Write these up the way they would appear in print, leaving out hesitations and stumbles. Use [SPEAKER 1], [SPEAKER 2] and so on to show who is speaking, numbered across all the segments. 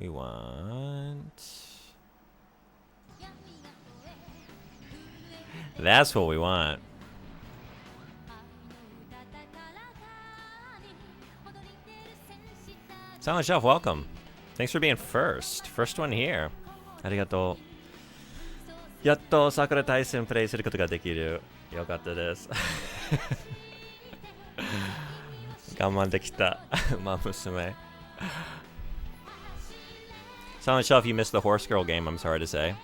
[SPEAKER 1] We want... That's what we want. Silent Shelf, welcome. Thanks for being first. First one here. Arigato. Yatto Sakura Taisen play することができる。よかったです。我慢できた。馬娘。Silent Shelf, you missed the Horse Girl game, I'm sorry to say.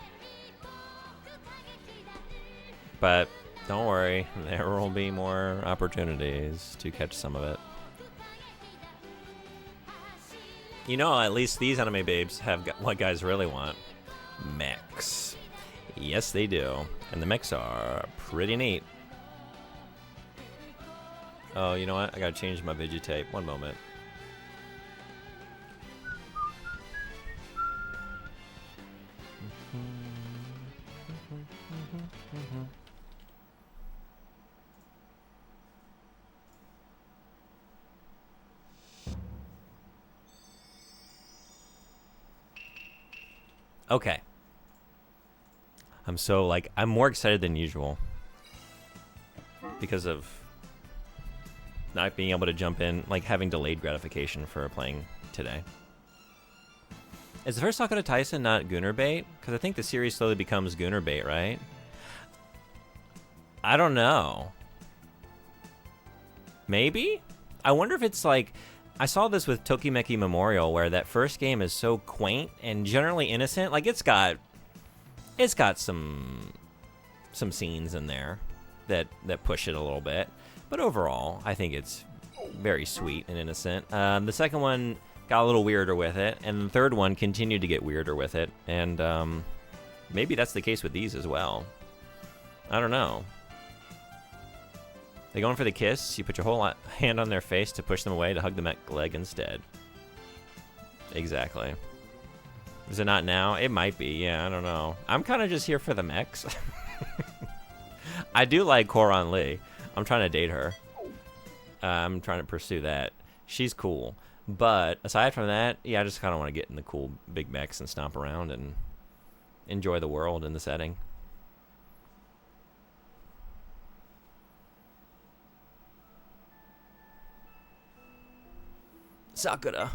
[SPEAKER 1] But don't worry, there will be more opportunities to catch some of it. You know, at least these anime babes have what guys really want. Mechs. Yes, they do. And the mechs are pretty neat. Oh, you know what? I gotta change my Vigitape. One moment. Okay. I'm more excited than usual. Because of not being able to jump in, like having delayed gratification for playing today. Is the first Sakura Taisen not Gunner bait? Because I think the series slowly becomes Gunner bait, right? I don't know. Maybe? I wonder if it's like... I saw this with Tokimeki Memorial, where that first game is so quaint and generally innocent. Like, it's got some scenes in there that push it a little bit. But overall, I think it's very sweet and innocent. The second one got a little weirder with it, and the third one continued to get weirder with it. And maybe that's the case with these as well. I don't know. They going for the kiss, you put your whole hand on their face to push them away to hug the mech leg instead. Exactly. Is it not now? It might be, yeah, I don't know. I'm kind of just here for the mechs. I do like Koran Lee. I'm trying to date her. I'm trying to pursue that. She's cool. But aside from that, yeah, I just kind of want to get in the cool big mechs and stomp around and enjoy the world and the setting. Sakura.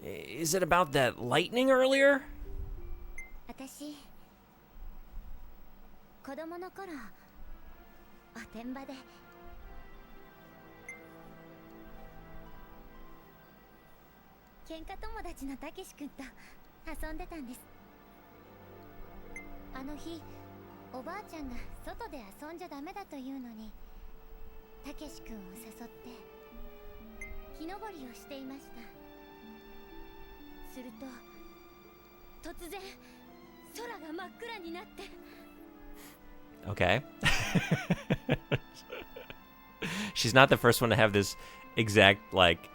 [SPEAKER 1] Is it about that lightning earlier?
[SPEAKER 2] 私子供の頃おてんばで喧嘩友達のたけし君と遊んでたんです。あの日おばあちゃんが外で遊んじゃダメだというのにたけし君を誘って木登りをしていました。すると突然空が真っ暗になって
[SPEAKER 1] Okay. She's not the first one to have this exact, like,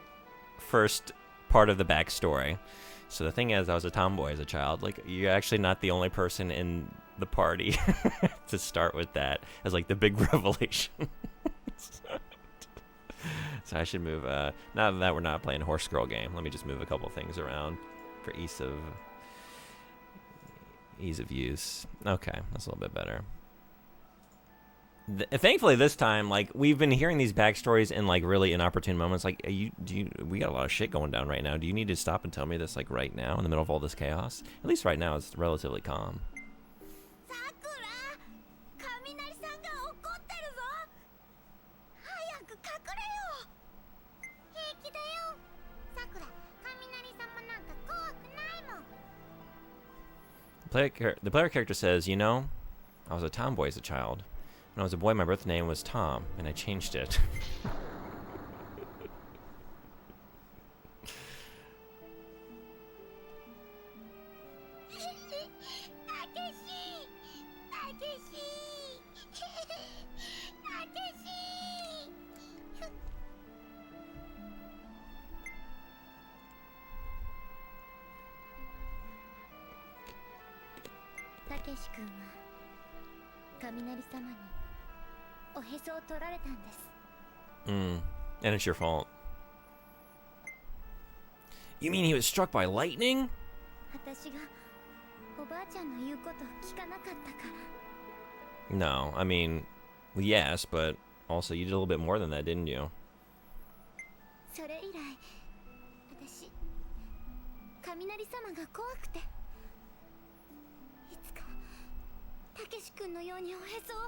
[SPEAKER 1] first part of the backstory. So the thing is, I was a tomboy as a child. Like, you're actually not the only person in the party to start with that as, like, the big revelation. So I should move, now that we're not playing Horse Girl game, let me just move a couple things around for ease of use. Okay, that's a little bit better. Thankfully this time, like, we've been hearing these backstories in, like, really inopportune moments. Like, we got a lot of shit going down right now. Do you need to stop and tell me this, like, right now in the middle of all this chaos? At least right now it's relatively calm. The player character says, you know, I was a tomboy as a child. When I was a boy, my birth name was Tom, and I changed it.
[SPEAKER 2] おへそを取られたんです。
[SPEAKER 1] And it's your fault. You mean he was struck by lightning?
[SPEAKER 2] 私がおばあちゃんの言うこと聞かなかったから。
[SPEAKER 1] No, I mean, yes, but also you did a little bit more than that, didn't you?
[SPEAKER 2] それ以来、私、雷様が怖くて。いつか、たけし君のようにおへそを。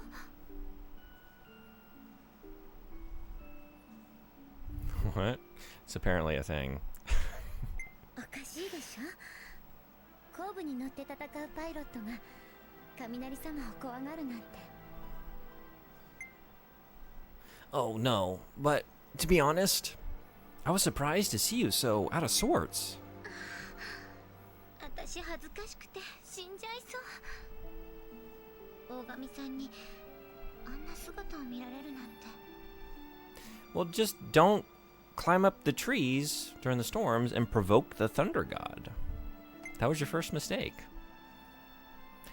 [SPEAKER 1] What? It's apparently a thing.
[SPEAKER 2] おかしいでしょ。後部に乗って戦うパイロットが雷様を怖がるなんて。
[SPEAKER 1] Oh no, but to be honest, I was surprised to see you so out of sorts.
[SPEAKER 2] 私恥ずかしくて死んじゃいそう。大神さんにあんな姿を見られるなんて。
[SPEAKER 1] Well, just don't climb up the trees during the storms and provoke the thunder god. That was your first mistake.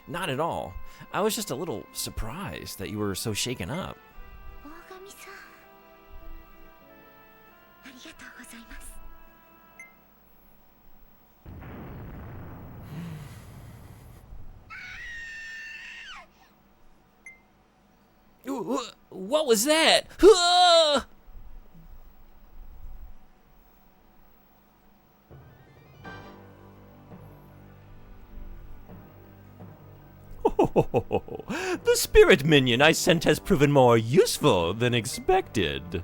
[SPEAKER 1] Not at all. I was just a little surprised that you were so shaken up.
[SPEAKER 2] 大神さん、ありがとうございます。
[SPEAKER 1] What was that? The spirit minion I sent has proven more useful than expected.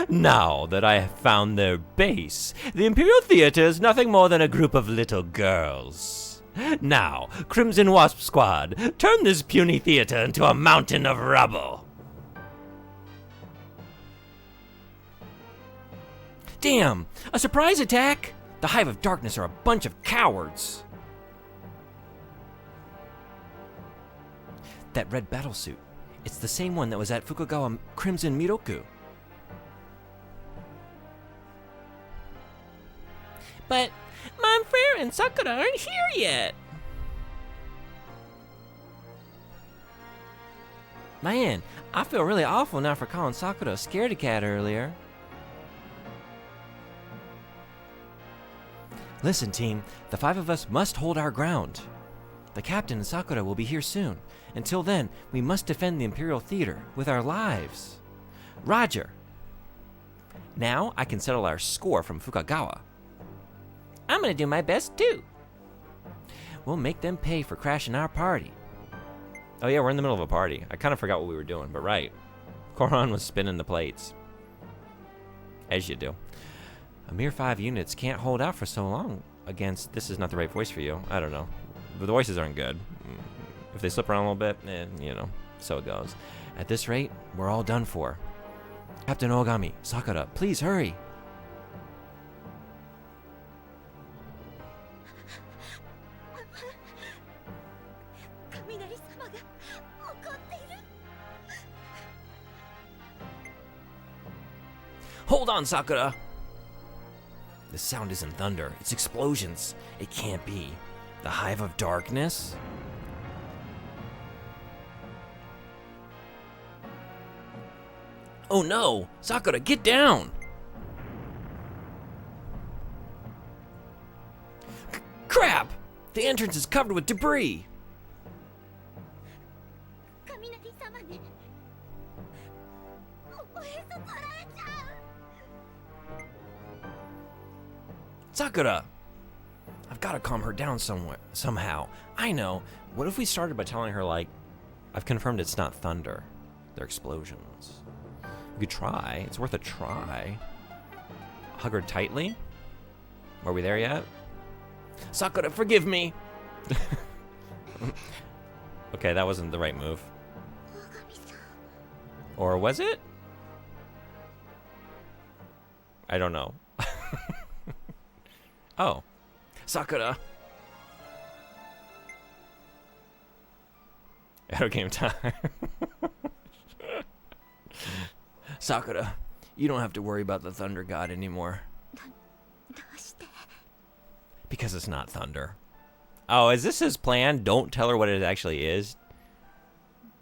[SPEAKER 1] Now that I have found their base, the Imperial Theater is nothing more than a group of little girls. Now, Crimson Wasp Squad, turn this puny theater into a mountain of rubble. Damn! A surprise attack? The Hive of Darkness are a bunch of cowards. That red battlesuit. It's the same one that was at Fukugawa Crimson Miroku. But Monfair and Sakura aren't here yet. Man, I feel really awful now for calling Sakura a scaredy cat earlier. Listen, team, the five of us must hold our ground. The captain and Sakura will be here soon. Until then, we must defend the Imperial Theater with our lives. Roger. Now I can settle our score from Fukugawa. I'm gonna do my best too. We'll make them pay for crashing our party. Oh yeah, we're in the middle of a party. I kind of forgot what we were doing, but right. Koran was spinning the plates. As you do. A mere 5 units can't hold out for so long against... This is not the right voice for you. I don't know. The voices aren't good. If they slip around a little bit, you know, so it goes. At this rate, we're all done for. Captain Ogami, Sakura, please hurry. Hold on, Sakura! The sound isn't thunder, it's explosions. It can't be. The Hive of Darkness? Oh no! Sakura, get down! Crap! The entrance is covered with debris! Sakura! I've got to calm her down somehow. I know. What if we started by telling her, like, I've confirmed it's not thunder. They're explosions. We could try. It's worth a try. Hug her tightly? Are we there yet? Sakura, forgive me! Okay, that wasn't the right move. Or was it? I don't know. Oh. Sakura! Out of game time. Sakura, you don't have to worry about the Thunder God anymore. Because it's not thunder. Oh, is this his plan? Don't tell her what it actually is?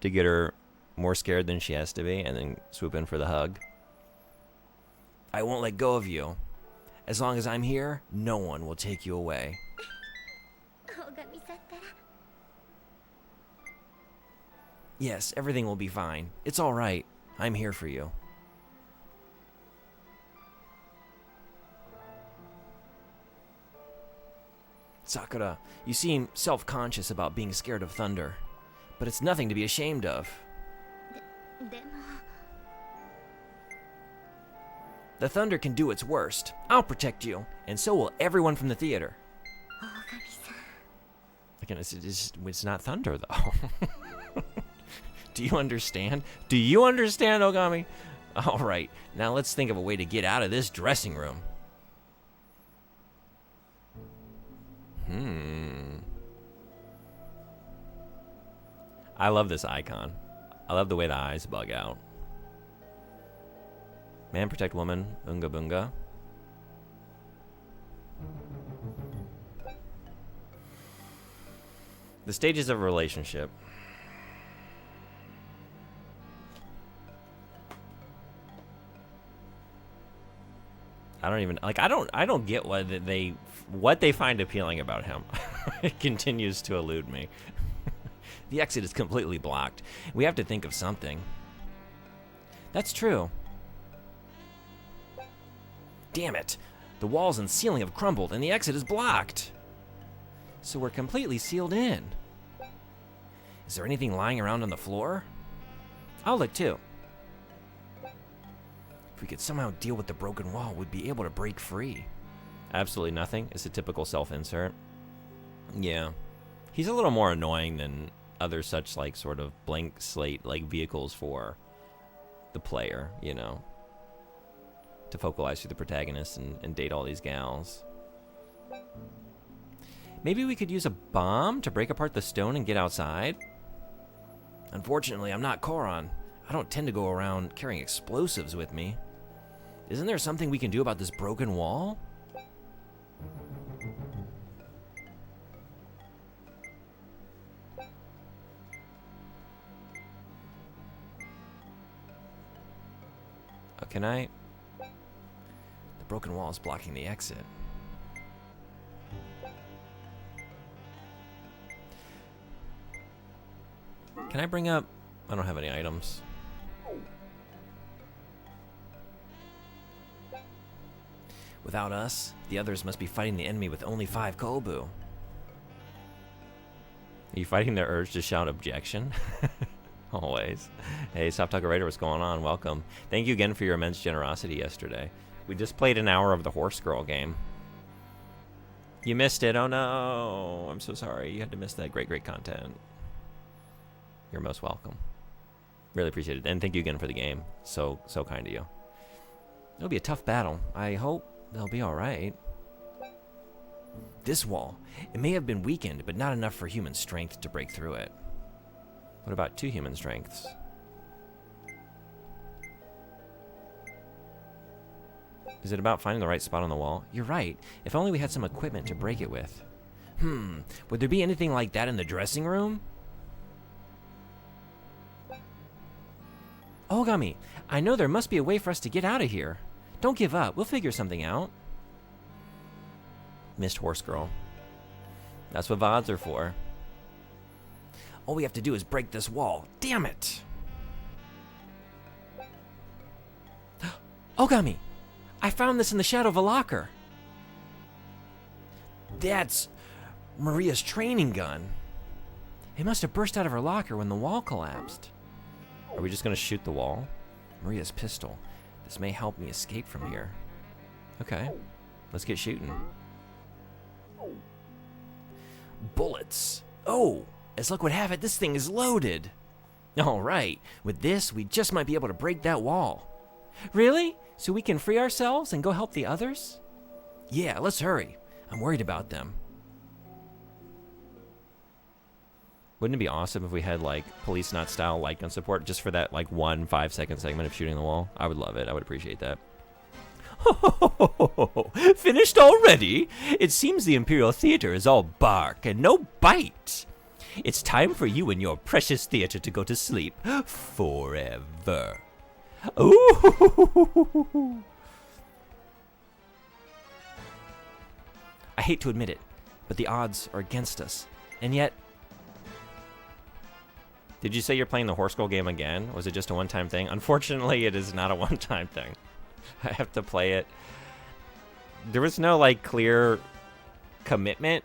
[SPEAKER 1] To get her more scared than she has to be, and then swoop in for the hug. I won't let go of you. As long as I'm here, no one will take you away. Yes, everything will be fine. It's all right. I'm here for you. Sakura, you seem self-conscious about being scared of thunder, but it's nothing to be ashamed of. The thunder can do its worst. I'll protect you, and so will everyone from the theater. Again, it's not thunder, though. Do you understand? Do you understand, Ogami? All right, now let's think of a way to get out of this dressing room. I love this icon. I love the way the eyes bug out. Man protect woman, Unga Bunga. The stages of a relationship. I don't even like. I don't get what they find appealing about him. It continues to elude me. The exit is completely blocked. We have to think of something. That's true. Damn it! The walls and ceiling have crumbled, and the exit is blocked. So we're completely sealed in. Is there anything lying around on the floor? I'll look too. If we could somehow deal with the broken wall, we'd be able to break free. Absolutely nothing. It's a typical self-insert. Yeah. He's a little more annoying than other such, like, sort of blank slate, like, vehicles for the player, you know, to focalize through the protagonist and date all these gals. Maybe we could use a bomb to break apart the stone and get outside? Unfortunately, I'm not Koron. I don't tend to go around carrying explosives with me. Isn't there something we can do about this broken wall? Oh, can I? The broken wall is blocking the exit. Can I bring up? I don't have any items. Without us, the others must be fighting the enemy with only 5 Kobu. Are you fighting their urge to shout objection? Always. Hey, Soft Talker Raider, what's going on? Welcome. Thank you again for your immense generosity yesterday. We just played an hour of the Horse Girl game. You missed it. Oh no. I'm so sorry. You had to miss that great, great content. You're most welcome. Really appreciate it. And thank you again for the game. So kind of you. It'll be a tough battle. I hope they'll be all right. This wall. It may have been weakened, but not enough for human strength to break through it. What about 2 human strengths? Is it about finding the right spot on the wall? You're right. If only we had some equipment to break it with. Would there be anything like that in the dressing room? Ogami, I know there must be a way for us to get out of here. Don't give up. We'll figure something out. Missed Horse Girl. That's what VODs are for. All we have to do is break this wall. Damn it! Ogami! I found this in the shadow of a locker. That's Maria's training gun. It must have burst out of her locker when the wall collapsed. Are we just gonna shoot the wall? Maria's pistol. This may help me escape from here. Okay, let's get shooting. Bullets. Oh, as luck would have it, this thing is loaded. All right, with this, we just might be able to break that wall. Really? So we can free ourselves and go help the others? Yeah, let's hurry. I'm worried about them. Wouldn't it be awesome if we had, like, Police Not style light gun support just for that, like, 1 5-second segment of shooting the wall? I would love it. I would appreciate that. Finished already? It seems the Imperial Theater is all bark and no bite. It's time for you and your precious theater to go to sleep forever. Ooh. I hate to admit it, but the odds are against us. And yet... Did you say you're playing the Horse Girl game again? Was it just a one-time thing? Unfortunately, it is not a one-time thing. I have to play it. There was no, like, clear commitment.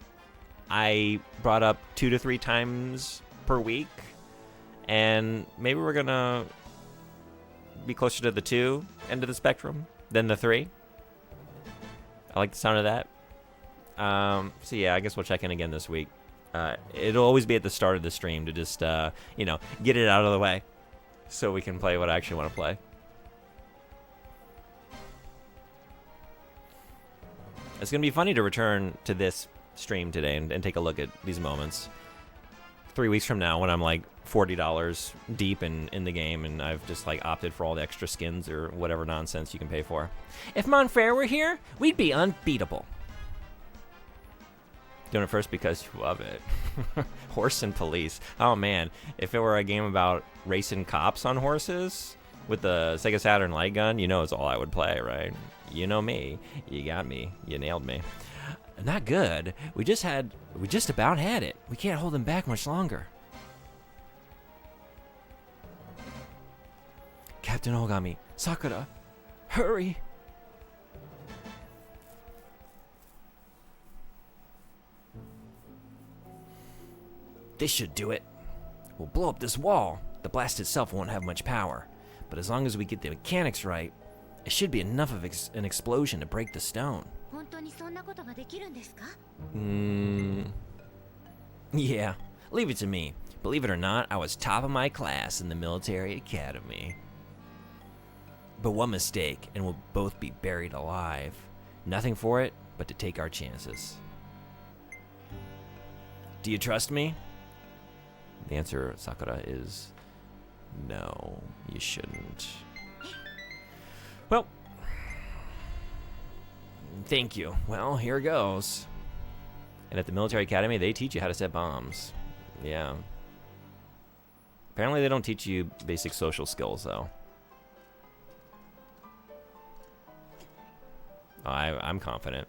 [SPEAKER 1] I brought up 2 to 3 times per week. And maybe we're gonna be closer to the 2 end of the spectrum than the 3. I like the sound of that. So yeah, I guess we'll check in again this week. It'll always be at the start of the stream to just, you know, get it out of the way so we can play what I actually want to play. It's going to be funny to return to this stream today and take a look at these moments. 3 weeks from now when I'm like $40 deep in the game and I've just like opted for all the extra skins or whatever nonsense you can pay for. If Monfair were here, we'd be unbeatable. Doing it first because you love it. Horse and police. Oh man, if it were a game about racing cops on horses with the Sega Saturn light gun, you know it's all I would play, right? You know me. You got me. You nailed me. Not good. We just about had it. We can't hold them back much longer. Captain Ogami, Sakura, hurry. This should do it. We'll blow up this wall. The blast itself won't have much power, but as long as we get the mechanics right, it should be enough of an explosion to break the stone. Yeah, leave it to me. Believe it or not, I was top of my class in the military academy. But one mistake, and we'll both be buried alive. Nothing for it but to take our chances. Do you trust me? The answer, Sakura, is no, you shouldn't. Well, thank you. Well, here goes. And at the military academy, they teach you how to set bombs. Yeah. Apparently they don't teach you basic social skills, though. Oh, I'm confident.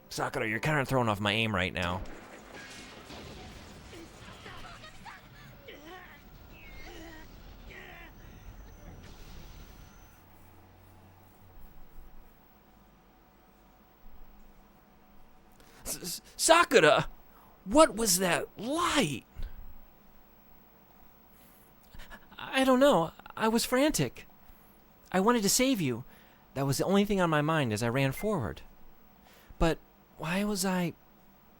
[SPEAKER 1] Sakura, you're kind of throwing off my aim right now. Sakura! What was that light? I don't know. I was frantic. I wanted to save you. That was the only thing on my mind as I ran forward. But why was I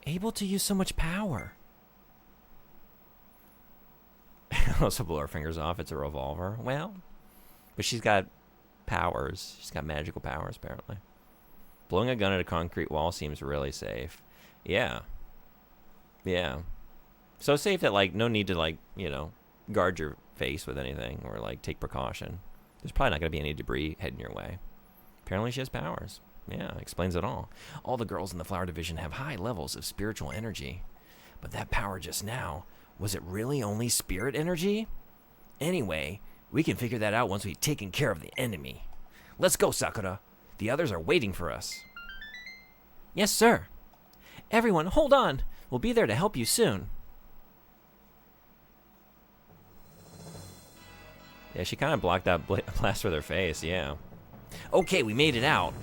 [SPEAKER 1] able to use so much power? Also blow her fingers off. It's a revolver. Well, but she's got powers. She's got magical powers, apparently. Blowing a gun at a concrete wall seems really safe. Yeah. Yeah. So safe that, like, no need to, like, you know, guard your face with anything or, like, take precaution. There's probably not going to be any debris heading your way. Apparently she has powers. Yeah, explains it all. All the girls in the flower division have high levels of spiritual energy. But that power just now, was it really only spirit energy? Anyway, we can figure that out once we've taken care of the enemy. Let's go, Sakura. The others are waiting for us. Yes, sir. Everyone, hold on. We'll be there to help you soon. Yeah, she kind of blocked that blast with her face, yeah. Okay, we made it out.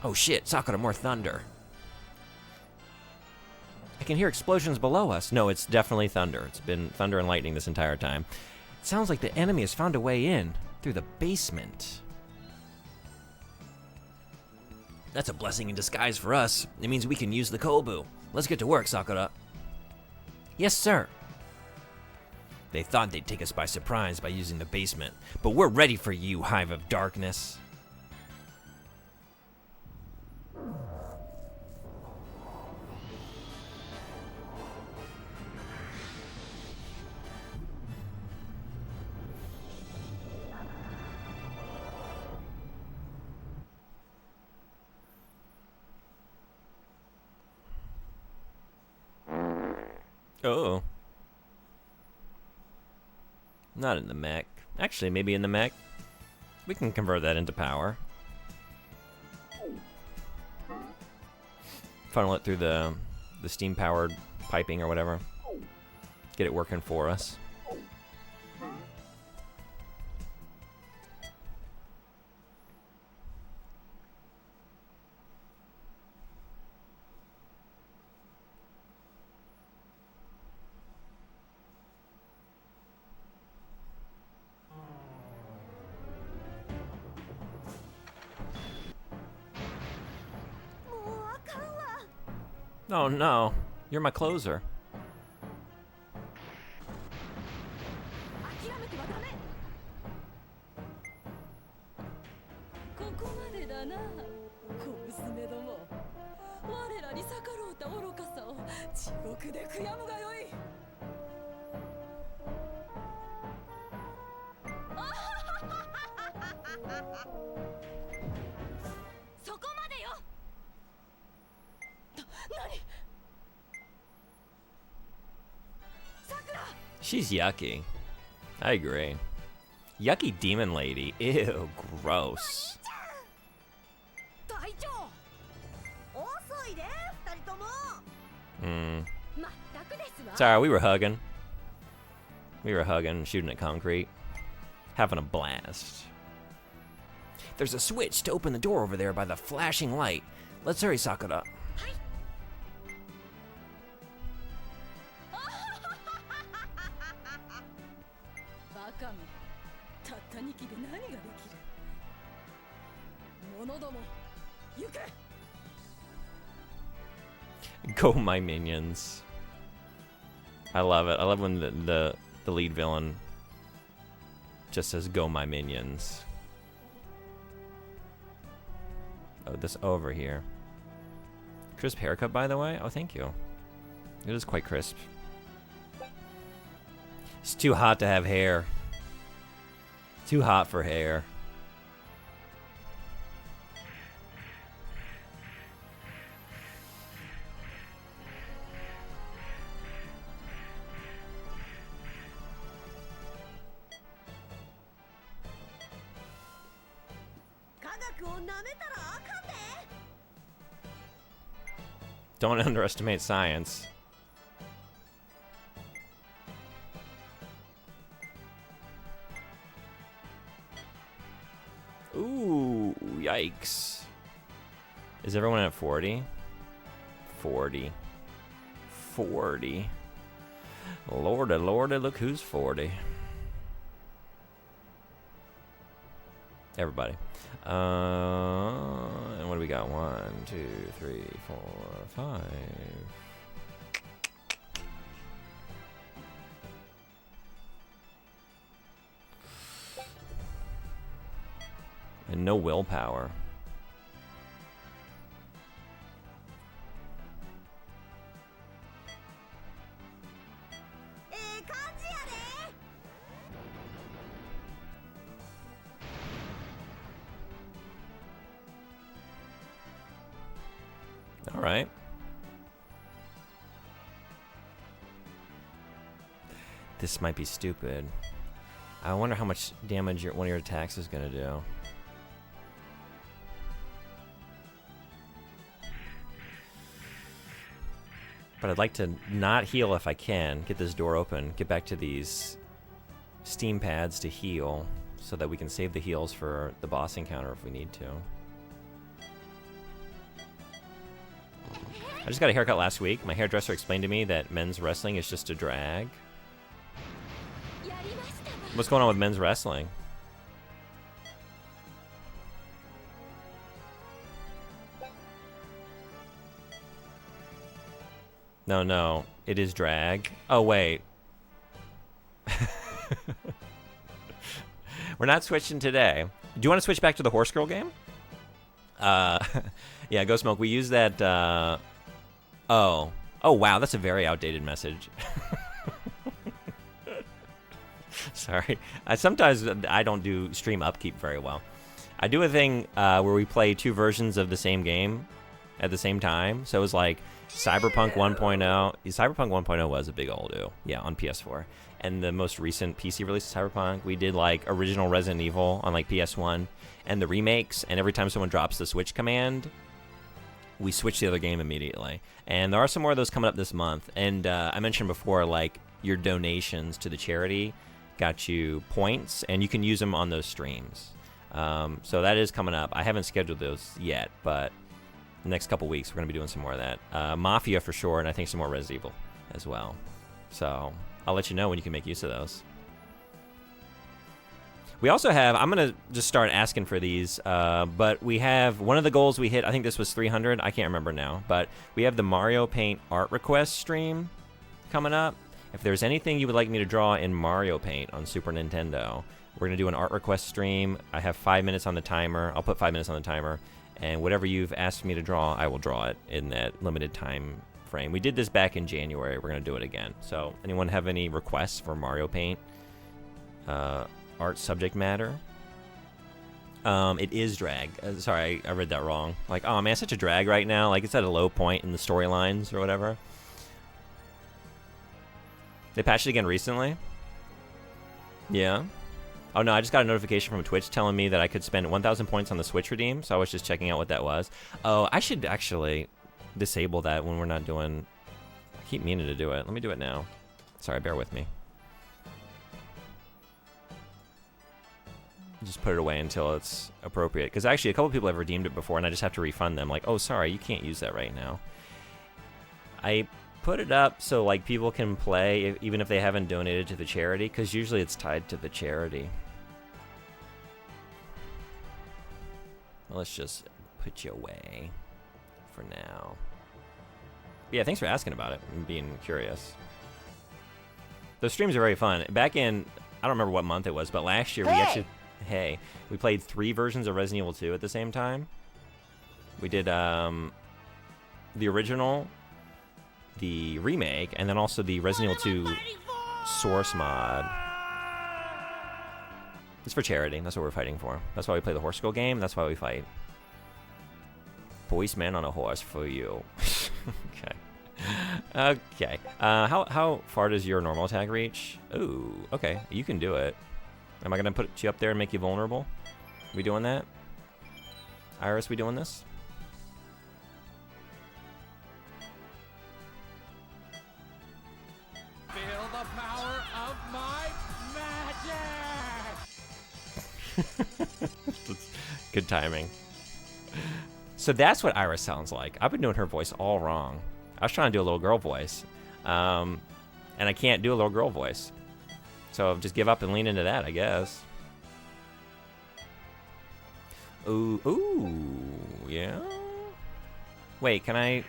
[SPEAKER 1] Oh shit, Sakura, more thunder. I can hear explosions below us. No, it's definitely thunder. It's been thunder and lightning this entire time. It sounds like the enemy has found a way in through the basement. That's a blessing in disguise for us. It means we can use the Kobu. Let's get to work, Sakura. Yes, sir. They thought they'd take us by surprise by using the basement, but we're ready for you, Hive of Darkness. Oh. Not in the mech. Actually, maybe in the mech. We can convert that into power. Funnel it through the steam-powered piping or whatever. Get it working for us. Oh no, you're my closer. She's yucky. I agree. Yucky demon lady. Ew, gross. Sorry, we were hugging. We were hugging, shooting at concrete. Having a blast. There's a switch to open the door over there by the flashing light. Let's hurry, Sakura. Go my minions. I love it. I love when the lead villain just says go my minions. Oh, this over here. Crisp haircut, by the way. Oh, thank you. It is quite crisp. It's too hot to have hair. Too hot for hair. Don't underestimate science. Ooh, yikes. Is everyone at 40? 40. 40. Lordy, lordy, look who's 40. Everybody. And what do we got? 1, 2, 3, 4, 5. And no willpower. All right. This might be stupid. I wonder how much damage one of your attacks is going to do. But I'd like to not heal if I can. Get this door open. Get back to these steam pads to heal so that we can save the heals for the boss encounter if we need to. I just got a haircut last week. My hairdresser explained to me that men's wrestling is just a drag. What's going on with men's wrestling? No, it is drag. Oh, wait. We're not switching today. Do you want to switch back to the Horse Girl game? Yeah, Go Smoke. We use that, Oh, wow, that's a very outdated message. Sorry. Sometimes I don't do stream upkeep very well. I do a thing where we play two versions of the same game at the same time. So it's like, Cyberpunk 1.0. Cyberpunk 1.0 was a big old do. Yeah, on PS4. And the most recent PC release of Cyberpunk, we did like original Resident Evil on like PS1 and the remakes. And every time someone drops the Switch command, we switch the other game immediately. And there are some more of those coming up this month. And I mentioned before, like your donations to the charity got you points, and you can use them on those streams. So that is coming up. I haven't scheduled those yet, but the next couple weeks we're going to be doing some more of that. Mafia for sure, and I think some more Resident Evil as well. So I'll let you know when you can make use of those. We also have, I'm going to just start asking for these, but we have one of the goals we hit, I think this was 300, I can't remember now, but we have the Mario Paint art request stream coming up. If there's anything you would like me to draw in Mario Paint on Super Nintendo, we're going to do an art request stream. I have 5 minutes on the timer. I'll put 5 minutes on the timer, and whatever you've asked me to draw, I will draw it in that limited time frame. We did this back in January. We're going to do it again. So anyone have any requests for Mario Paint art subject matter? It is drag. Sorry, I read that wrong. Like, oh man, such a drag right now. Like, it's at a low point in the storylines or whatever. They patched it again recently? Yeah. Oh no, I just got a notification from Twitch telling me that I could spend 1,000 points on the Switch redeem, so I was just checking out what that was. Oh, I should actually disable that when we're not doing... I keep meaning to do it. Let me do it now. Sorry, bear with me. Just put it away until it's appropriate. Because actually, a couple people have redeemed it before, and I just have to refund them. Like, oh, sorry, you can't use that right now. I put it up so like people can play even if they haven't donated to the charity, because usually it's tied to the charity. Well, let's just put you away for now. But yeah, thanks for asking about it and being curious. Those streams are very fun. Back in, I don't remember what month it was, but last year we played 3 versions of Resident Evil 2 at the same time. We did the original, the remake, and then also the Resident Evil 2 source mod. It's for charity. That's what we're fighting for. That's why we play the horse girl game. That's why we fight. Boys man on a horse for you. Okay. Okay. How far does your normal attack reach? Ooh, okay. You can do it. Am I gonna put you up there and make you vulnerable? We doing that? Iris, we doing this?
[SPEAKER 3] Feel the power of my magic!
[SPEAKER 1] Good timing. So that's what Iris sounds like. I've been doing her voice all wrong. I was trying to do a little girl voice. And I can't do a little girl voice. So just give up and lean into that, I guess. Ooh, yeah? Wait, can I...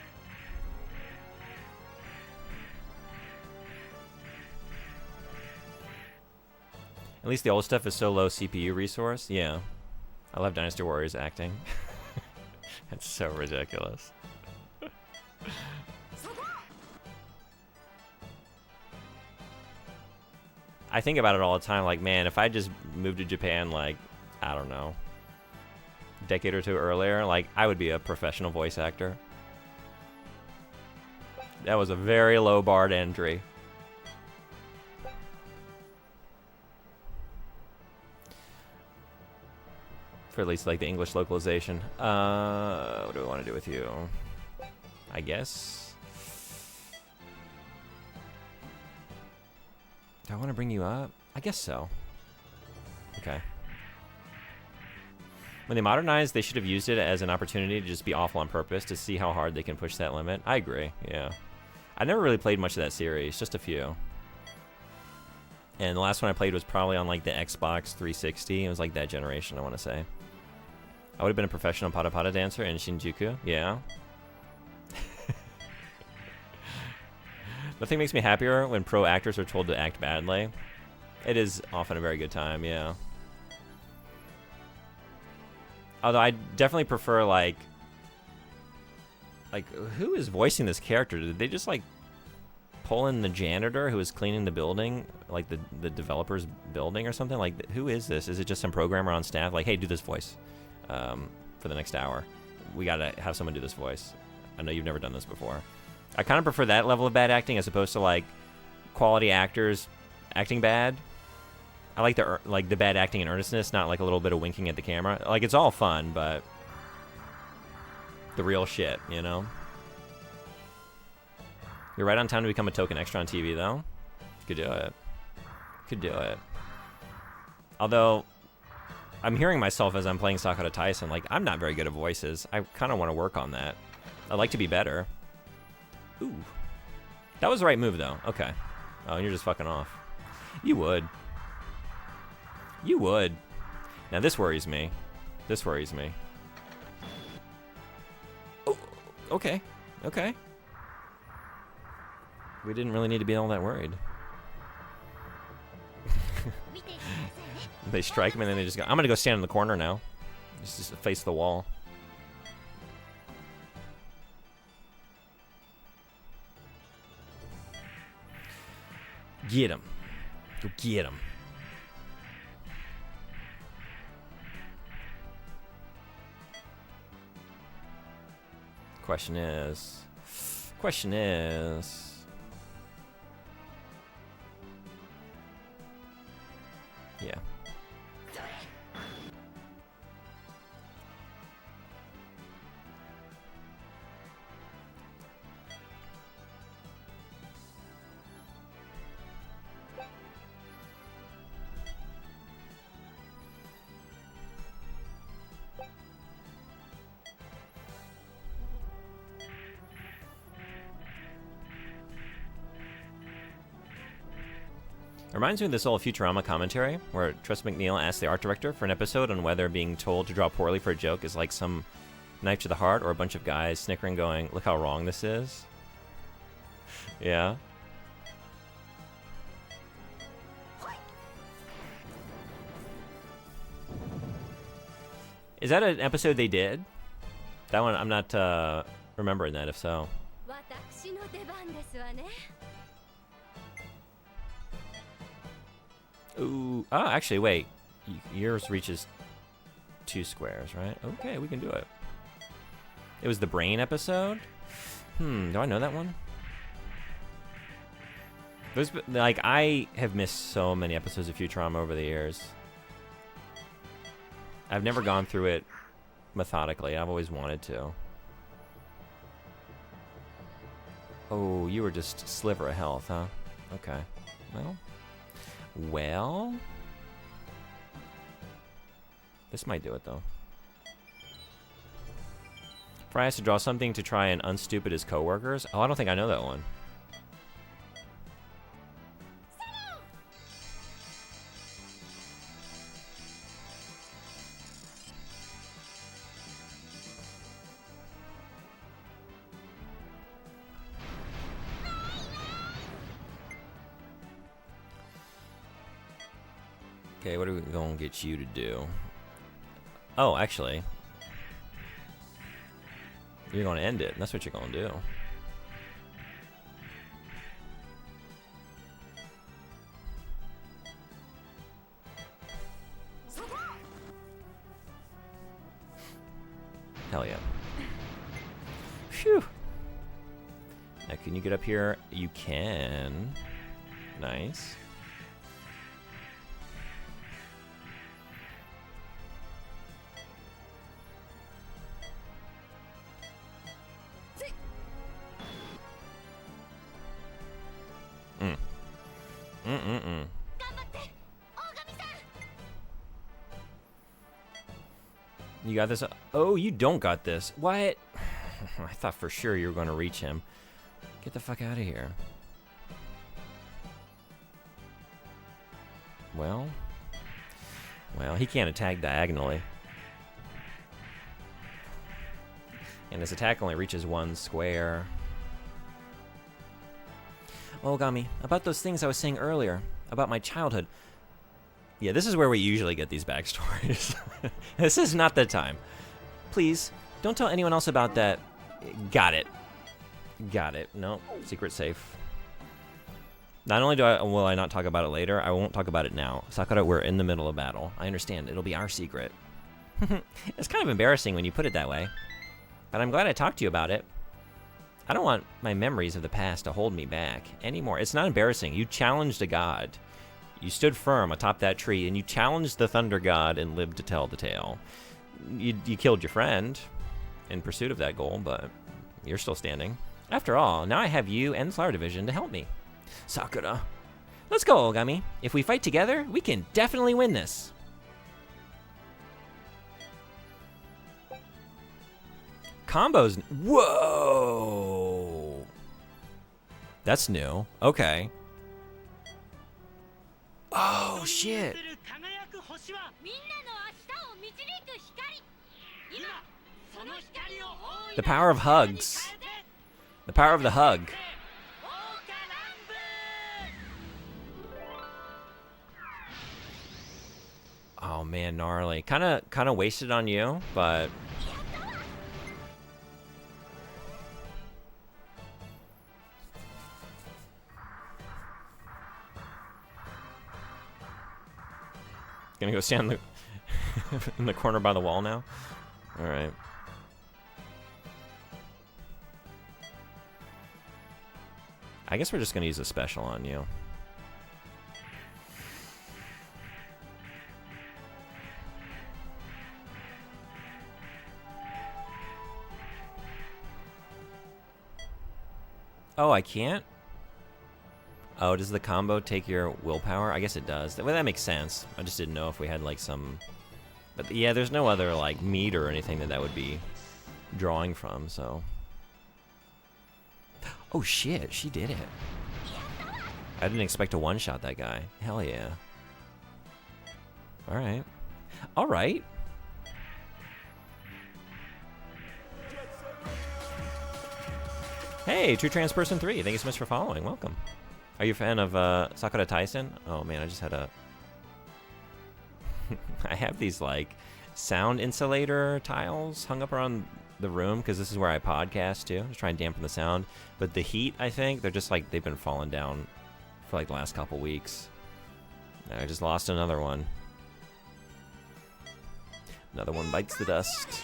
[SPEAKER 1] At least the old stuff is so low CPU resource. Yeah. I love Dynasty Warriors acting. That's so ridiculous. I think about it all the time, like, man, if I just moved to Japan, like, I don't know, a decade or two earlier, like, I would be a professional voice actor. That was a very low barred entry. For at least, like, the English localization. What do I want to do with you? I guess... Do I want to bring you up? I guess so. Okay. When they modernized, they should have used it as an opportunity to just be awful on purpose to see how hard they can push that limit. I agree, yeah. I never really played much of that series, just a few. And the last one I played was probably on like the Xbox 360. It was like that generation, I want to say. I would have been a professional Pada Pada dancer in Shinjuku, yeah. Nothing makes me happier when pro actors are told to act badly. It is often a very good time, yeah. Although I definitely prefer, like, who is voicing this character? Did they just, like, pull in the janitor who is cleaning the building, like the developer's building or something? Like, who is this? Is it just some programmer on staff? Like, hey, do this voice for the next hour. We gotta have someone do this voice. I know you've never done this before. I kind of prefer that level of bad acting as opposed to like quality actors acting bad. I like the bad acting and earnestness, not like a little bit of winking at the camera. Like it's all fun, but the real shit, you know? You're right on time to become a token extra on TV, though. Could do it. Could do it. Although, I'm hearing myself as I'm playing Sakura Taisen, like, I'm not very good at voices. I kind of want to work on that. I'd like to be better. Ooh. That was the right move, though. Okay. Oh, you're just fucking off. You would. You would. Now, this worries me. This worries me. Oh, okay. Okay. We didn't really need to be all that worried. They strike him and then they just go. I'm gonna go stand in the corner now. Just face the wall. Get him. Go get him. Question is. Yeah. Reminds me of this old Futurama commentary where Tress MacNeille asked the art director for an episode on whether being told to draw poorly for a joke is like some knife to the heart or a bunch of guys snickering going, look how wrong this is. Yeah. Is that an episode they did? That one, I'm not remembering that, if so. Ooh. Oh, actually, wait. Yours reaches 2 squares, right? Okay, we can do it. It was the brain episode? Do I know that one? There's, like, I have missed so many episodes of Futurama over the years. I've never gone through it methodically. I've always wanted to. Oh, you were just a sliver of health, huh? Okay. Well, this might do it, though. Fry has to draw something to try and unstupid his coworkers. Oh, I don't think I know that one. Okay, what are we gonna get you to do? Oh, actually. You're gonna end it. That's what you're gonna do. Hell yeah. Phew. Now, can you get up here? You can. Nice. You got this? Oh, you don't got this. What? I thought for sure you were going to reach him. Get the fuck out of here. Well, he can't attack diagonally. And his attack only reaches 1 square. Oh, Gami, about those things I was saying earlier, about my childhood. Yeah, this is where we usually get these backstories. This is not the time. Please, don't tell anyone else about that. Got it. Got it. No, secret safe. Not only will I not talk about it later, I won't talk about it now. Sakura, we're in the middle of battle. I understand. It'll be our secret. It's kind of embarrassing when you put it that way. But I'm glad I talked to you about it. I don't want my memories of the past to hold me back anymore. It's not embarrassing. You challenged a god. You stood firm atop that tree, and you challenged the Thunder God and lived to tell the tale. You killed your friend in pursuit of that goal, but you're still standing. After all, now I have you and the Flower Division to help me. Sakura. Let's go, Ogami. If we fight together, we can definitely win this. Combos. Whoa. That's new. Okay. Oh, shit. The power of hugs. The power of the hug. Oh man, gnarly. Kind of wasted on you, but gonna go stand in the in the corner by the wall now. All right. I guess we're just gonna use a special on you. Oh, I can't? Oh, does the combo take your willpower? I guess it does. Well, that makes sense. I just didn't know if we had like some... But yeah, there's no other like meter or anything that would be drawing from, so... Oh shit, she did it. I didn't expect to one-shot that guy. Hell yeah. Alright. Alright. Hey, True Trans Person 3. Thank you so much for following. Welcome. Are you a fan of Sakura Taisen? Oh man, I just had a... I have these like sound insulator tiles hung up around the room because this is where I podcast too. Just try and dampen the sound. But the heat, I think, they're just like, they've been falling down for like the last couple weeks. And I just lost another one. Another one bites the dust.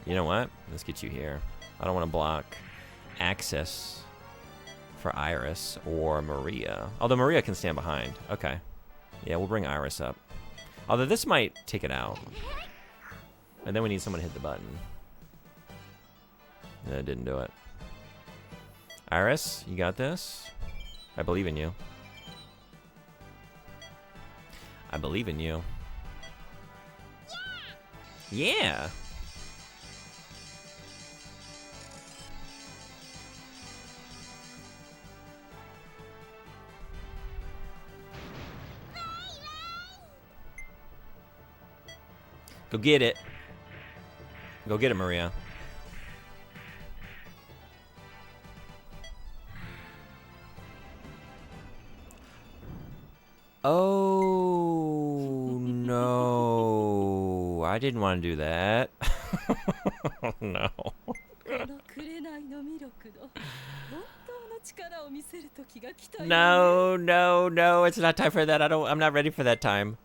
[SPEAKER 1] You know what? Let's get you here. I don't want to block access for Iris or Maria. Although Maria can stand behind. Okay. Yeah, we'll bring Iris up. Although this might take it out. And then we need someone to hit the button. No, it didn't do it. Iris, you got this? I believe in you. I believe in you. Yeah! Go get it. Go get it, Maria. Oh, no. I didn't want to do that. Oh, no. No, no, no. It's not time for that. I'm not ready for that time.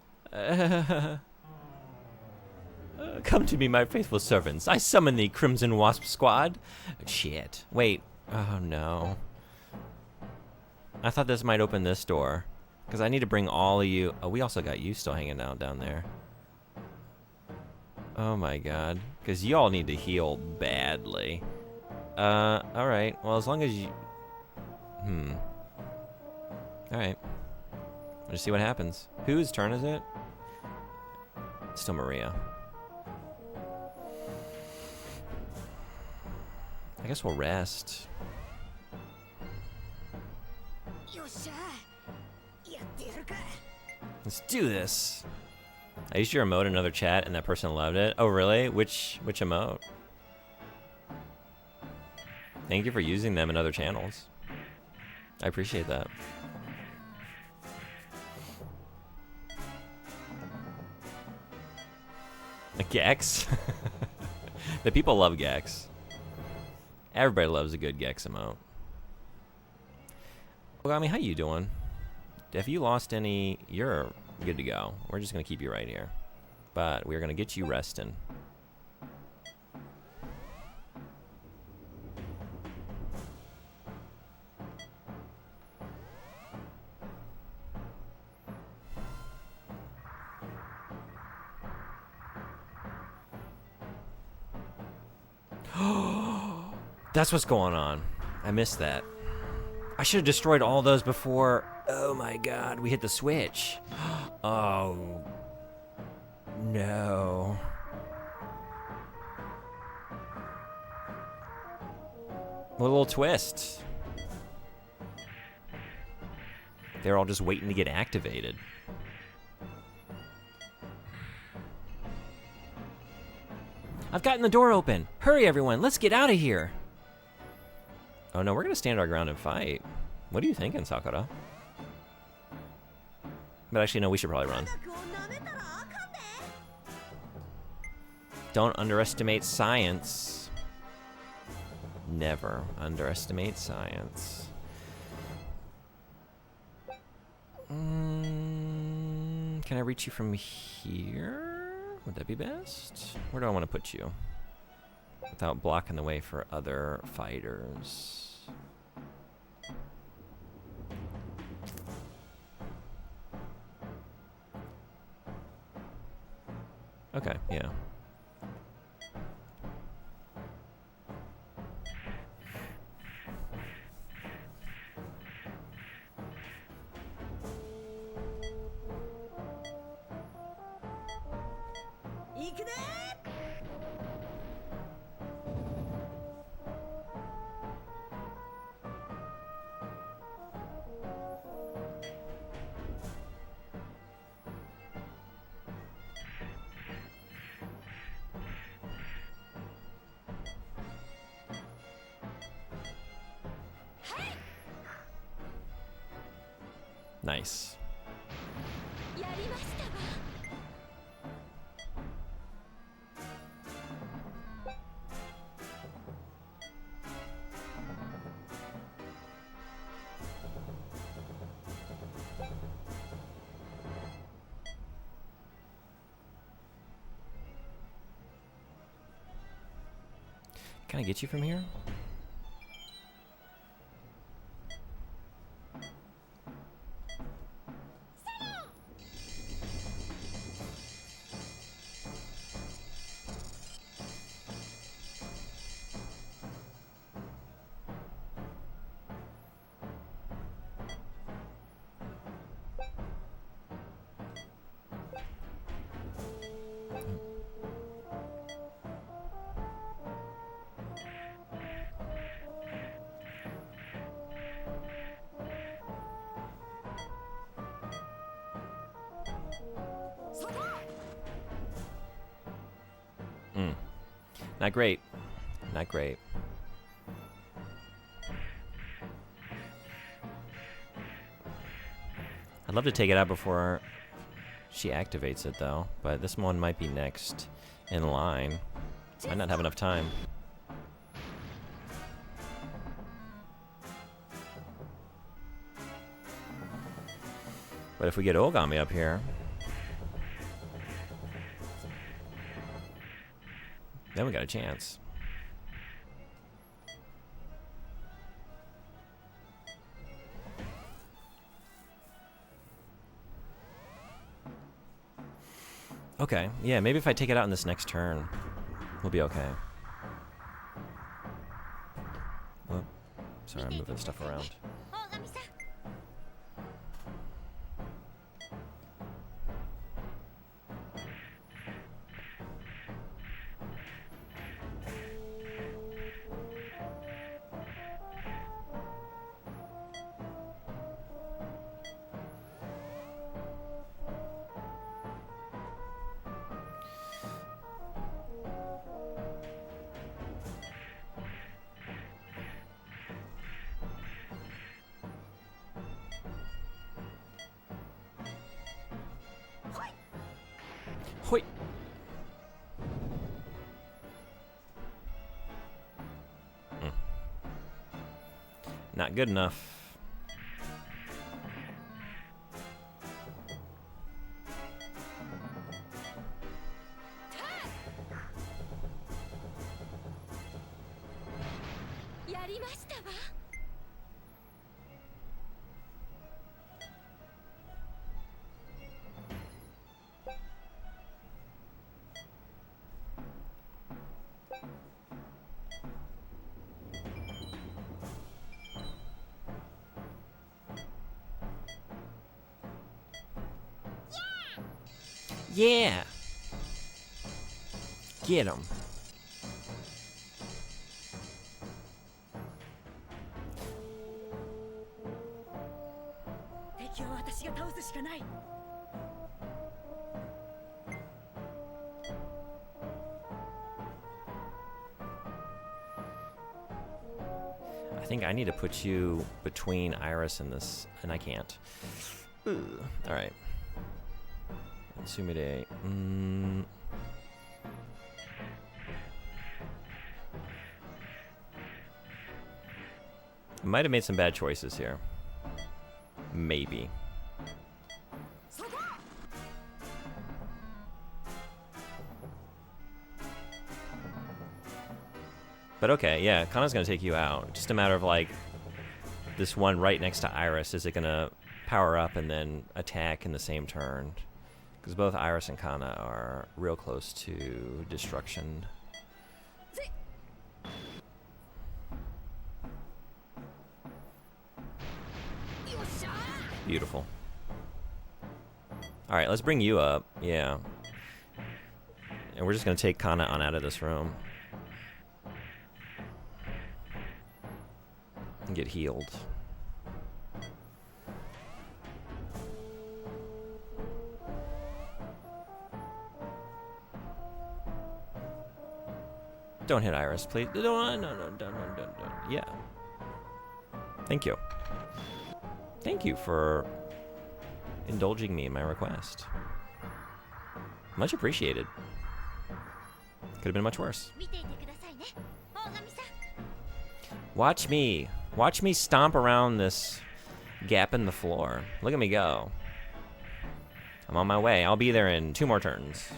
[SPEAKER 1] Come to me, my faithful servants. I summon the Crimson Wasp Squad. Shit. Wait. Oh, no. I thought this might open this door. Because I need to bring all of you... Oh, we also got you still hanging out down there. Oh, my God. Because you all need to heal badly. Alright. Well, as long as you... Alright. We'll just see what happens. Whose turn is it? Still Maria. I guess we'll rest. Let's do this. I used your emote in another chat and that person loved it. Oh really? Which emote? Thank you for using them in other channels. I appreciate that. Gex? The people love Gex. Everybody loves a good Gex emote. Ogami, how you doing? If you lost any, you're good to go. We're just going to keep you right here. But we're going to get you resting. That's what's going on. I missed that. I should have destroyed all those before. Oh my god, we hit the switch. Oh. No. What a little twist. They're all just waiting to get activated. I've gotten the door open. Hurry, everyone. Let's get out of here. Oh, no. We're going to stand our ground and fight. What are you thinking, Sakura? But actually, no. We should probably run. Don't underestimate science. Never underestimate science. Can I reach you from here? Would that be best? Where do I want to put you? Without blocking the way for other fighters. Okay, yeah. Nice. Can I get you from here? Not great. Not great. I'd love to take it out before she activates it, though. But this one might be next in line. Might not have enough time. But if we get Ogami up here, then we got a chance. Okay, yeah, maybe if I take it out in this next turn, we'll be okay. Well, sorry, I'm moving stuff around. Not good enough. Yeah! Get him. I think I need to put you between Iris and this, and I can't. Alright. Sumide. I might have made some bad choices here. Maybe. But okay, yeah, Kana's gonna take you out. Just a matter of like this one right next to Iris. Is it gonna power up and then attack in the same turn? Because both Iris and Kana are real close to destruction. Beautiful. Alright, let's bring you up. Yeah. And we're just going to take Kana on out of this room. And get healed. Don't hit Iris, please. No. Yeah. Thank you. Thank you for indulging me in my request. Much appreciated. Could have been much worse. Watch me. Watch me stomp around this gap in the floor. Look at me go. I'm on my way. I'll be there in 2 more turns.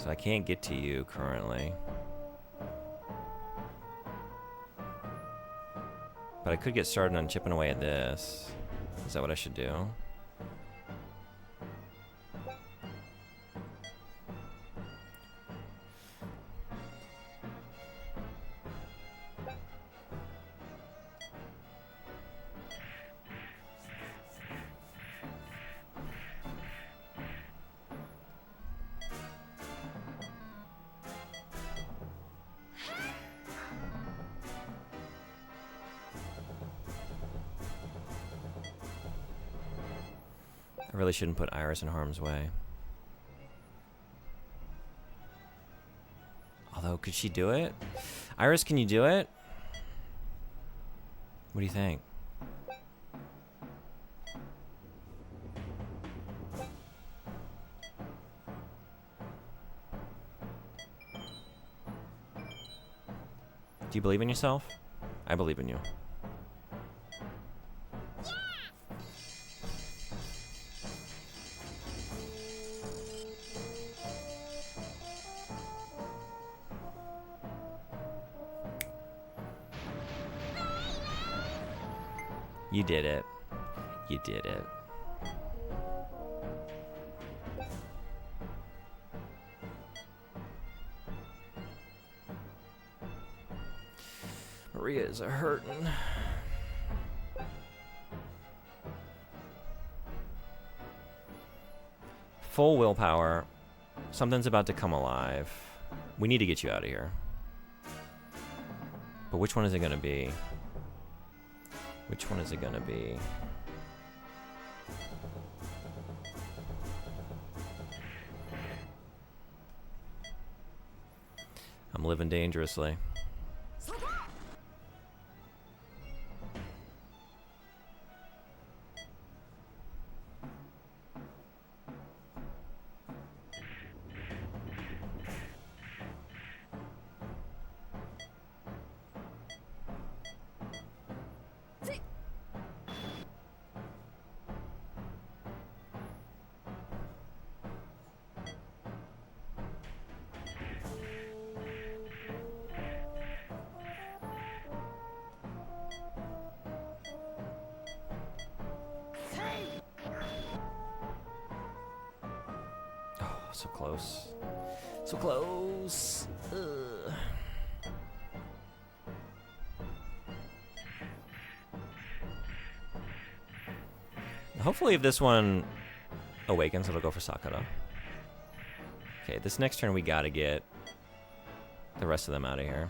[SPEAKER 1] So I can't get to you currently. But I could get started on chipping away at this. Is that what I should do? I really shouldn't put Iris in harm's way. Although, could she do it? Iris, can you do it? What do you think? Do you believe in yourself? I believe in you. You did it. You did it. Maria is hurting. Full willpower. Something's about to come alive. We need to get you out of here. But which one is it gonna be? Which one is it gonna be? I'm living dangerously. So close. So close. Ugh. Hopefully if this one awakens, it'll go for Sakura. Okay, this next turn we gotta get the rest of them out of here.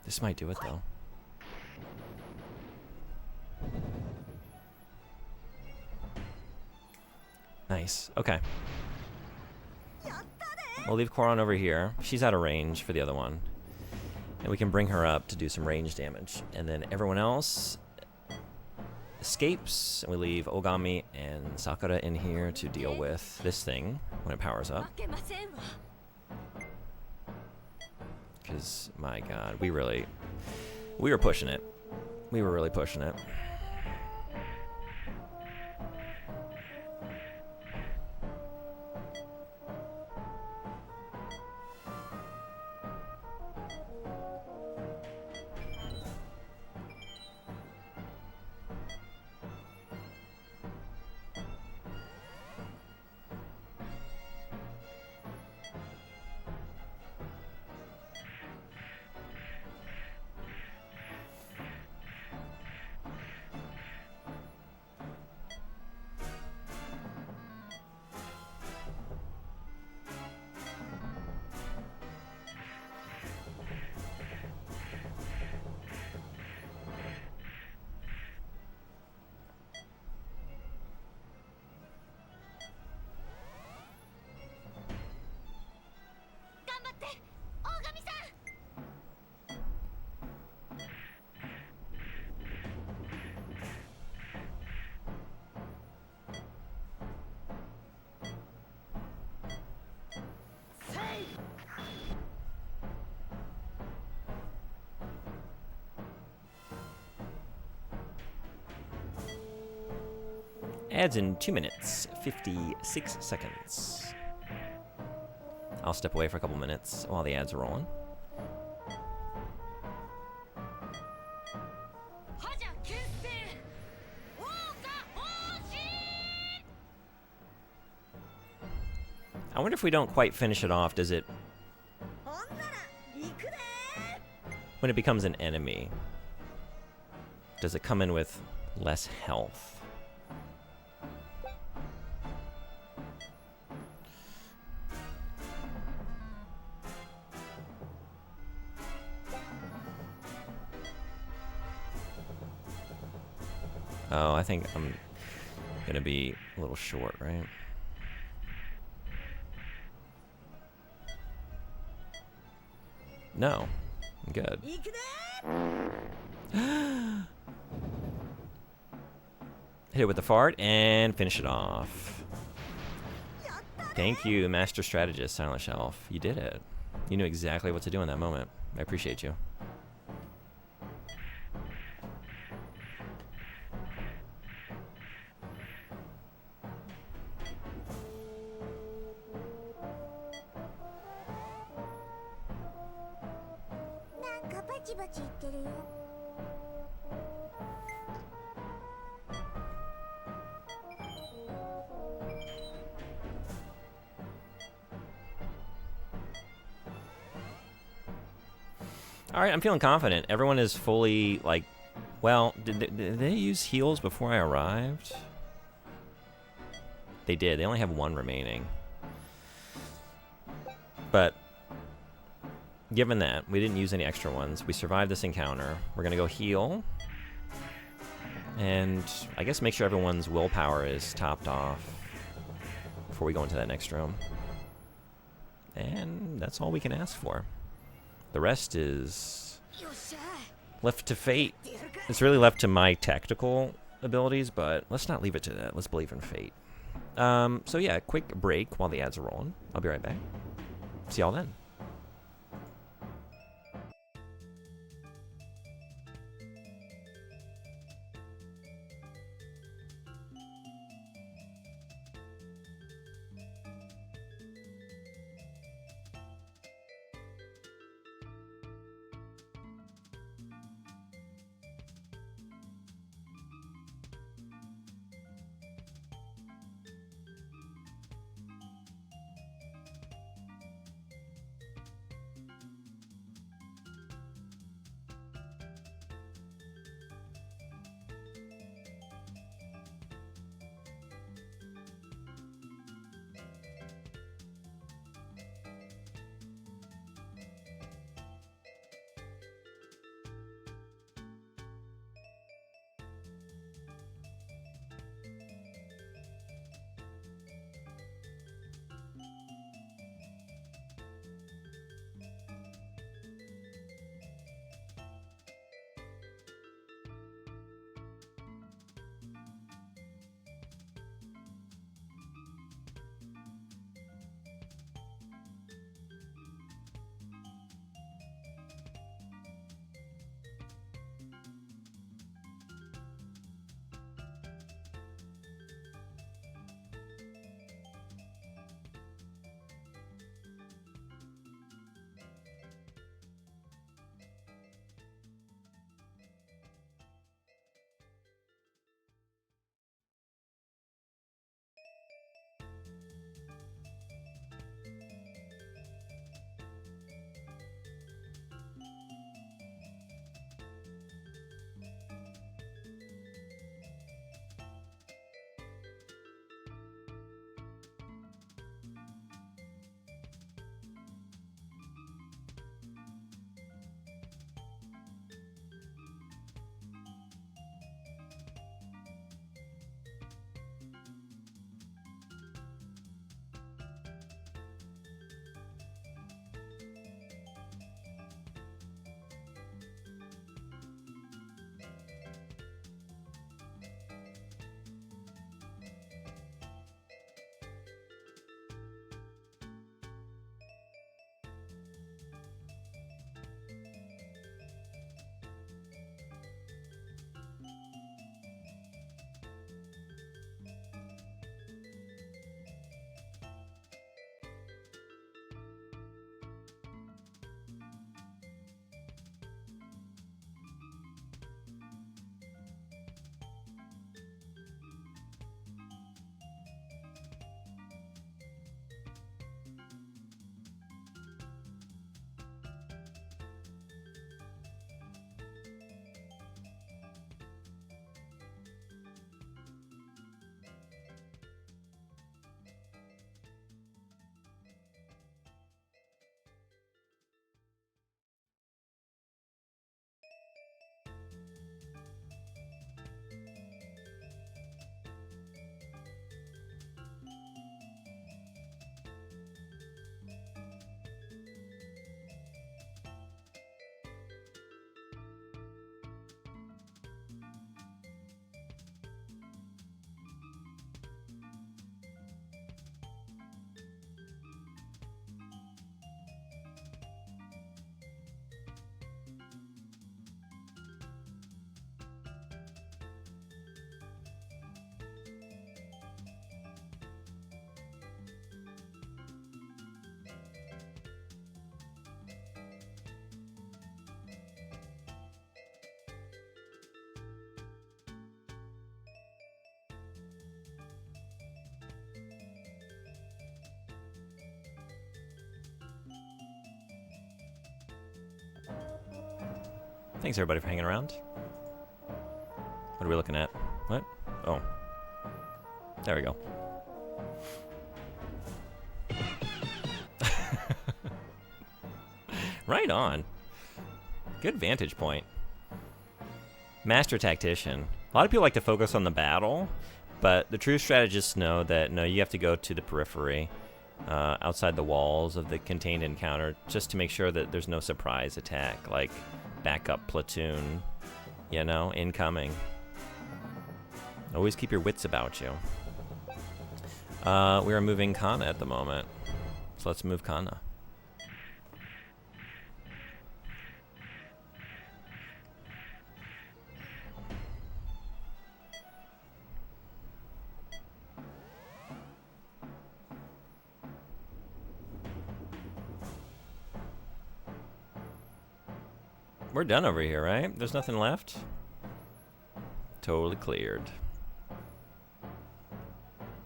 [SPEAKER 1] This might do it though. Nice. Okay. We'll leave Koron over here. She's out of range for the other one. And we can bring her up to do some range damage. And then everyone else escapes. And we leave Ogami and Sakura in here to deal with this thing when it powers up. Because, my god, we were pushing it. We were really pushing it. Adds in 2 minutes, 56 seconds. I'll step away for a couple minutes while the ads are rolling. I wonder if we don't quite finish it off, does it... When it becomes an enemy, does it come in with less health? Oh, I think I'm gonna be a little short, right? No, I'm good. Hit it with the fart and finish it off. Thank you, Master Strategist, Silent Shelf. You did it. You knew exactly what to do in that moment. I appreciate you.
[SPEAKER 2] ち言ってるよ。
[SPEAKER 1] All right, I'm feeling confident. Everyone is fully, like, well, did they use heals before I arrived? They did. They only have one remaining. But given that we didn't use any extra ones, we survived this encounter. We're going to go heal. And I guess make sure everyone's willpower is topped off before we go into that next room. And that's all we can ask for. The rest is left to fate. It's really left to my tactical abilities, but let's not leave it to that. Let's believe in fate. So yeah, quick break while the ads are rolling. I'll be right back. See y'all then. Thanks everybody for hanging around. What are we looking at? What? Oh. There we go. Right on. Good vantage point. Master Tactician. A lot of people like to focus on the battle, but the true strategists know that no, you have to go to the periphery, outside the walls of the contained encounter, just to make sure that there's no surprise attack, like backup platoon, you know, incoming. Always keep your wits about you. We are moving Kana at the moment, so let's move Kana. We're done over here, right? There's nothing left? Totally cleared.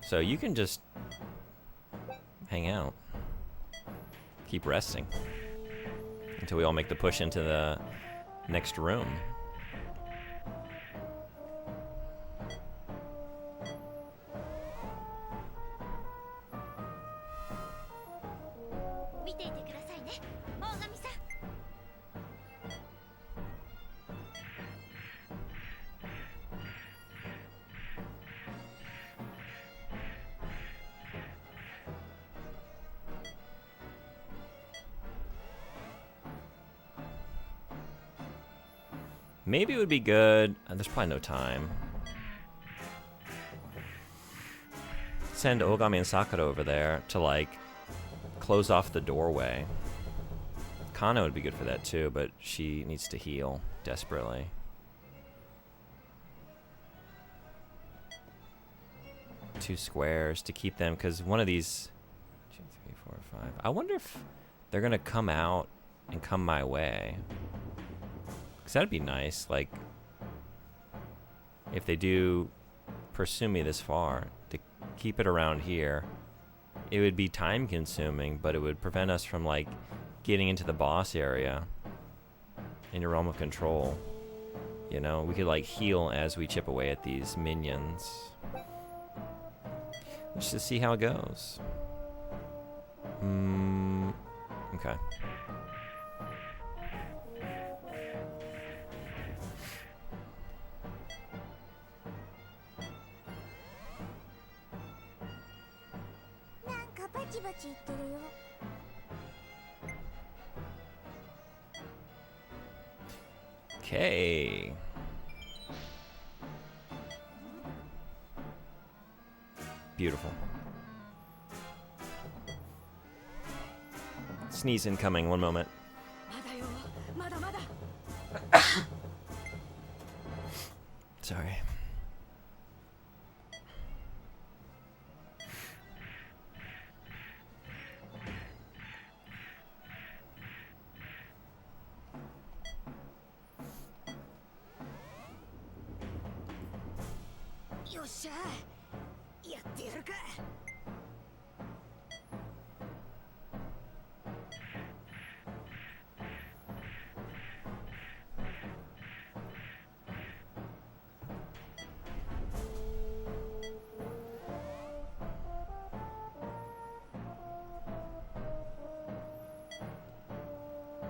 [SPEAKER 1] So you can just hang out. Keep resting. Until we all make the push into the next room. Maybe it would be good. There's probably no time. Send Ogami and Sakura over there to, like, close off the doorway. Kana would be good for that too, but she needs to heal desperately. Two squares to keep them, because one of these... 2, 3, 4, 5. I wonder if they're going to come out and come my way. Because that'd be nice, like, if they do pursue me this far, to keep it around here. It would be time consuming, but it would prevent us from, like, getting into the boss area in your realm of control. You know, we could, like, heal as we chip away at these minions. Let's just see how it goes. Okay. Okay. Beautiful. Sneeze incoming, one moment. Sorry.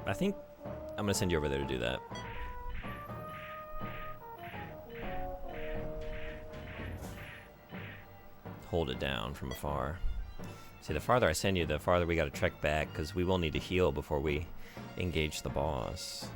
[SPEAKER 1] I think I'm gonna send you over there to do that. Hold it down from afar. See, the farther I send you, the farther we gotta trek back, because we will need to heal before we engage the boss.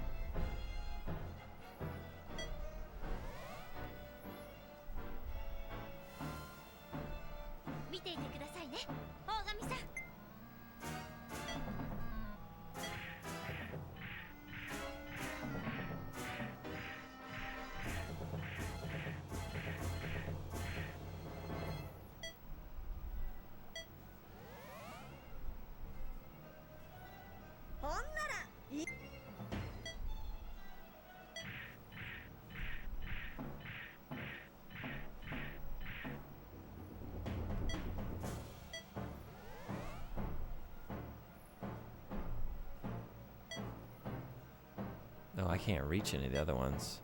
[SPEAKER 1] Oh, I can't reach any of the other ones.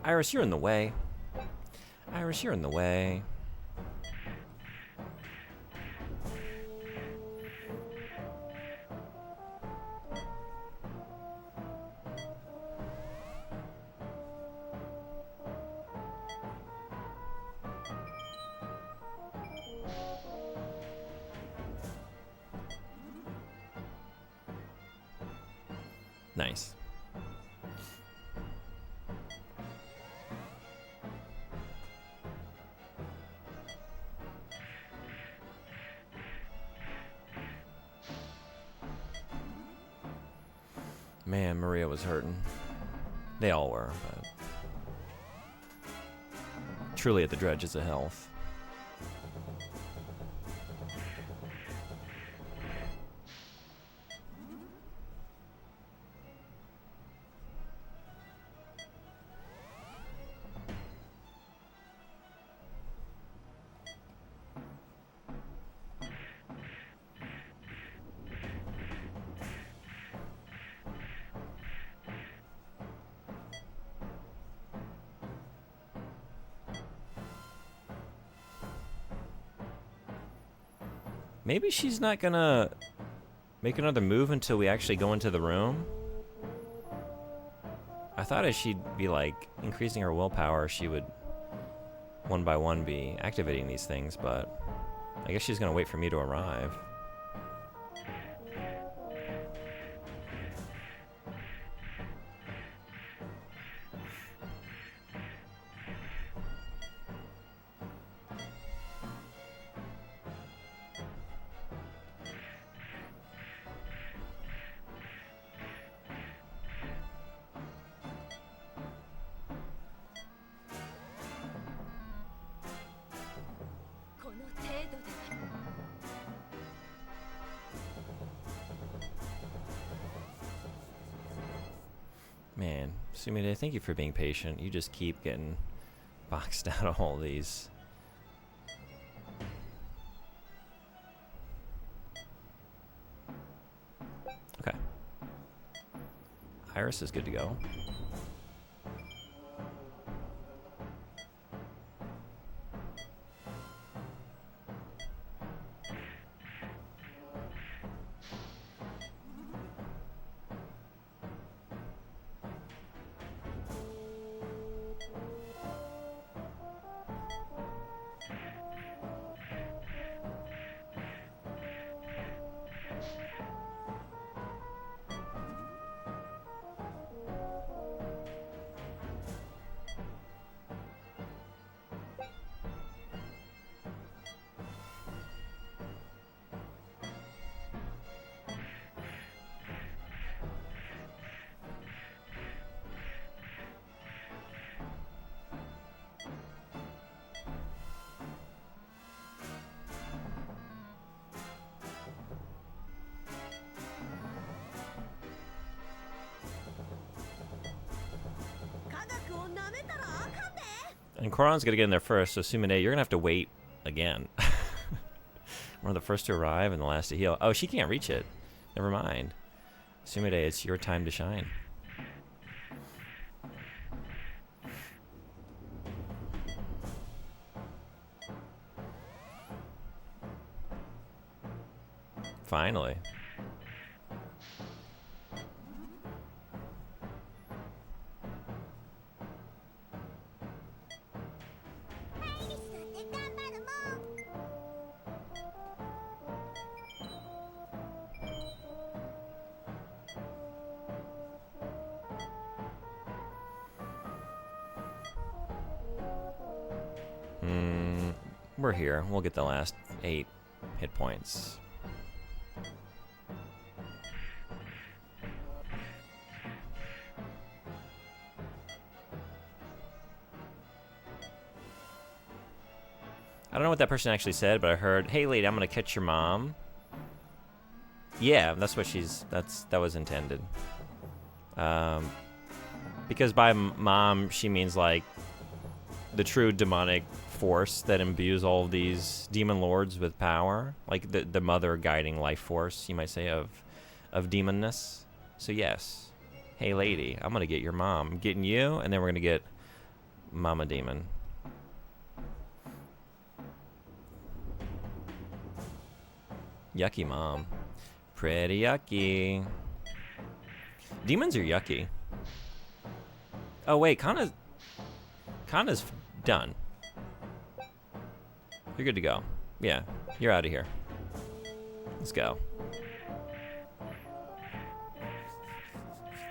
[SPEAKER 1] Iris, you're in the way. Iris, you're in the way. Nice. Man, Maria was hurting. They all were, but truly at the dredges of health. Maybe she's not gonna make another move until we actually go into the room. I thought as she'd be like increasing her willpower, she would one by one be activating these things, but I guess she's gonna wait for me to arrive. Man, Sumide, thank you for being patient. You just keep getting boxed out of all these. Okay. Iris is good to go. And Koron's gonna get in there first, so Sumide, you're gonna have to wait again. We're the first to arrive and the last to heal. Oh, she can't reach it. Never mind. Sumide, it's your time to shine. Finally. We're here. We'll get the last 8 hit points. I don't know what that person actually said, but I heard, "Hey, lady, I'm gonna catch your mom." Yeah, that's what that was intended. Because by mom, she means like the true demonic force that imbues all of these demon lords with power, like the mother guiding life force, you might say, of demonness. So yes, Hey, lady, I'm gonna get your mom. I'm getting you, and then we're gonna get Mama Demon. Yucky mom. Pretty yucky. Demons are yucky. Oh wait, Kana's done. You're good to go. Yeah, you're out of here. Let's go.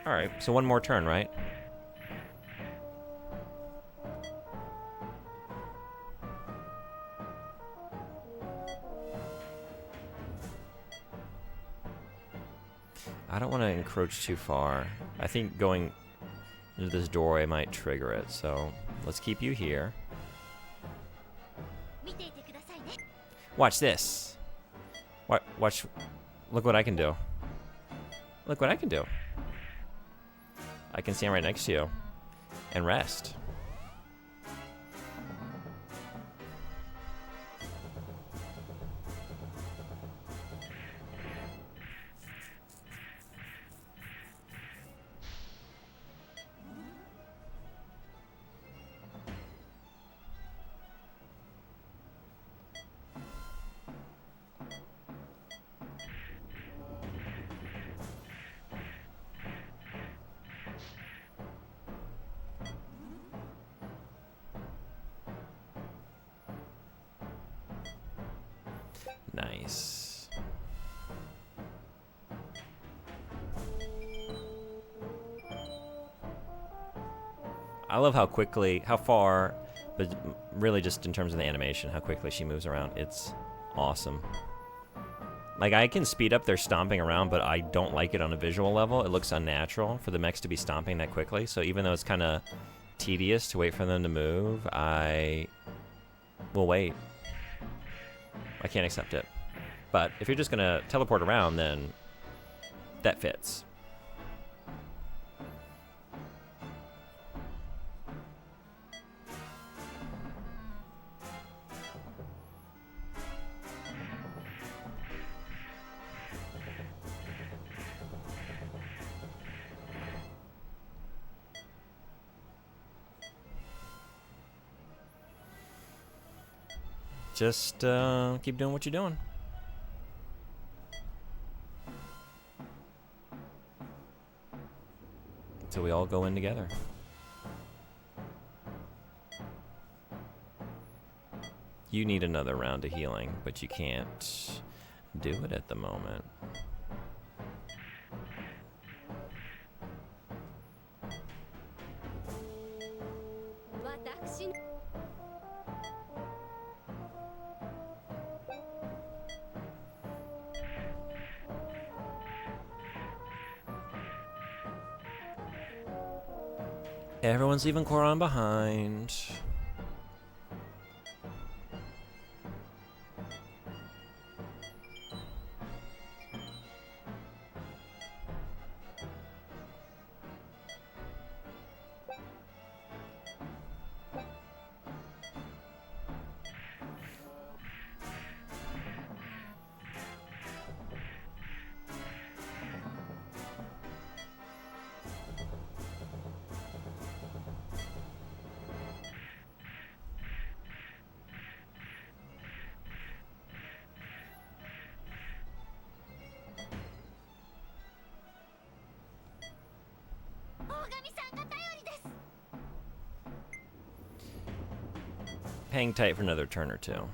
[SPEAKER 1] All right, so one more turn, right? I don't want to encroach too far. I think going into this doorway might trigger it, so let's keep you here. Watch this. Watch. Look what I can do. Look what I can do. I can stand right next to you and rest. Nice. I love how quickly, how far, but really just in terms of the animation, how quickly she moves around. It's awesome. Like, I can speed up their stomping around, but I don't like it on a visual level. It looks unnatural for the mechs to be stomping that quickly. So even though it's kind of tedious to wait for them to move, I will wait. I can't accept it. But if you're just going to teleport around, then that fits. Just keep doing what you're doing. Until we all go in together. You need another round of healing, but you can't do it at the moment. Everyone's leaving Koran behind. Hang tight for another turn or two.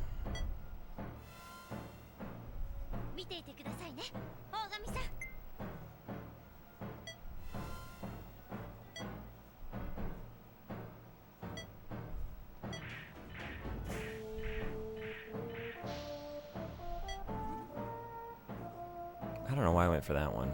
[SPEAKER 1] I don't know why I went for that one.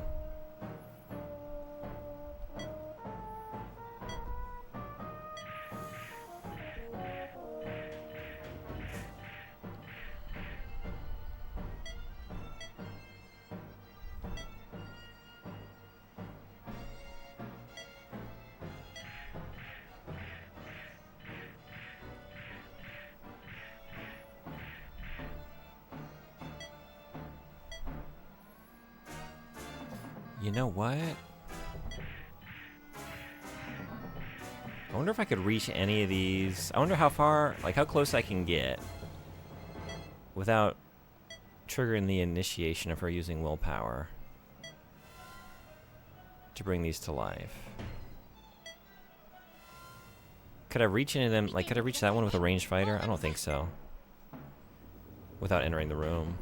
[SPEAKER 1] You know what? I wonder if I could reach any of these. I wonder how far, like how close I can get without triggering the initiation of her using willpower to bring these to life. Could I reach any of them? Like, could I reach that one with a ranged fighter? I don't think so. Without entering the room.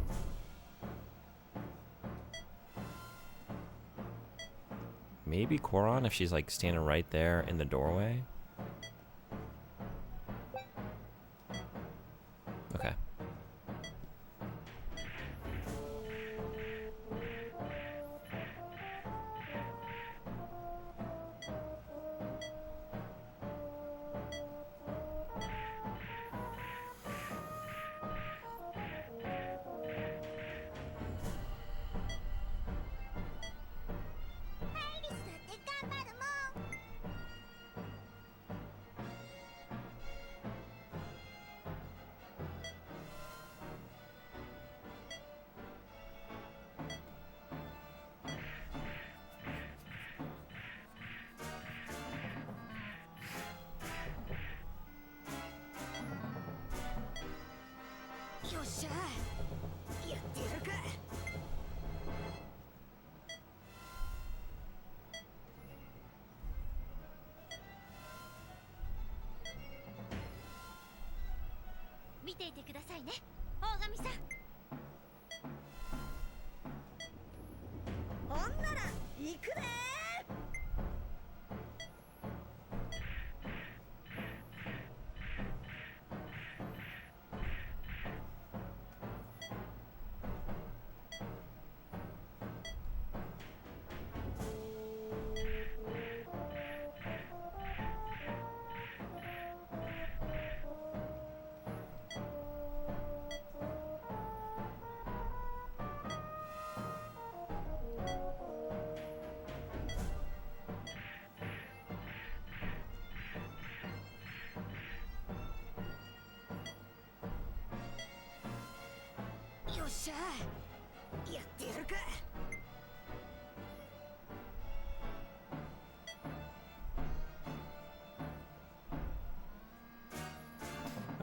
[SPEAKER 1] Maybe Koron if she's like standing right there in the doorway. Okay.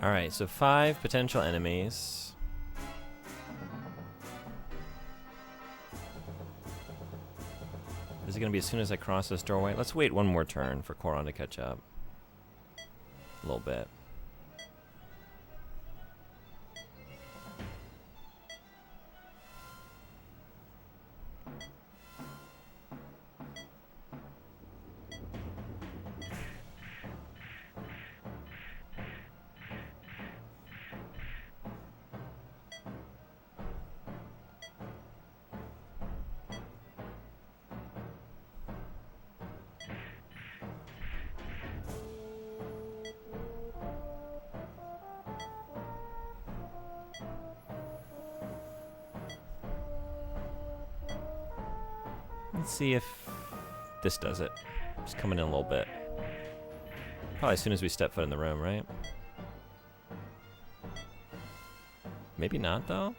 [SPEAKER 1] Alright, so 5 potential enemies. Is it going to be as soon as I cross this doorway? Let's wait one more turn for Koron to catch up. A little bit. Let's see if this does it. Just coming in a little bit. Probably as soon as we step foot in the room, right? Maybe not, though.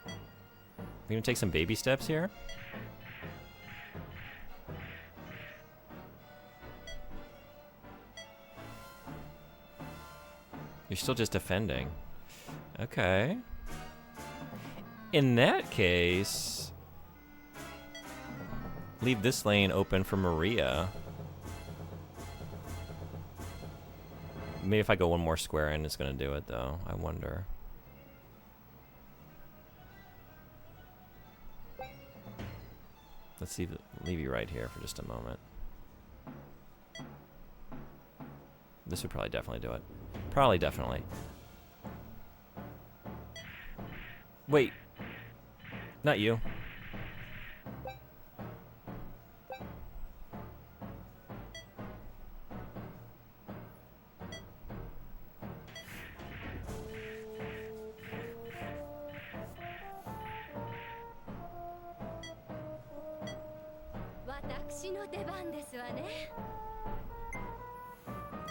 [SPEAKER 1] We're gonna take some baby steps here. You're still just defending. Okay. In that case, leave this lane open for Maria. Maybe if I go one more square in, it's gonna do it, though. I wonder. Let's leave you right here for just a moment. This would probably definitely do it. Probably definitely. Wait. Not you.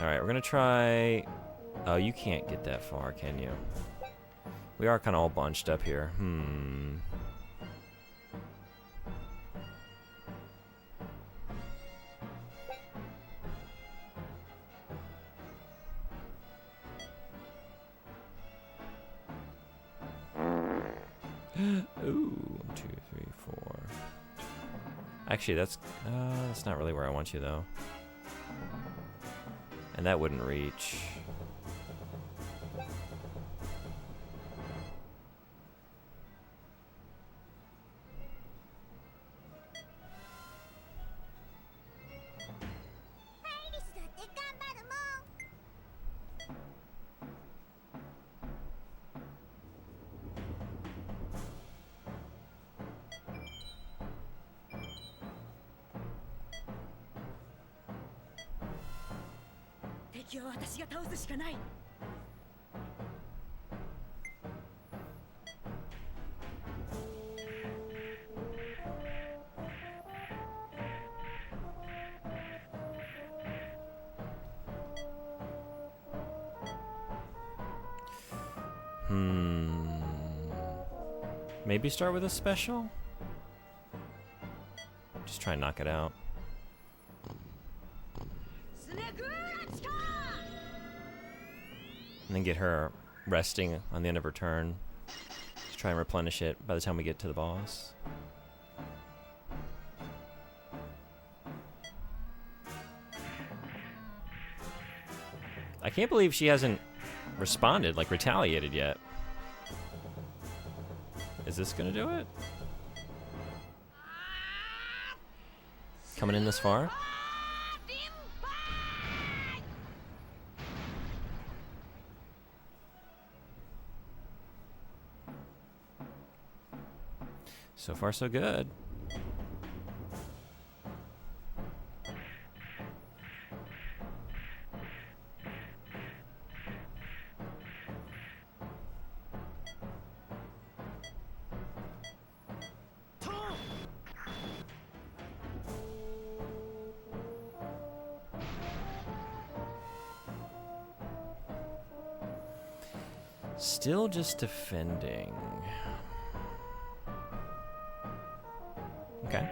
[SPEAKER 1] Alright, we're gonna try... Oh, you can't get that far, can you? We are kind of all bunched up here. Actually, that's not really where I want you, though. And that wouldn't reach. Maybe start with a special? Just try and knock it out. And then get her resting on the end of her turn. Just try and replenish it by the time we get to the boss. I can't believe she hasn't responded, like retaliated yet. Is this gonna do it? Coming in this far? So far, so good. Still just defending. Okay.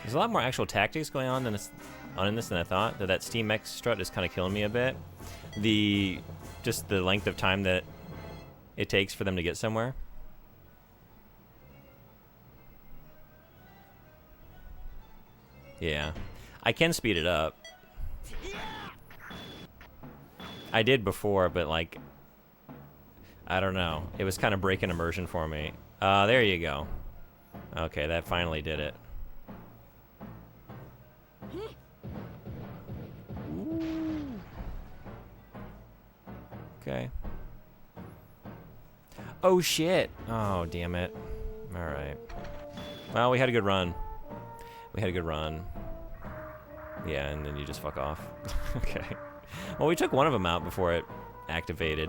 [SPEAKER 1] There's a lot more actual tactics going on in this than I thought. That Steam Mech strut is kind of killing me a bit. Just the length of time that it takes for them to get somewhere. Yeah, I can speed it up. I did before, but like, I don't know. It was kind of breaking immersion for me. There you go. Okay, that finally did it. Okay. Oh shit. Oh, damn it. Alright. Well, we had a good run. Yeah, and then you just fuck off. Okay. Well, we took one of them out before it activated.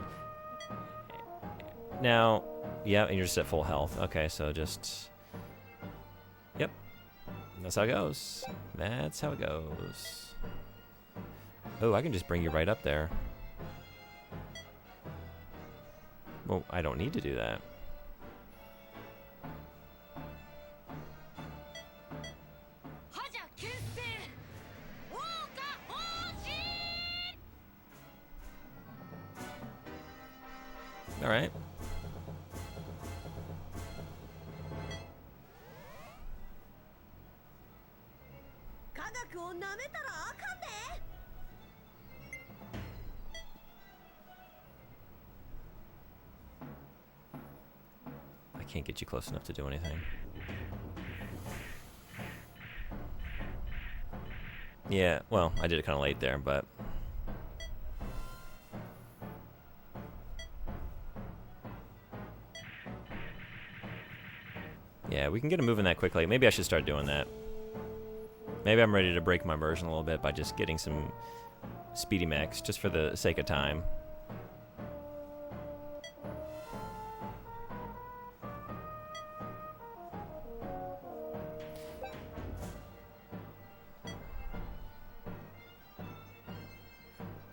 [SPEAKER 1] Now, yeah, and you're just at full health. Okay, so just... Yep. That's how it goes. That's how it goes. Oh, I can just bring you right up there. Well, I don't need to do that. All right. I can't get you close enough to do anything. Yeah, well, I did it kind of late there, but... Yeah, we can get him moving that quickly. Maybe I should start doing that. Maybe I'm ready to break my immersion a little bit by just getting some speedy mechs, just for the sake of time.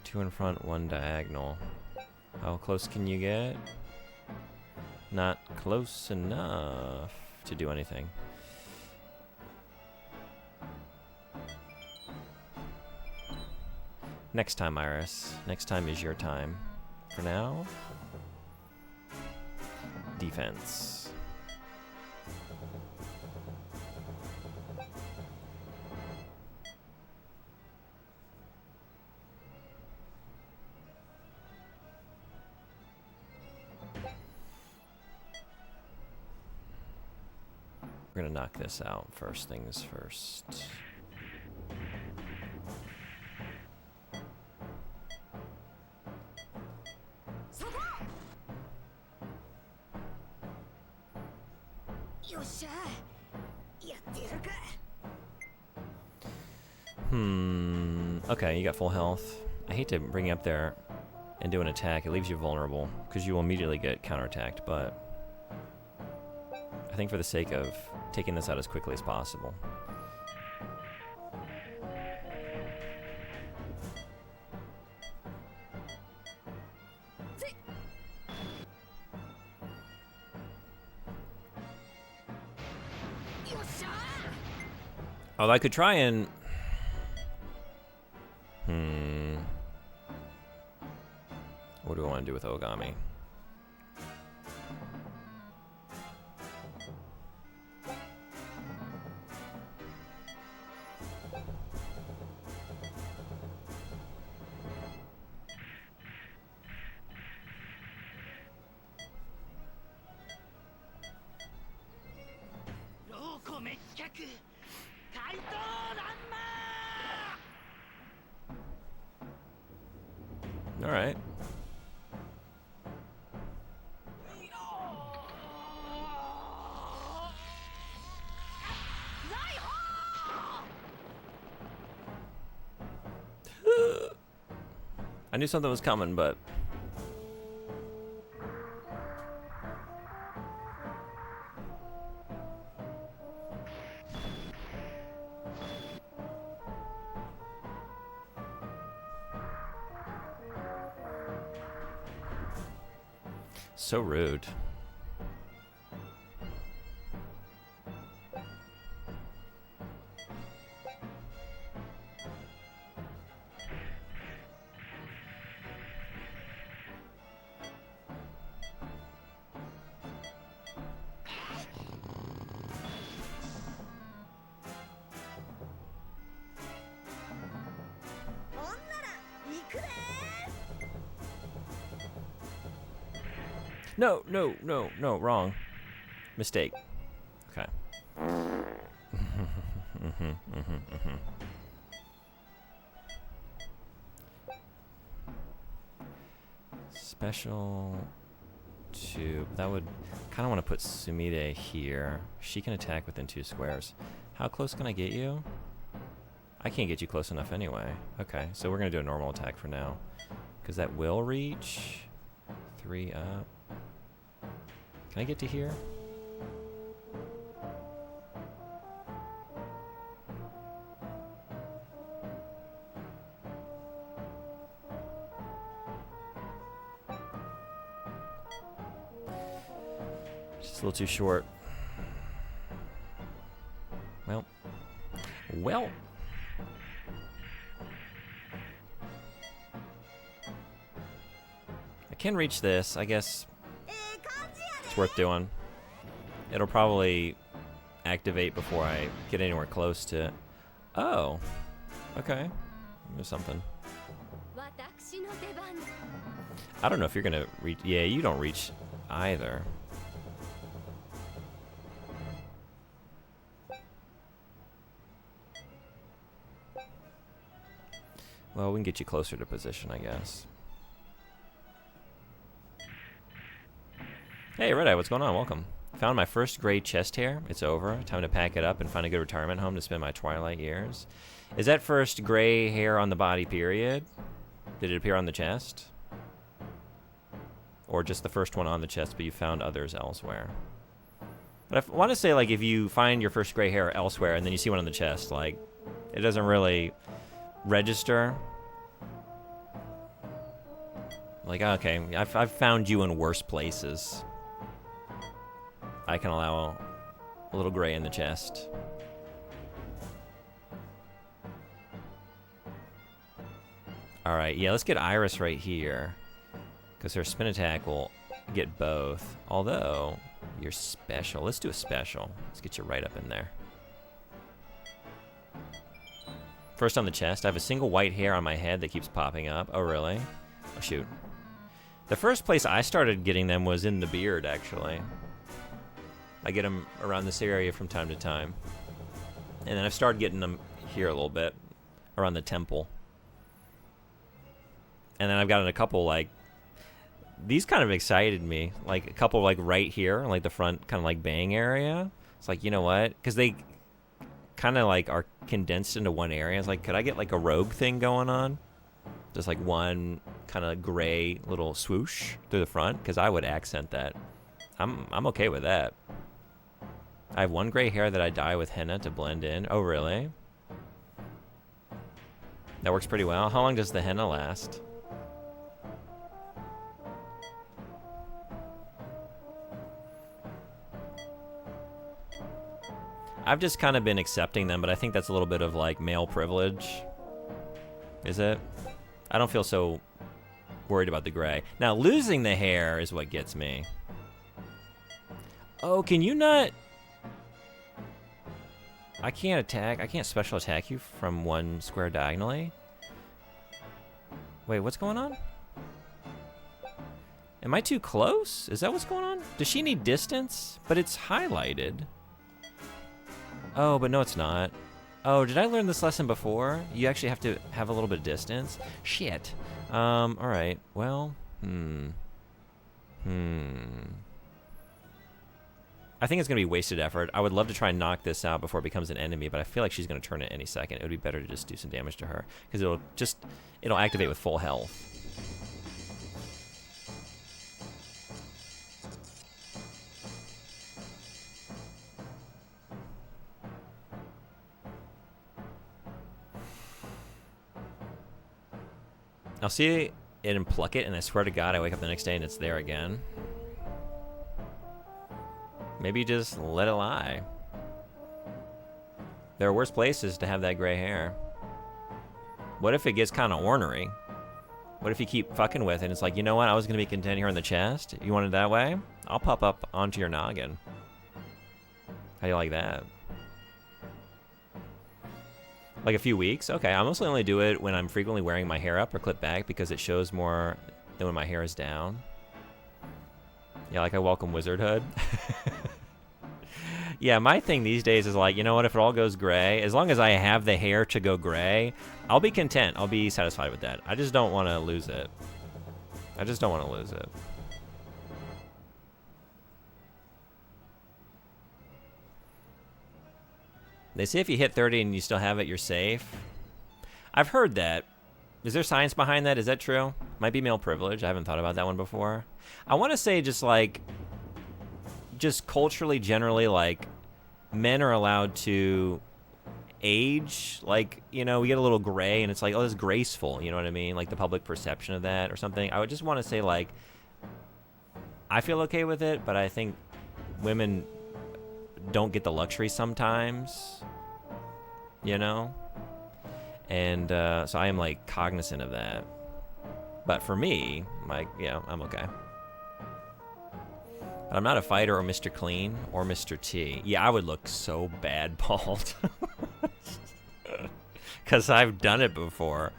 [SPEAKER 1] Two in front, one diagonal. How close can you get? Not close enough to do anything. Next time, Iris. Next time is your time. For now, defense. We're gonna knock this out first things first. Okay, you got full health. I hate to bring you up there and do an attack. It leaves you vulnerable because you will immediately get counterattacked, but I think for the sake of taking this out as quickly as possible. Oh, I could try and... What do I want to do with Ogami? All right. I knew something was coming, but... So rude. No, no, no, no, wrong. Mistake. Okay. Special tube. That would kind of want to put Sumide here. She can attack within 2 squares. How close can I get you? I can't get you close enough anyway. Okay, so we're going to do a normal attack for now. Because that will reach. 3 up. Can I get to here? Just a little too short. Well. I can reach this. I guess it's worth doing. It'll probably activate before I get anywhere close to... Oh. Okay. There's something. I don't know if you're gonna reach... Yeah, you don't reach either. Well, we can get you closer to position, I guess. Hey, Red Eye, what's going on? Welcome. Found my first gray chest hair. It's over. Time to pack it up and find a good retirement home to spend my twilight years. Is that first gray hair on the body, period? Did it appear on the chest? Or just the first one on the chest, but you found others elsewhere? But I want to say, like, if you find your first gray hair elsewhere and then you see one on the chest, like, it doesn't really register. Like, okay, I've found you in worse places. I can allow a little gray in the chest. Alright, yeah, let's get Iris right here. Because her spin attack will get both. Although, you're special. Let's do a special. Let's get you right up in there. First on the chest, I have a single white hair on my head that keeps popping up. Oh, really? Oh, shoot. The first place I started getting them was in the beard, actually. I get them around this area from time to time. And then I've started getting them here a little bit, around the temple. And then I've gotten a couple, like, these kind of excited me. Like, a couple, like, right here, like the front kind of, like, bang area. It's like, you know what? Because they kind of, like, are condensed into one area. It's like, could I get, like, a rogue thing going on? Just, like, one kind of gray little swoosh through the front? Because I would accent that. I'm okay with that. I have one gray hair that I dye with henna to blend in. Oh, really? That works pretty well. How long does the henna last? I've just kind of been accepting them, but I think that's a little bit of, like, male privilege. Is it? I don't feel so worried about the gray. Now, losing the hair is what gets me. Oh, can you not... I can't special attack you from one square diagonally? Wait, what's going on? Am I too close? Is that what's going on? Does she need distance? But it's highlighted. Oh, but no, it's not. Oh, did I learn this lesson before? You actually have to have a little bit of distance? Shit. Alright. Well, I think it's going to be wasted effort. I would love to try and knock this out before it becomes an enemy, but I feel like she's going to turn it any second. It would be better to just do some damage to her, because it'll activate with full health. I'll see it and pluck it, and I swear to God, I wake up the next day and it's there again. Maybe just let it lie. There are worse places to have that gray hair. What if it gets kind of ornery? What if you keep fucking with it and it's like, you know what, I was going to be content here in the chest. You want it that way? I'll pop up onto your noggin. How do you like that? Like a few weeks? Okay, I mostly only do it when I'm frequently wearing my hair up or clipped back because it shows more than when my hair is down. Yeah, like I welcome wizardhood. Yeah, my thing these days is like, you know what, if it all goes gray, as long as I have the hair to go gray, I'll be content. I'll be satisfied with that. I just don't want to lose it. I just don't want to lose it. They say if you hit 30 and you still have it, you're safe. I've heard that. Is there science behind that? Is that true? Might be male privilege. I haven't thought about that one before. I want to say just culturally, generally, like, men are allowed to age. Like, you know, we get a little gray and it's like, oh, it's graceful. You know what I mean? Like the public perception of that or something. I would just want to say, like, I feel okay with it, but I think women don't get the luxury sometimes, you know? And so I am like cognizant of that. But for me, like, yeah, I'm okay. But I'm not a fighter or Mr. Clean or Mr. T. Yeah, I would look so bad bald. Because I've done it before.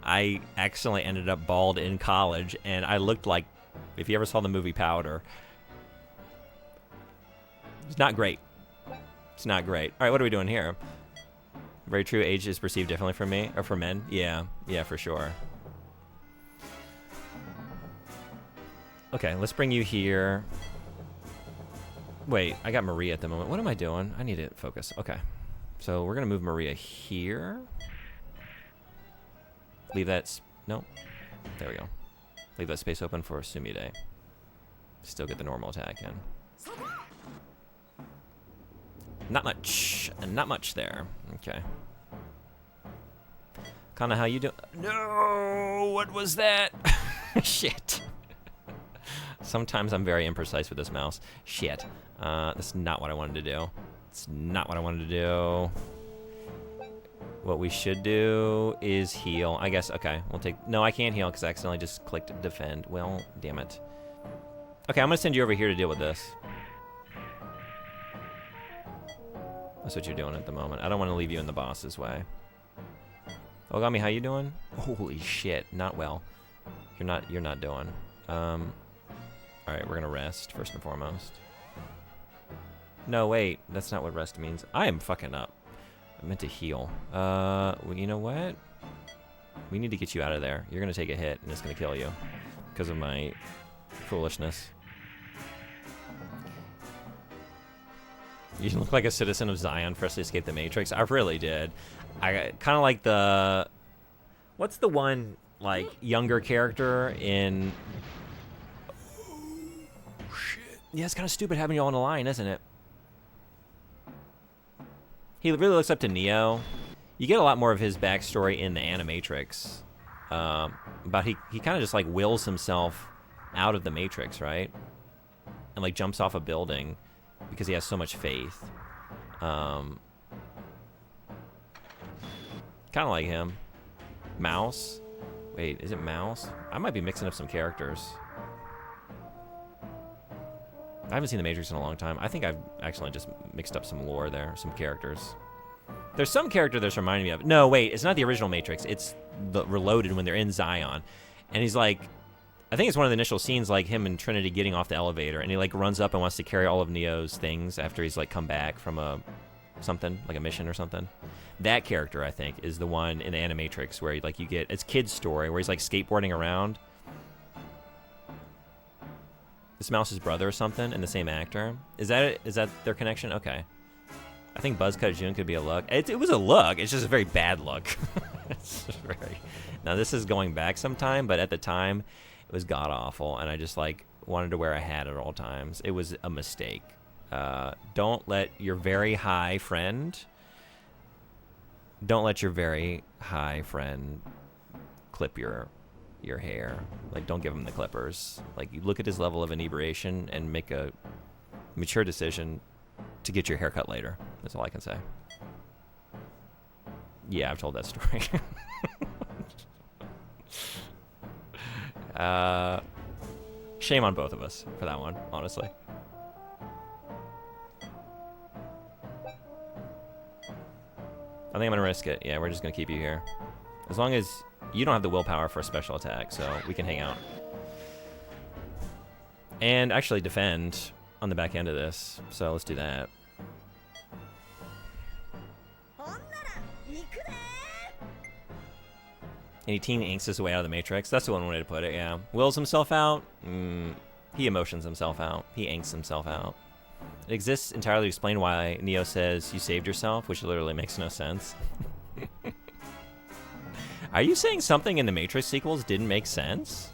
[SPEAKER 1] I accidentally ended up bald in college, and I looked like, if you ever saw the movie Powder, it's not great. It's not great. All right, what are we doing here? Very true, age is perceived differently for me, or for men. Yeah, for sure. Okay, let's bring you here. Wait, I got Maria at the moment. What am I doing? I need to focus. Okay, so we're gonna move Maria here. Leave that, no, there we go. Leave that space open for Sumide. Still get the normal attack in. Not much there. Okay. Kinda how you do? No, what was that? Shit. Sometimes I'm very imprecise with this mouse. Shit. That's not what I wanted to do. It's not what I wanted to do. What we should do is heal. I guess, okay, we'll take, no, I can't heal because I accidentally just clicked defend. Well, damn it. Okay, I'm gonna send you over here to deal with this. That's what you're doing at the moment. I don't want to leave you in the boss's way. Ogami, how you doing? Holy shit, not well. You're not doing. Alright, we're gonna rest first and foremost. No, wait, that's not what rest means. I am fucking up. I meant to heal. Well, you know what? We need to get you out of there. You're gonna take a hit and it's gonna kill you because of my foolishness. You look like a citizen of Zion freshly escaped the Matrix. I really did. I kind of like the... What's the one, like, younger character in... Oh, shit. Yeah, it's kind of stupid having you all on the line, isn't it? He really looks up to Neo. You get a lot more of his backstory in the Animatrix. But he kind of just, like, wills himself out of the Matrix, right? And, like, jumps off a building because he has so much faith. Kind of like him. Mouse. Wait, is it Mouse? I might be mixing up some characters. I haven't seen The Matrix in a long time. I think I've actually just mixed up some lore there, some characters. There's some character that's reminding me of... No, wait, it's not the original Matrix. It's the Reloaded when they're in Zion. And he's like... I think it's one of the initial scenes, like him and Trinity getting off the elevator, and he like runs up and wants to carry all of Neo's things after he's like come back from a something, like a mission or something. That character, I think, is the one in the Animatrix where like you get, it's kid's story where he's like skateboarding around. Is Mouse's brother or something, and the same actor? Is that it? Is that their connection? Okay. I think Buzzcut June could be a look. It was a look. It's just a very bad look. It's very... Now this is going back some time, but at the time. It was god-awful, and I just, like, wanted to wear a hat at all times. It was a mistake. Don't let your very high friend... Don't let your very high friend clip your hair. Like, don't give him the clippers. Like, you look at his level of inebriation and make a mature decision to get your hair cut later. That's all I can say. Yeah, I've told that story. Shame on both of us for that one, honestly. I think I'm gonna risk it. Yeah, we're just gonna keep you here. As long as you don't have the willpower for a special attack, so we can hang out. And actually defend on the back end of this, so let's do that. And he teen angsts his way out of the Matrix. That's the one way to put it, yeah. Wills himself out? He emotions himself out. He angsts himself out. It exists entirely to explain why Neo says, you saved yourself, which literally makes no sense. Are you saying something in the Matrix sequels didn't make sense?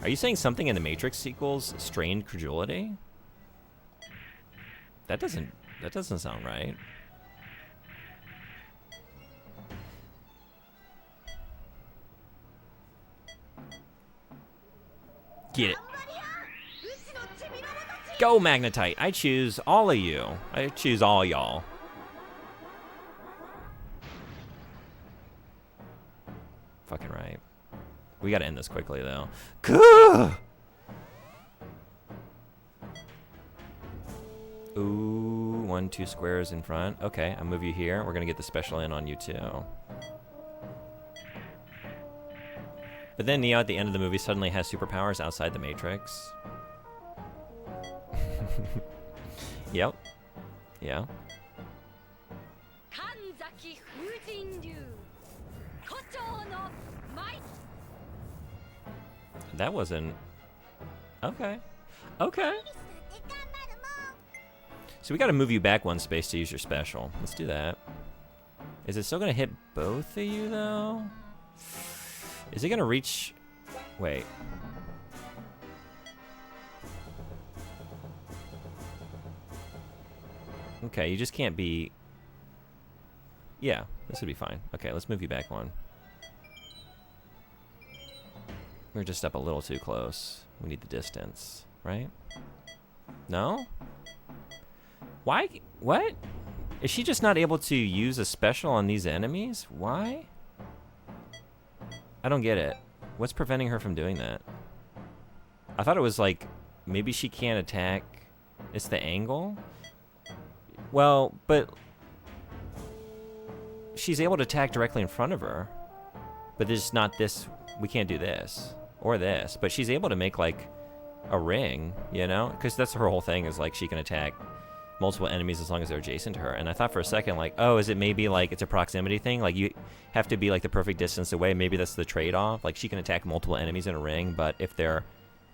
[SPEAKER 1] Are you saying something in the Matrix sequels strained credulity? That doesn't sound right. Get it. Go, Magnetite. I choose all of you. I choose all y'all. Fucking right. We gotta end this quickly, though. Gah! Ooh, 1, 2 squares in front. Okay, I'll move you here. We're gonna get the special in on you, too. But then Neo, at the end of the movie, suddenly has superpowers outside the Matrix. Yep. Yeah. That wasn't... Okay. Okay. So we gotta move you back 1 space to use your special. Let's do that. Is it still gonna hit both of you, though? Is it gonna reach... Wait. Okay, you just can't be... Yeah, this would be fine. Okay, let's move you back 1. We're just up a little too close. We need the distance, right? No? Why? What? Is she just not able to use a special on these enemies? Why? I don't get it. What's preventing her from doing that? I thought it was like, maybe she can't attack. It's the angle? Well, but she's able to attack directly in front of her. But there's not this, we can't do this. Or this. But she's able to make like a ring, you know? Because that's her whole thing, is like she can attack multiple enemies as long as they're adjacent to her. And I thought for a second, like, oh, is it maybe like it's a proximity thing? Like you have to be like the perfect distance away. Maybe that's the trade-off. Like she can attack multiple enemies in a ring, but if they're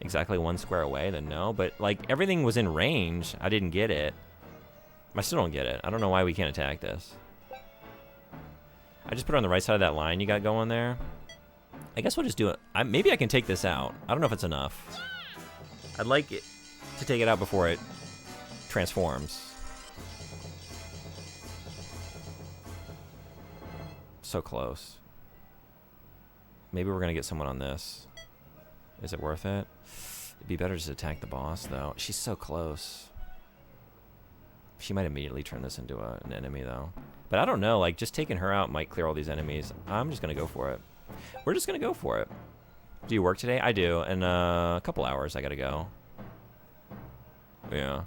[SPEAKER 1] exactly 1 square away, then no. But like everything was in range. I didn't get it. I still don't get it. I don't know why we can't attack this. I just put her on the right side of that line you got going there. I guess we'll just do it. Maybe I can take this out. I don't know if it's enough. I'd like it to take it out before it transforms. So close. Maybe we're gonna get someone on this. Is it worth it? It'd be better just to attack the boss, though. She's so close. She might immediately turn this into an enemy, though. But I don't know, like, just taking her out might clear all these enemies. I'm just gonna go for it. We're just gonna go for it. Do you work today? I do. In a couple hours, I gotta go. Yeah.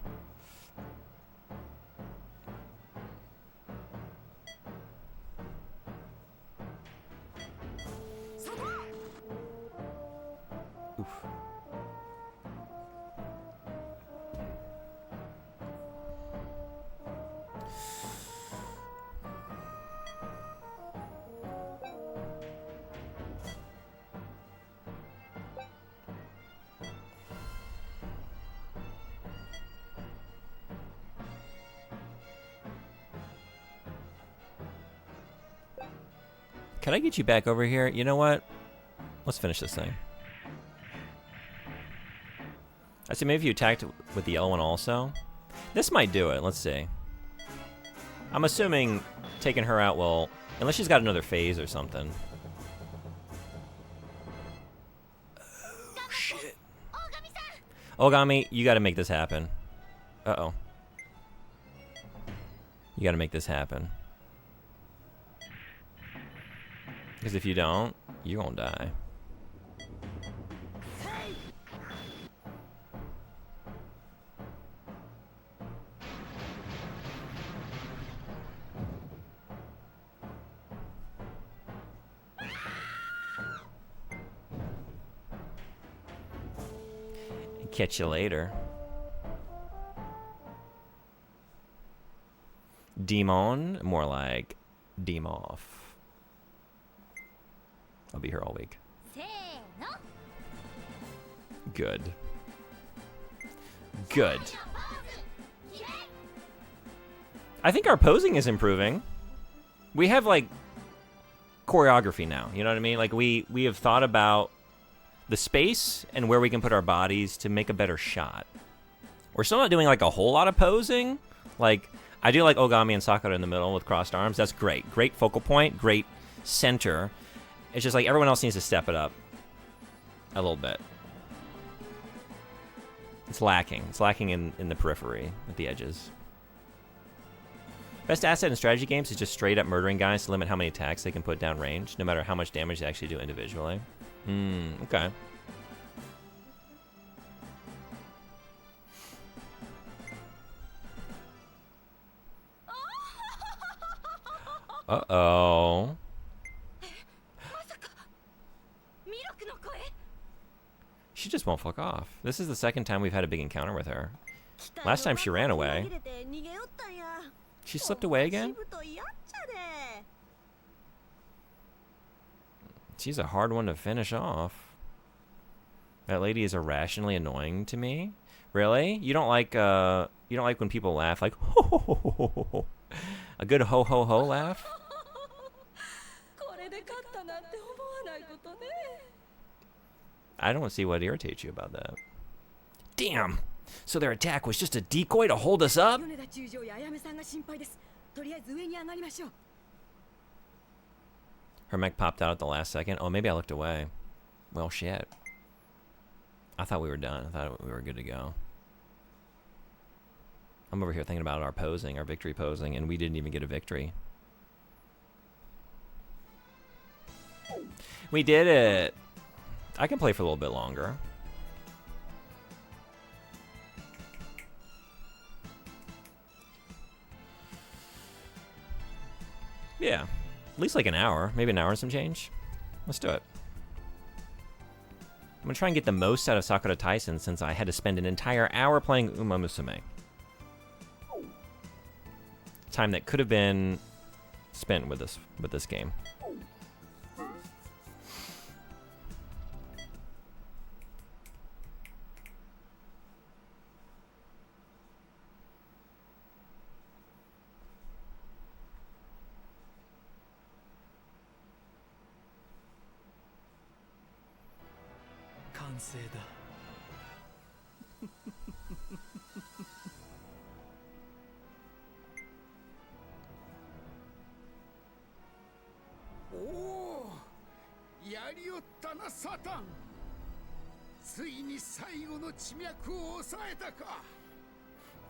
[SPEAKER 1] Oof. Can I get you back over here? You know what? Let's finish this thing. I see, maybe if you attacked with the yellow one also. This might do it. Let's see. I'm assuming taking her out will... Unless she's got another phase or something. Oh, shit. Ogami, you gotta make this happen. Uh-oh. You gotta make this happen. Because if you don't, you're gonna die. Catch you later. Demon, more like Demoff. I'll be here all week. Good. Good. I think our posing is improving. We have, like, choreography now, you know what I mean? Like, we have thought about the space and where we can put our bodies to make a better shot. We're still not doing, like, a whole lot of posing. Like, I do like Ogami and Sakura in the middle with crossed arms. That's great. Great focal point, great center. It's just like everyone else needs to step it up a little bit. It's lacking. It's lacking in the periphery, at the edges. Best asset in strategy games is just straight up murdering guys to limit how many attacks they can put down range, no matter how much damage they actually do individually. Okay. Uh-oh. She just won't fuck off. This is the second time we've had a big encounter with her. Last time she ran away. She slipped away again? She's a hard one to finish off. That lady is irrationally annoying to me. Really? You don't like when people laugh like ho ho ho ho ho ho. A good ho ho ho laugh? I don't see what irritates you about that. Damn! So their attack was just a decoy to hold us up? Her mech popped out at the last second. Oh, maybe I looked away. Well, shit. I thought we were done. I thought we were good to go. I'm over here thinking about our posing, our victory posing, and we didn't even get a victory. We did it! I can play for a little bit longer. Yeah, at least like an hour, maybe an hour and some change. Let's do it. I'm gonna try and get the most out of Sakura Taisen since I had to spend an entire hour playing Uma Musume. Time that could have been spent with this game.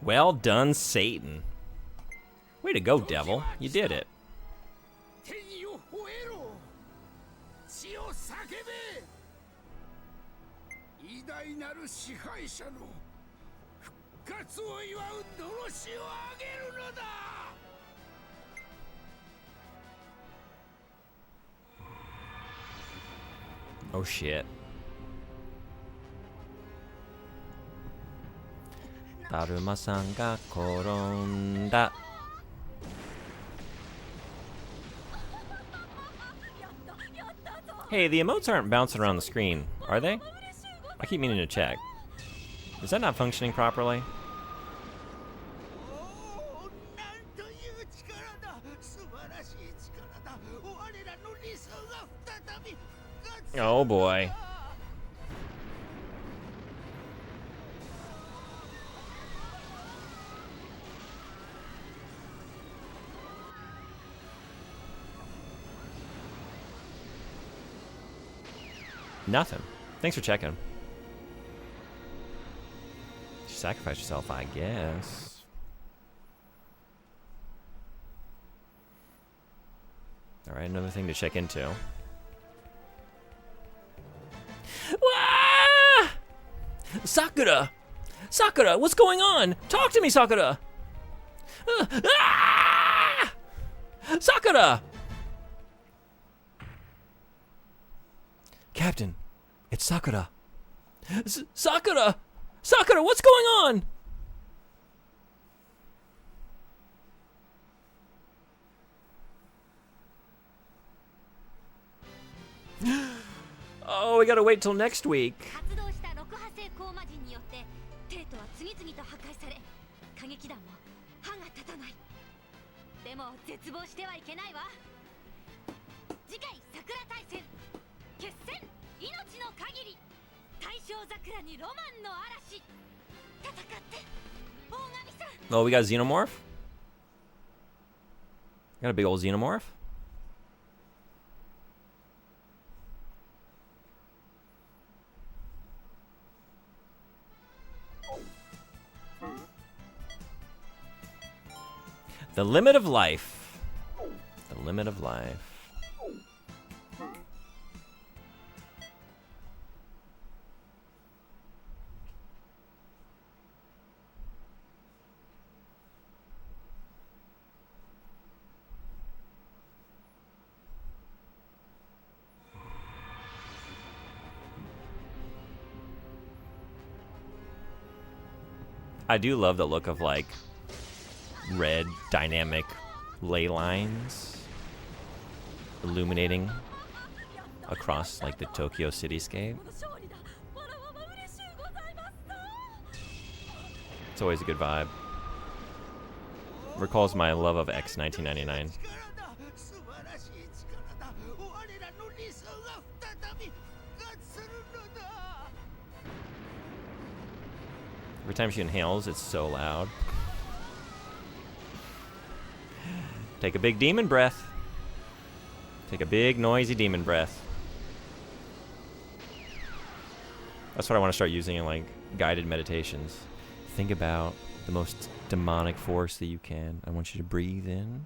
[SPEAKER 1] Well done, Satan. Way to go, devil. You did it. Oh shit. Daruma-san ga koronda. Hey, the emotes aren't bouncing around the screen, are they? I keep meaning to check. Is that not functioning properly? Oh boy. Nothing. Thanks for checking. She sacrificed herself, I guess. Alright, another thing to check into. Ah! Sakura! Sakura, what's going on? Talk to me, Sakura! Ah! Sakura! Captain, it's Sakura. Sakura! Sakura, what's going on? Oh, we gotta wait till next week. Oh, we got Xenomorph? Got a big old Xenomorph? The limit of life. The limit of life. I do love the look of like red dynamic ley lines illuminating across like the Tokyo cityscape. It's always a good vibe. Recalls my love of X 1999. Every time she inhales, it's so loud. Take a big demon breath. Take a big, noisy demon breath. That's what I want to start using in, like, guided meditations. Think about the most demonic force that you can. I want you to breathe in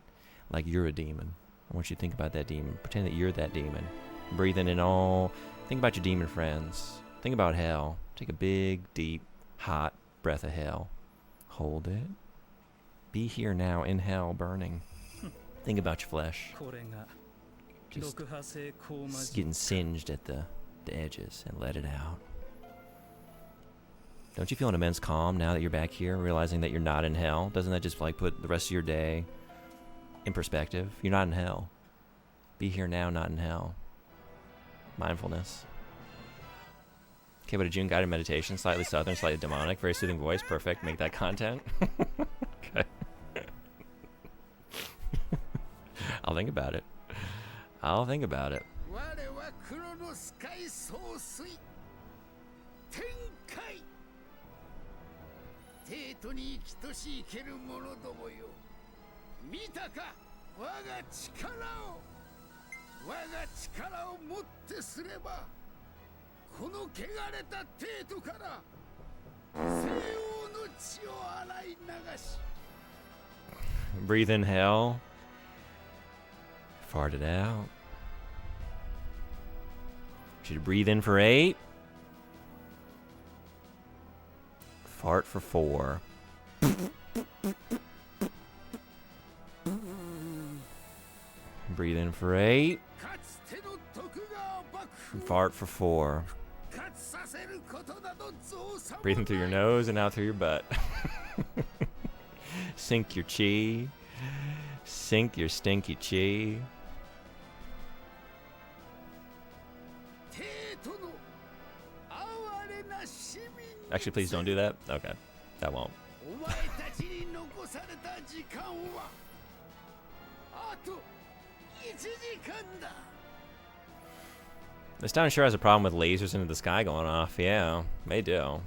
[SPEAKER 1] like you're a demon. I want you to think about that demon. Pretend that you're that demon. Breathe in and all. Think about your demon friends. Think about hell. Take a big, deep, hot breath of hell. Hold it. Be here now in hell, burning. Think about your flesh. Just getting singed at the edges, and let it out. Don't you feel an immense calm now that you're back here, realizing that you're not in hell? Doesn't that just like put the rest of your day in perspective? You're not in hell. Be here now, not in hell. Mindfulness. Okay, but a June guided meditation, slightly southern, slightly demonic, very soothing voice, perfect. Make that content. Okay. I'll think about it. I'll think about it. Breathe in hell. Fart it out. Should breathe in for 8. Fart for 4. Breathe in for 8. Fart for 4. Breathe in through your nose and out through your butt. Sink your chi. Sink your stinky chi. Actually, please don't do that. Okay, that won't. This town sure has a problem with lasers into the sky going off. Yeah, they do.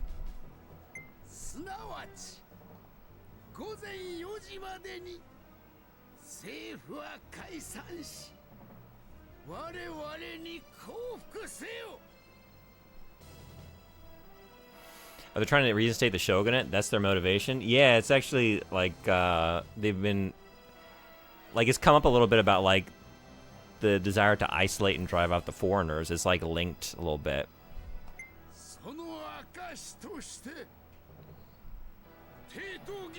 [SPEAKER 1] Are they trying to reinstate the shogunate? That's their motivation? Yeah, it's actually like they've been like it's come up a little bit about like the desire to isolate and drive out the foreigners is like linked a little bit.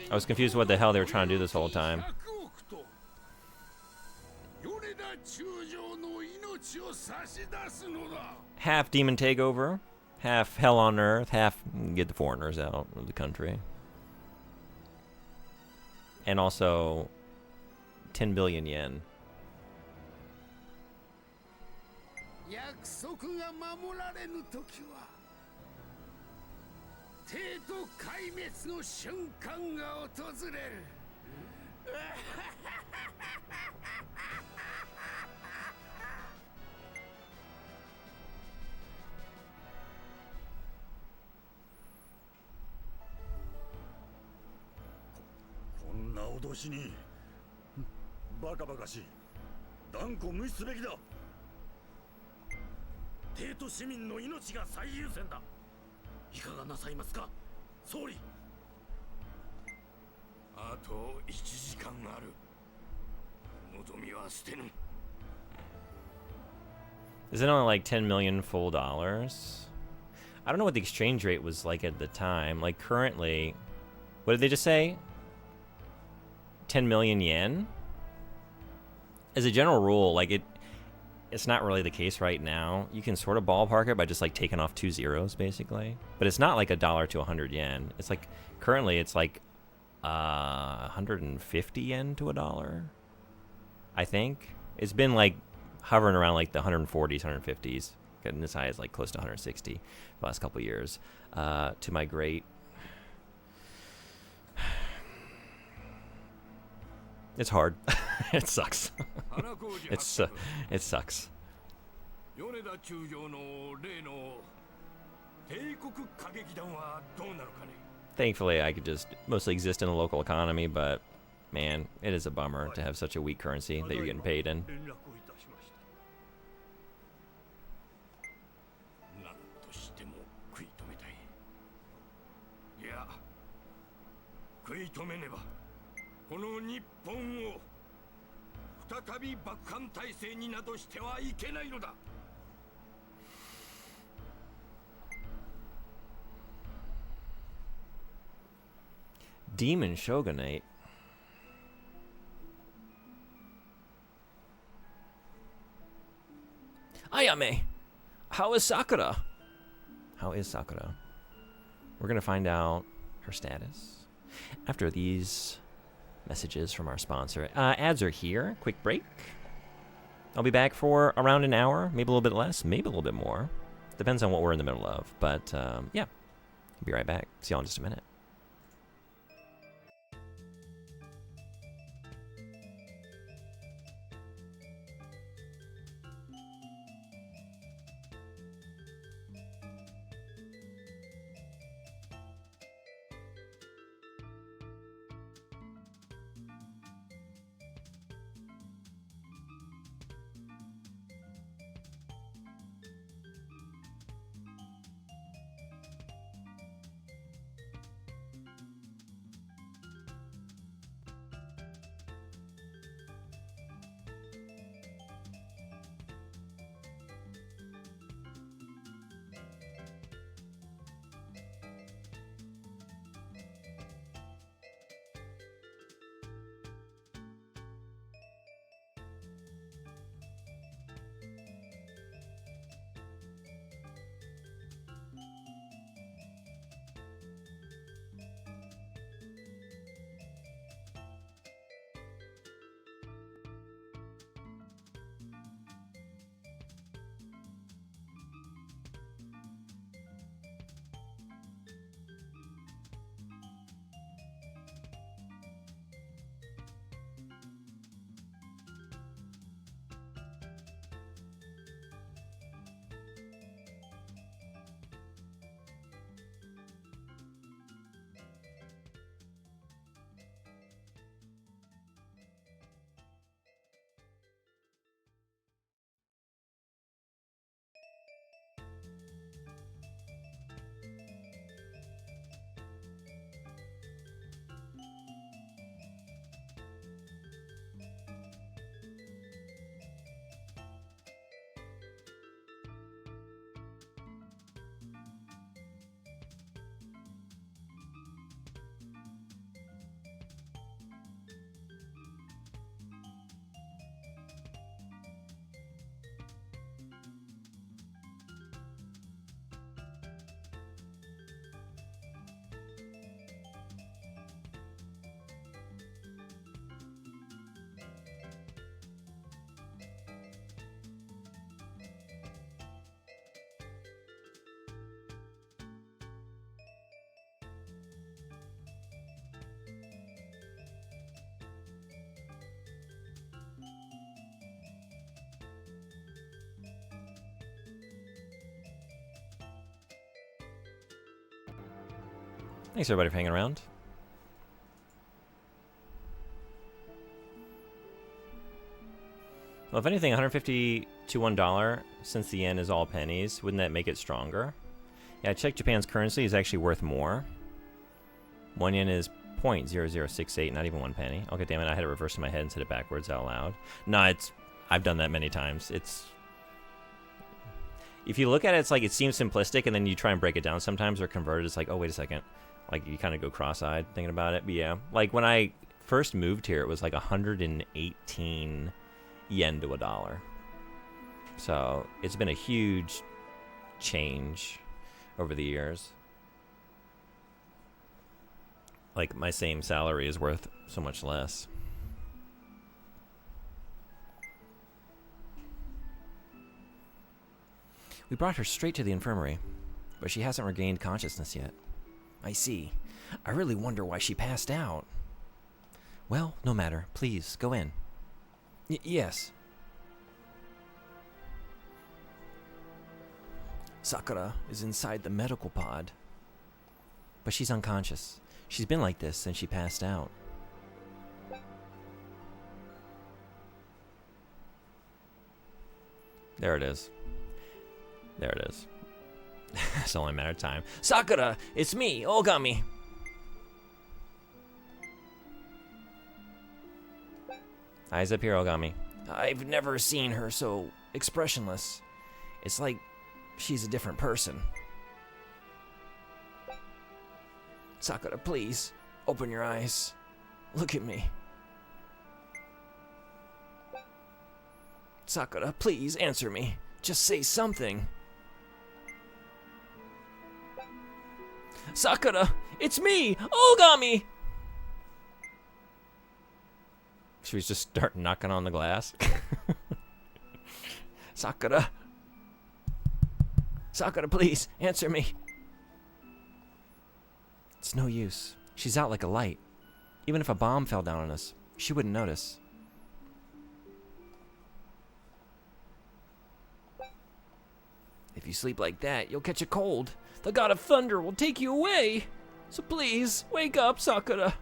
[SPEAKER 1] I was confused what the hell they were trying to do this whole time. Half demon takeover, half hell on earth, half get the foreigners out of the country. And also 10 billion yen. Is it only like 10 million full dollars? I don't know what the exchange rate was like at the time. Like currently, what did they just say? 10 million yen? As a general rule, like it's not really the case right now. You can sort of ballpark it by just like taking off 2 zeros basically. But it's not like $1 to 100 yen. It's like currently it's like 150 yen to $1. I think it's been like hovering around like the 140s, 150s, getting as high as like close to 160 the last couple of years. To my great, it's hard. It sucks. It sucks. Thankfully, I could just mostly exist in the local economy, but man, it is a bummer to have such a weak currency that you're getting paid in. Demon Shogunate. Ayame! How is Sakura? How is Sakura? We're gonna find out her status after these messages from our sponsor. Ads are here. Quick break. I'll be back for around an hour, maybe a little bit less, maybe a little bit more. Depends on what we're in the middle of. But yeah, I'll be right back. See y'all in just a minute. Thanks everybody for hanging around. Well, if anything, 150 to $1, since the yen is all pennies, wouldn't that make it stronger? Yeah, I checked Japan's currency is actually worth more. 1 yen is .0068, not even 1 penny. Okay, damn it, I had to reverse in my head and said it backwards out loud. No, I've done that many times. If you look at it, it's like it seems simplistic, and then you try and break it down sometimes or convert it, it's like, oh, wait a second. Like, you kind of go cross-eyed thinking about it. But yeah, like when I first moved here, it was like 118 yen to $1. So it's been a huge change over the years. Like, my same salary is worth so much less. We brought her straight to the infirmary, but she hasn't regained consciousness yet. I see. I really wonder why she passed out. Well, no matter. Please, go in. Yes. Sakura is inside the medical pod. But she's unconscious. She's been like this since she passed out. There it is. There it is. It's only a matter of time. Sakura, it's me, Ogami. Eyes up here, Ogami. I've never seen her so expressionless. It's like she's a different person. Sakura, please, open your eyes. Look at me. Sakura, please answer me. Just say something. Sakura, it's me, Ogami! Should we just start knocking on the glass? Sakura. Sakura, please, answer me. It's no use. She's out like a light. Even if a bomb fell down on us, she wouldn't notice. If you sleep like that, you'll catch a cold. The god of thunder will take you away. So please, wake up, Sakura.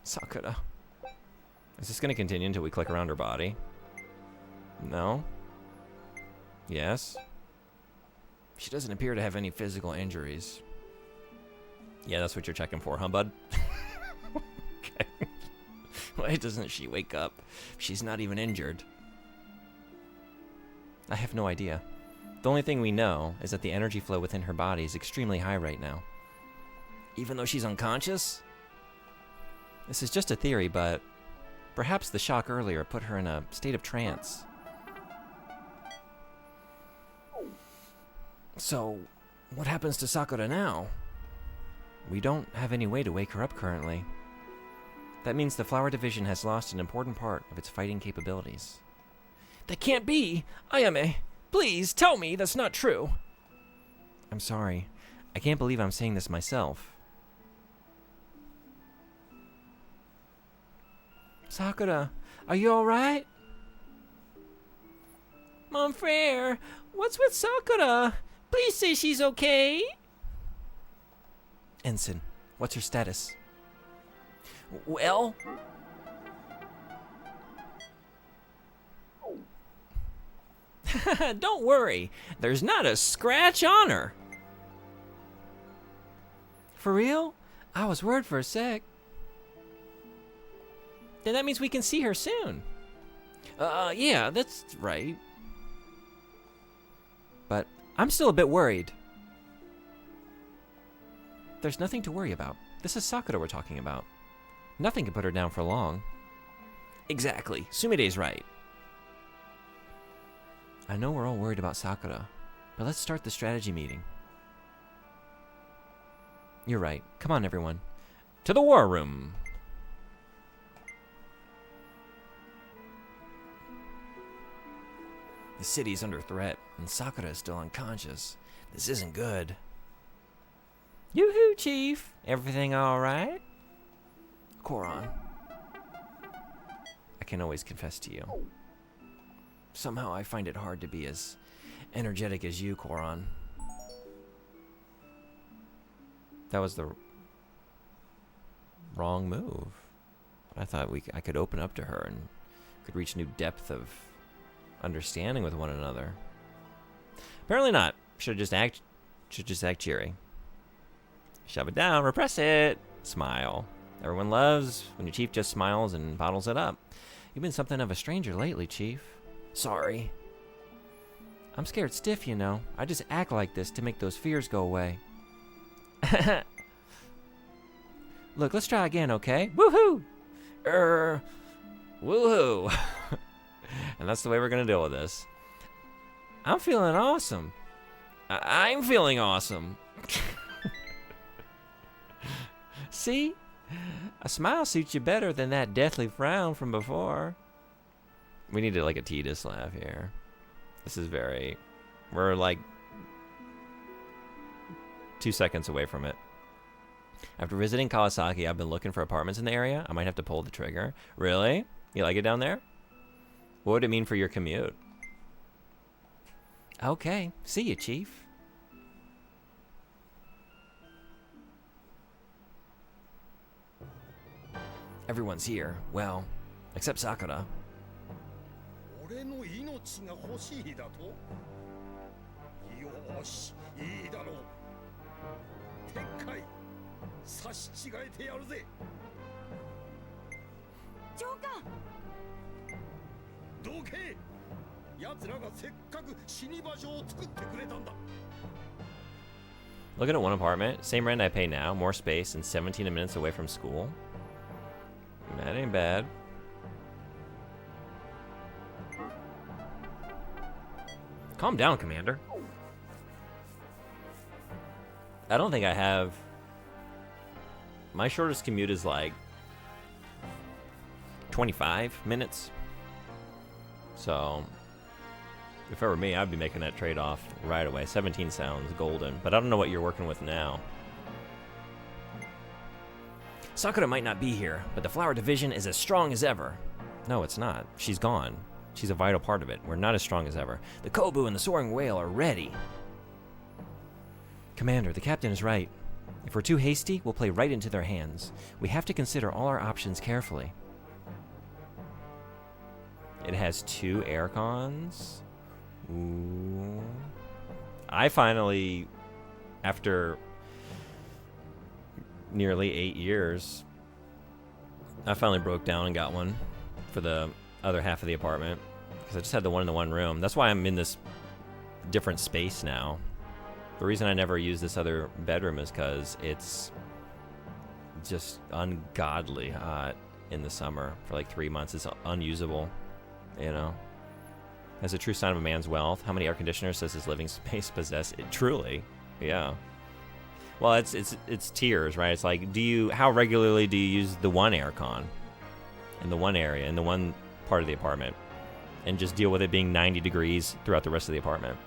[SPEAKER 1] Sakura. Is this going to continue until we click around her body? No? Yes? She doesn't appear to have any physical injuries. Yeah, that's what you're checking for, huh, bud? Okay. Why doesn't she wake up? She's not even injured. I have no idea. The only thing we know is that the energy flow within her body is extremely high right now. Even though she's unconscious? This is just a theory, but perhaps the shock earlier put her in a state of trance. So, what happens to Sakura now? We don't have any way to wake her up currently. That means the Flower Division has lost an important part of its fighting capabilities. That can't be! Ayame, please tell me that's not true. I'm sorry. I can't believe I'm saying this myself. Sakura, are you alright? Mon frere, what's with Sakura? Please say she's okay. Ensign, what's her status? Well... Don't worry, there's not a scratch on her. For real? I was worried for a sec. Then that means we can see her soon. Yeah, that's right. But I'm still a bit worried. There's nothing to worry about. This is Sakura we're talking about. Nothing can put her down for long. Exactly. Sumide's right. I know we're all worried about Sakura, but let's start the strategy meeting. You're right. Come on, everyone. To the war room! The city's under threat, and Sakura is still unconscious. This isn't good. Yoo-hoo, Chief! Everything alright? Koron. I can always confess to you. Somehow I find it hard to be as energetic as you, Koron. That was the wrong move. I thought I could open up to her and could reach new depth of understanding with one another. Apparently not. Should just act cheery. Shove it down, repress it. Smile. Everyone loves when your chief just smiles and bottles it up. You've been something of a stranger lately, Chief. Sorry. I'm scared stiff, you know. I just act like this to make those fears go away. Look, let's try again, okay? Woohoo! Woohoo! And that's the way we're gonna deal with this. I'm feeling awesome. I'm feeling awesome. See? A smile suits you better than that deathly frown from before. We need to like a Tidus laugh here. This is very... We're like 2 seconds away from it. After visiting Kawasaki, I've been looking for apartments in the area. I might have to pull the trigger. Really? You like it down there? What would it mean for your commute? Okay. See you, Chief. Everyone's here. Well, except Sakura.
[SPEAKER 4] 俺の命が欲しいだと？よーし、いいだろう。撤回、差し違えてやるぜ。
[SPEAKER 2] 長官。
[SPEAKER 4] どけ。奴らがせっかく死に場所を作ってくれたんだ。
[SPEAKER 1] Looking at one apartment, same rent I pay now, more space, and 17 minutes away from school. That ain't bad. Calm down, Commander. I don't think I have... My shortest commute is like 25 minutes. So, if it were me, I'd be making that trade-off right away. 17 sounds golden, but I don't know what you're working with now. Sakura might not be here, but the flower division is as strong as ever. No, it's not. She's gone. She's a vital part of it. We're not as strong as ever. The Kobu and the Soaring Whale are ready. Commander, the captain is right. If we're too hasty, we'll play right into their hands. We have to consider all our options carefully. It has 2 air cons. Ooh. I finally, after nearly 8 years, I finally broke down and got one for the other half of the apartment because I just had the one in the one room. That's why I'm in this different space now. The reason I never use this other bedroom is because it's just ungodly hot in the summer for like 3 months. It's unusable, you know. As a true sign of a man's wealth, how many air conditioners does his living space possess? It truly, yeah. Well, it's tiers, right? It's like, how regularly do you use the one aircon in the one area, in the one part of the apartment, and just deal with it being 90 degrees throughout the rest of the apartment?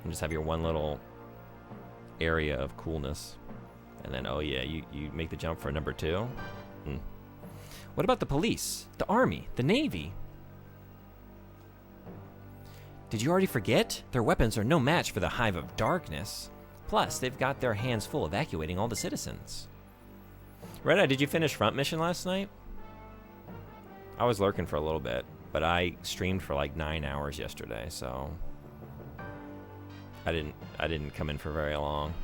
[SPEAKER 1] And just have your one little area of coolness. And then, oh yeah, you make the jump for number 2? What about the police, the army, the navy? Did you already forget? Their weapons are no match for the Hive of Darkness. Plus, they've got their hands full evacuating all the citizens. Red-Eye, did you finish Front Mission last night? I was lurking for a little bit, but I streamed for like 9 hours yesterday, so I didn't come in for very long.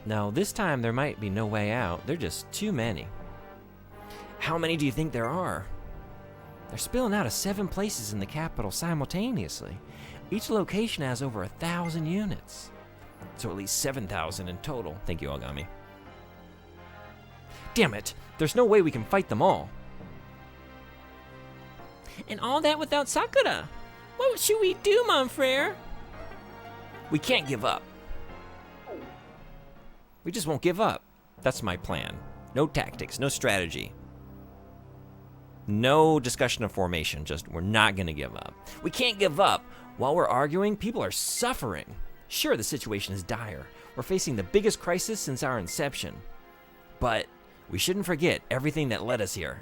[SPEAKER 1] Now, this time there might be no way out. There are just too many. How many do you think there are? They're spilling out of 7 places in the capital simultaneously. Each location has over 1,000 units. So at least 7,000 in total. Thank you, Ogami. Damn it! There's no way we can fight them all. And all that without Sakura! What should we do, mon frere? We can't give up. We just won't give up. That's my plan. No tactics, no strategy. No discussion of formation, just we're not gonna give up. We can't give up. While we're arguing, people are suffering. Sure, the situation is dire. We're facing the biggest crisis since our inception. But we shouldn't forget everything that led us here.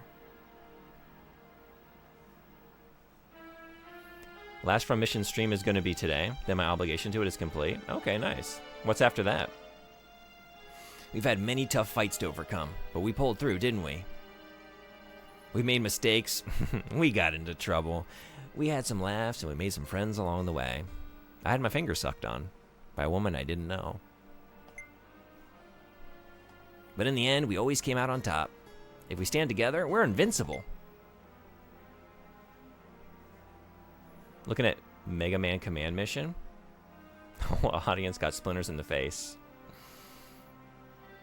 [SPEAKER 1] Last From Mission stream is gonna be today. Then my obligation to it is complete. Okay, nice. What's after that? We've had many tough fights to overcome, but we pulled through, didn't we? We made mistakes. We got into trouble. We had some laughs and we made some friends along the way. I had my finger sucked on by a woman I didn't know. But in the end, we always came out on top. If we stand together, we're invincible. Looking at Mega Man Command Mission. Audience got splinters in the face.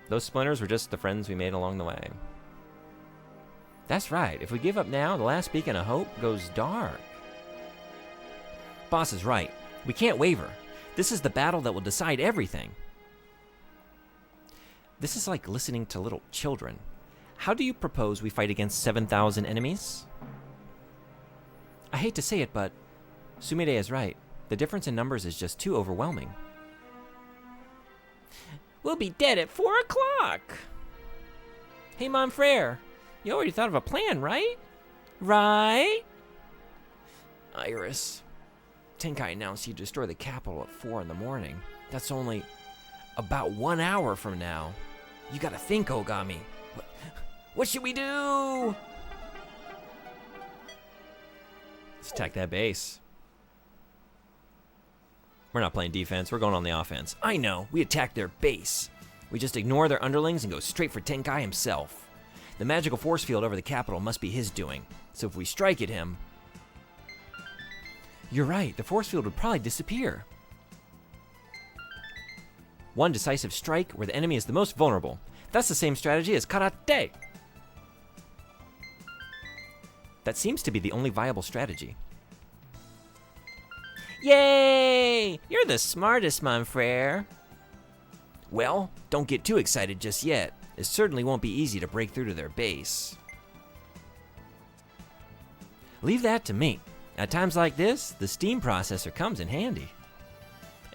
[SPEAKER 1] Those splinters were just the friends we made along the way. That's right. If we give up now, the last beacon of hope goes dark. Boss is right. We can't waver. This is the battle that will decide everything. This is like listening to little children. How do you propose we fight against 7,000 enemies? I hate to say it, but Sumire is right. The difference in numbers is just too overwhelming. We'll be dead at 4 o'clock. Hey, Mon Frere. You already thought of a plan, right? Right? Iris. Tenkai announced he'd destroy the capital at 4 in the morning. That's only about 1 hour from now. You gotta think, Ogami. What should we do? Let's attack that base. We're not playing defense, we're going on the offense. I know, we attack their base. We just ignore their underlings and go straight for Tenkai himself. The magical force field over the capital must be his doing. So if we strike at him... You're right, the force field would probably disappear. One decisive strike where the enemy is the most vulnerable. That's the same strategy as karate. That seems to be the only viable strategy. Yay! You're the smartest, Mon Frere. Well, don't get too excited just yet. It certainly won't be easy to break through to their base. Leave that to me. At times like this, the steam processor comes in handy.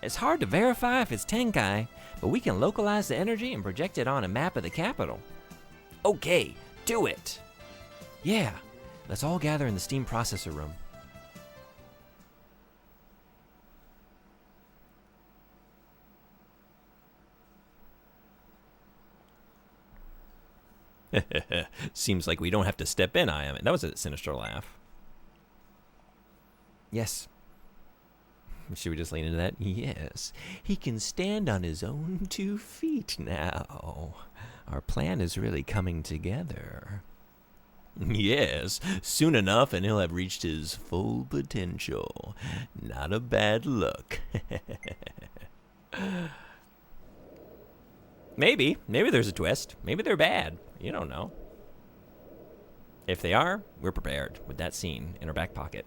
[SPEAKER 1] It's hard to verify if it's Tenkai, but we can localize the energy and project it on a map of the capital. Okay, do it! Yeah, let's all gather in the steam processor room. Seems like we don't have to step in, I am. That was a sinister laugh. Yes. Should we just lean into that? Yes. He can stand on his own 2 feet now. Our plan is really coming together. Yes, soon enough and he'll have reached his full potential. Not a bad look. Maybe there's a twist. Maybe they're bad. You don't know. If they are, we're prepared with that scene in our back pocket.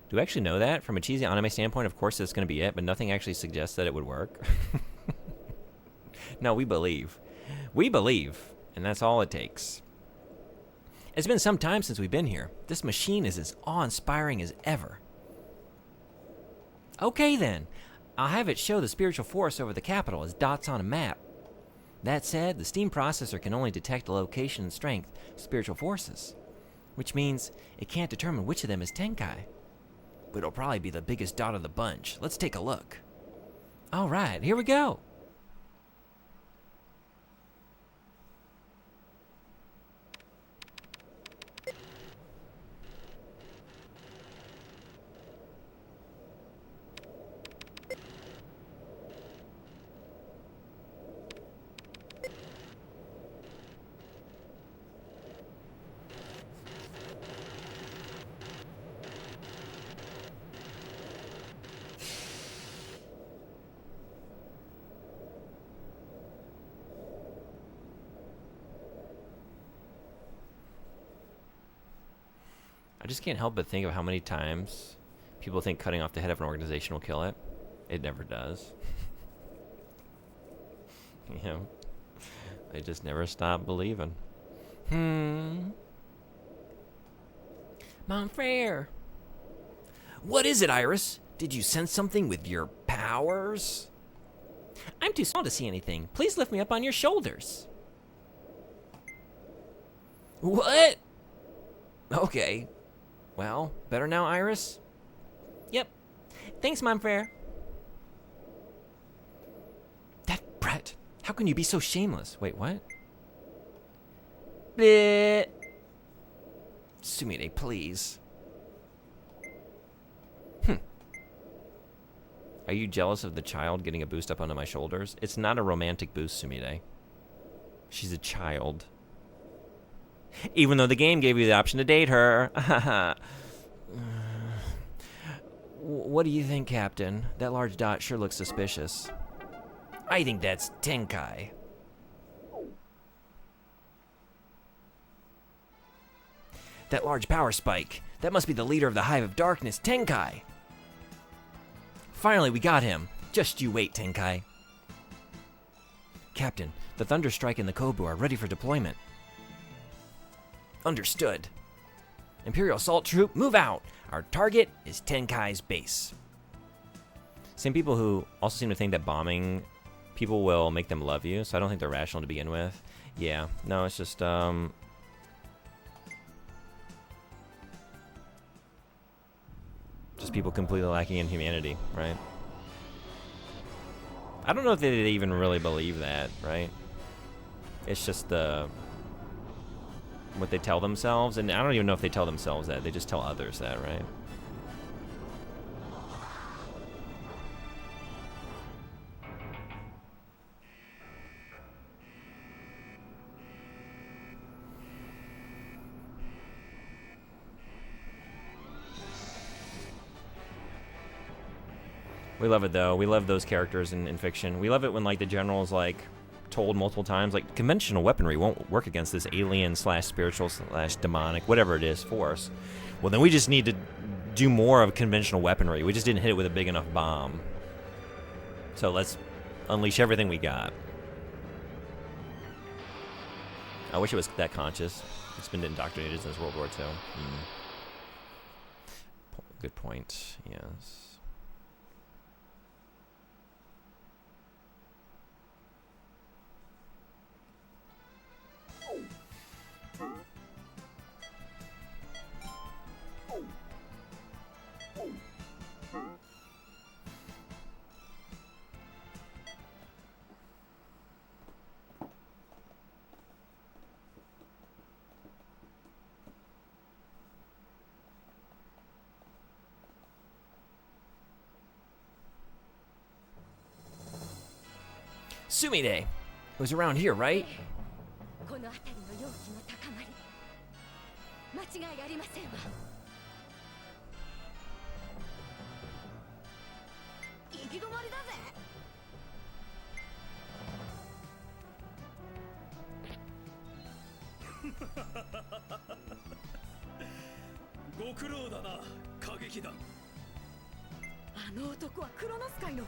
[SPEAKER 1] Do we actually know that? From a cheesy anime standpoint, of course that's going to be it, but nothing actually suggests that it would work. No, we believe. We believe, and that's all it takes. It's been some time since we've been here. This machine is as awe-inspiring as ever. Okay then, I'll have it show the spiritual force over the capital as dots on a map. That said, the steam processor can only detect the location and strength of spiritual forces, which means it can't determine which of them is Tenkai. But it'll probably be the biggest dot of the bunch. Let's take a look. All right, here we go. I just can't help but think of how many times people think cutting off the head of an organization will kill it. It never does. You know, they just never stop believing. Mon Frere. What is it, Iris? Did you sense something with your powers? I'm too small to see anything. Please lift me up on your shoulders. What? Okay. Well, better now, Iris? Yep. Thanks, Mon Frere. That brat. How can you be so shameless? Wait, what? Bleh. Sumire, please. Are you jealous of the child getting a boost up onto my shoulders? It's not a romantic boost, Sumire. She's a child. Even though the game gave you the option to date her. What do you think, Captain? That large dot sure looks suspicious. I think that's Tenkai. That large power spike. That must be the leader of the Hive of Darkness, Tenkai. Finally, we got him. Just you wait, Tenkai. Captain, the Thunderstrike and the Kobu are ready for deployment. Understood. Imperial Assault Troop, move out. Our target is Tenkai's base. Same people who also seem to think that bombing people will make them love you, so I don't think they're rational to begin with. Yeah, no, it's just, just people completely lacking in humanity, right? I don't know if they even really believe that, right? It's just what they tell themselves, and I don't even know if they tell themselves that. They just tell others that, right? We love it, though. We love those characters in fiction. We love it when, like, the general's, like, told multiple times, like, conventional weaponry won't work against this alien slash spiritual slash demonic, whatever it is, force. Well, then we just need to do more of conventional weaponry. We just didn't hit it with a big enough bomb. So let's unleash everything we got. I wish it was that conscious. It's been indoctrinated since World War II. Good point, yes. Sumide. It was around here, right?
[SPEAKER 2] この辺りの陽気の高まり、間違いありませんわ。行き止まりだぜ。
[SPEAKER 4] ご苦労だな、歌劇団。
[SPEAKER 2] あの男はクロノス界の。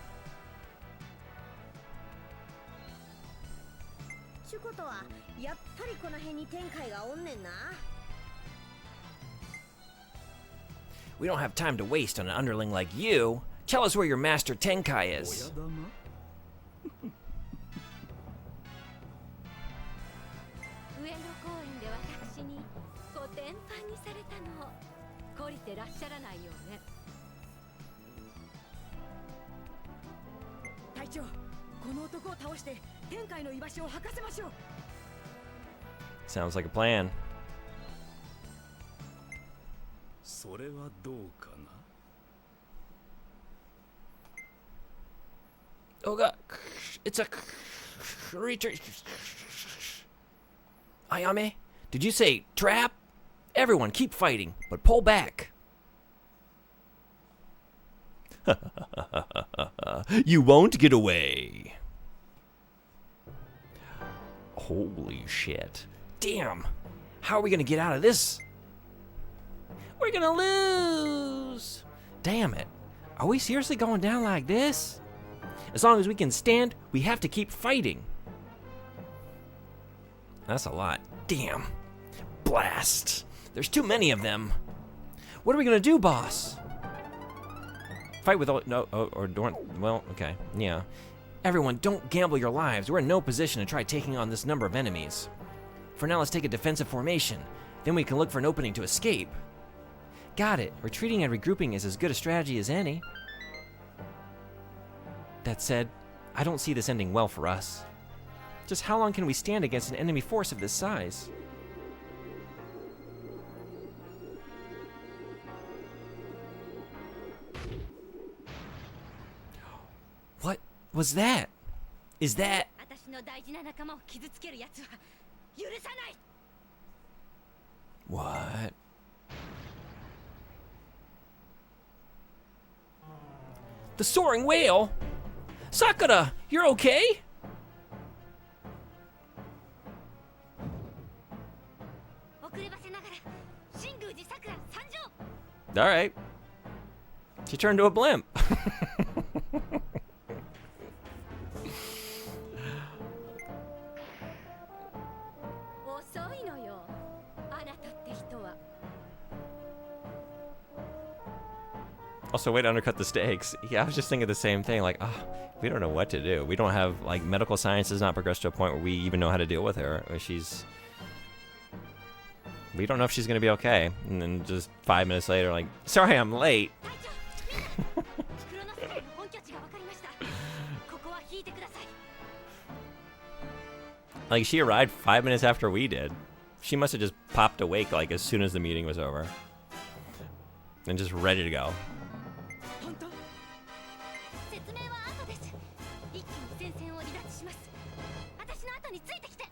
[SPEAKER 2] ちゅことはやっぱりこの辺に天海がおんねんな。
[SPEAKER 1] We don't have time to waste on an underling like you. Tell us where your master Tenkai is.
[SPEAKER 2] 上野公園で私にコテンパンにされたの。懲りてらっしゃらないよね。隊長、この男を倒して天海の居場所を吐かせましょう。
[SPEAKER 1] Sounds like a plan.
[SPEAKER 4] それはどうかな。
[SPEAKER 1] Oh god, it's a creature. Ayame, did you say trap? Everyone keep fighting, but pull back. You won't get away. Holy shit. Damn. How are we gonna get out of this? We're gonna lose. Damn it. Are we seriously going down like this? As long as we can stand, we have to keep fighting. That's a lot. Damn. Blast. There's too many of them. What are we gonna do, boss? Fight with well, okay, yeah. Everyone, don't gamble your lives. We're in no position to try taking on this number of enemies. For now, let's take a defensive formation. Then we can look for an opening to escape. Got it. Retreating and regrouping is as good a strategy as any. That said, I don't see this ending well for us. Just how long can we stand against an enemy force of this size? What was that? Is that...
[SPEAKER 2] の大事な仲間を傷つける奴は許さない。
[SPEAKER 1] What? The soaring whale? Sakura, you're okay?
[SPEAKER 2] 遅ればせながら新宮寺さくら参上。
[SPEAKER 1] All right. She turned to a blimp.
[SPEAKER 2] 遅いのよ、あなたって人は。
[SPEAKER 1] Also, way to undercut the stakes. Yeah, I was just thinking the same thing. Like, we don't know what to do. We don't have, like, medical science has not progressed to a point where we even know how to deal with her. We don't know if she's gonna be okay. And then just 5 minutes later, like, sorry, I'm late.
[SPEAKER 2] 隊長、クロノス界の本拠地が分かりました。ここは引いてください。
[SPEAKER 1] Like, she arrived 5 minutes after we did. She must have just popped awake, like, as soon as the meeting was over. And just ready to go.
[SPEAKER 2] 本当？説明は後です。一気に戦線を離脱します。私の後についてきて。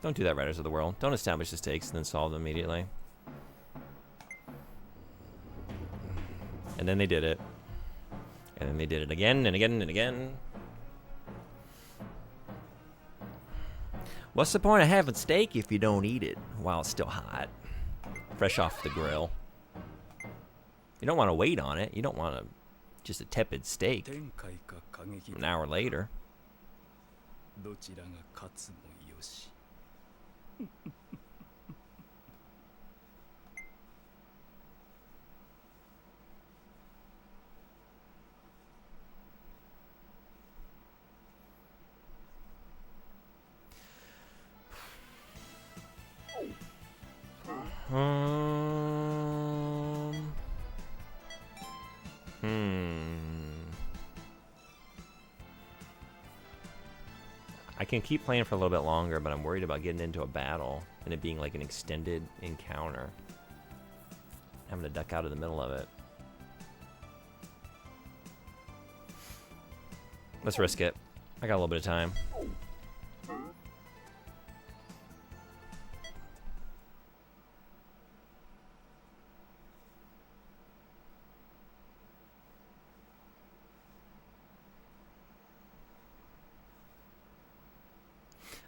[SPEAKER 1] Don't do that, Riders of the World. Don't establish the stakes and then solve them immediately. And then they did it. And then they did it again and again and again. What's the point of having steak if you don't eat it while it's still hot? Fresh off the grill. You don't want to wait on it. You don't want just a tepid steak an hour later.
[SPEAKER 4] どちらが勝つもよし。
[SPEAKER 1] I can keep playing for a little bit longer, but I'm worried about getting into a battle and it being like an extended encounter. I'm gonna duck out of the middle of it. Let's risk it. I got a little bit of time.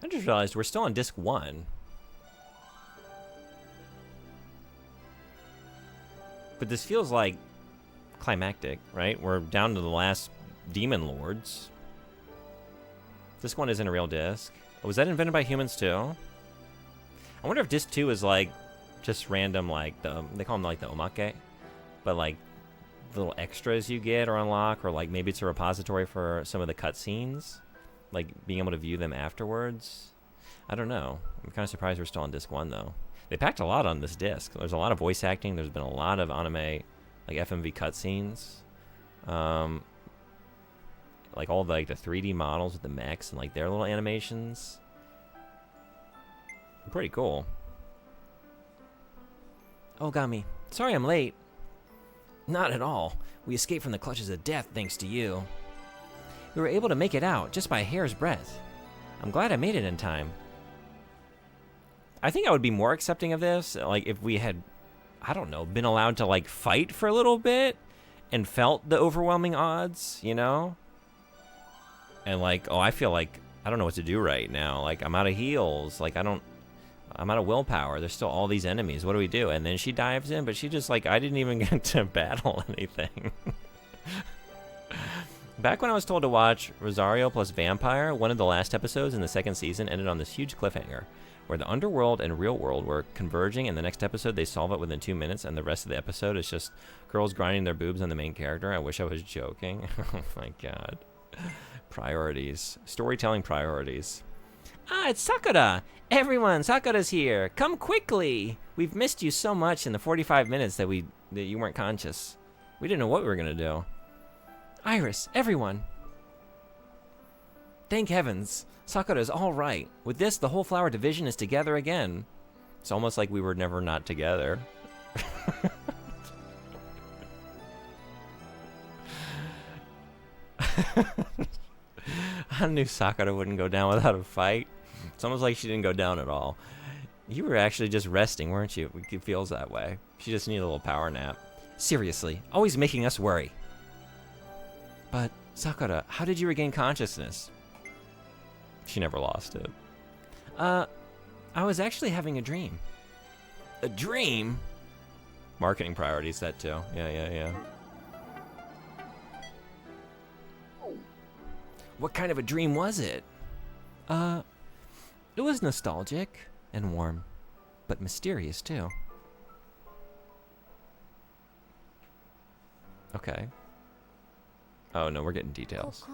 [SPEAKER 1] I just realized we're still on disc 1. But this feels like climactic, right? We're down to the last demon lords. Disc 1 isn't a real disc. Oh, was that invented by humans too? I wonder if disc 2 is like just random, like they call them like the omake, but like little extras you get or unlock, or like maybe it's a repository for some of the cutscenes. Like, being able to view them afterwards? I don't know. I'm kind of surprised we're still on disc 1, though. They packed a lot on this disc. There's a lot of voice acting. There's been a lot of anime, like, FMV cutscenes. Like, all the 3D models with the mechs and, like, their little animations. Pretty cool. Oh, Gami. Sorry I'm late. Not at all. We escaped from the clutches of death thanks to you. We were able to make it out just by a hair's breadth. I'm glad I made it in time. I think I would be more accepting of this, like, if we had, I don't know, been allowed to, like, fight for a little bit and felt the overwhelming odds, you know? And, like, oh, I feel like I don't know what to do right now. Like, I'm out of heals. Like, I'm out of willpower. There's still all these enemies. What do we do? And then she dives in, but she just, like, I didn't even get to battle anything. Back when I was told to watch Rosario plus Vampire, one of the last episodes in the second season ended on this huge cliffhanger, where the underworld and real world were converging, and the next episode they solve it within 2 minutes, and the rest of the episode is just girls grinding their boobs on the main character. I wish I was joking. Oh my god. Priorities. Storytelling priorities. Ah, it's Sakura! Everyone, Sakura's here! Come quickly! We've missed you so much in the 45 minutes that you weren't conscious. We didn't know what we were gonna do. Iris, everyone! Thank heavens, Sakura's all right. With this, the whole flower division is together again. It's almost like we were never not together. I knew Sakura wouldn't go down without a fight. It's almost like she didn't go down at all. You were actually just resting, weren't you? It feels that way. She just needed a little power nap. Seriously, always making us worry. But, Sakura, how did you regain consciousness? She never lost it. I was actually having a dream. A dream? Marketing priorities, that too. Yeah. What kind of a dream was it? It was nostalgic and warm, but mysterious too. Okay. Oh no, we're getting details.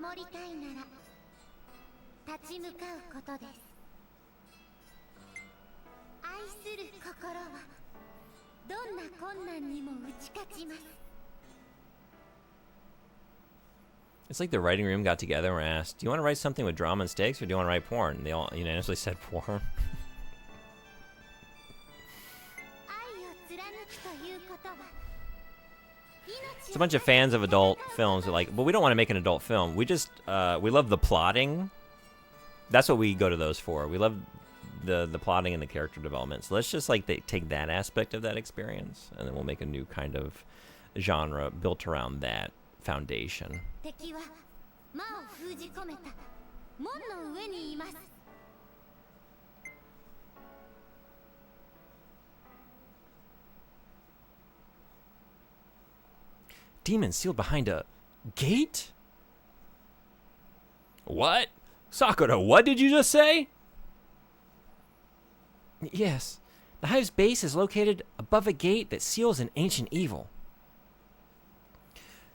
[SPEAKER 2] 守りたいなら立ち向かうことです。愛する心はどんな困難にも打ち勝ちます。
[SPEAKER 1] It's like the writing room got together and were asked, do you want to write something with drama and stakes or do you want to write porn? And they all unanimously said porn. It's a bunch of fans of adult films are like, but we don't want to make an adult film. We just, we love the plotting. That's what we go to those for. We love the plotting and the character development. So let's just like take that aspect of that experience, and then we'll make a new kind of genre built around that foundation. Demon sealed behind a gate? What? Sakura, what did you just say? Yes. The hive's base is located above a gate that seals an ancient evil.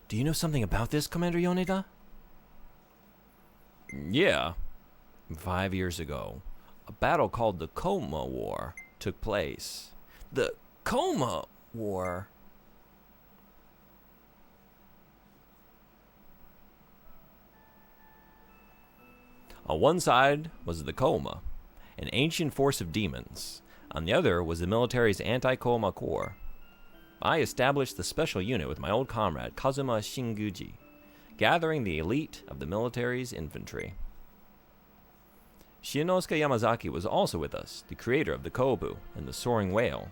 [SPEAKER 1] Do you know something about this, Commander Yoneda? Yeah. 5 years ago, a battle called the Coma War took place. The Coma War? On one side was the Coma, an ancient force of demons. On the other was the military's anti-Coma Corps. I established the special unit with my old comrade, Kazuma Shinguji, gathering the elite of the military's infantry. Shiinosuke Yamazaki was also with us, the creator of the Kobu and the Soaring Whale.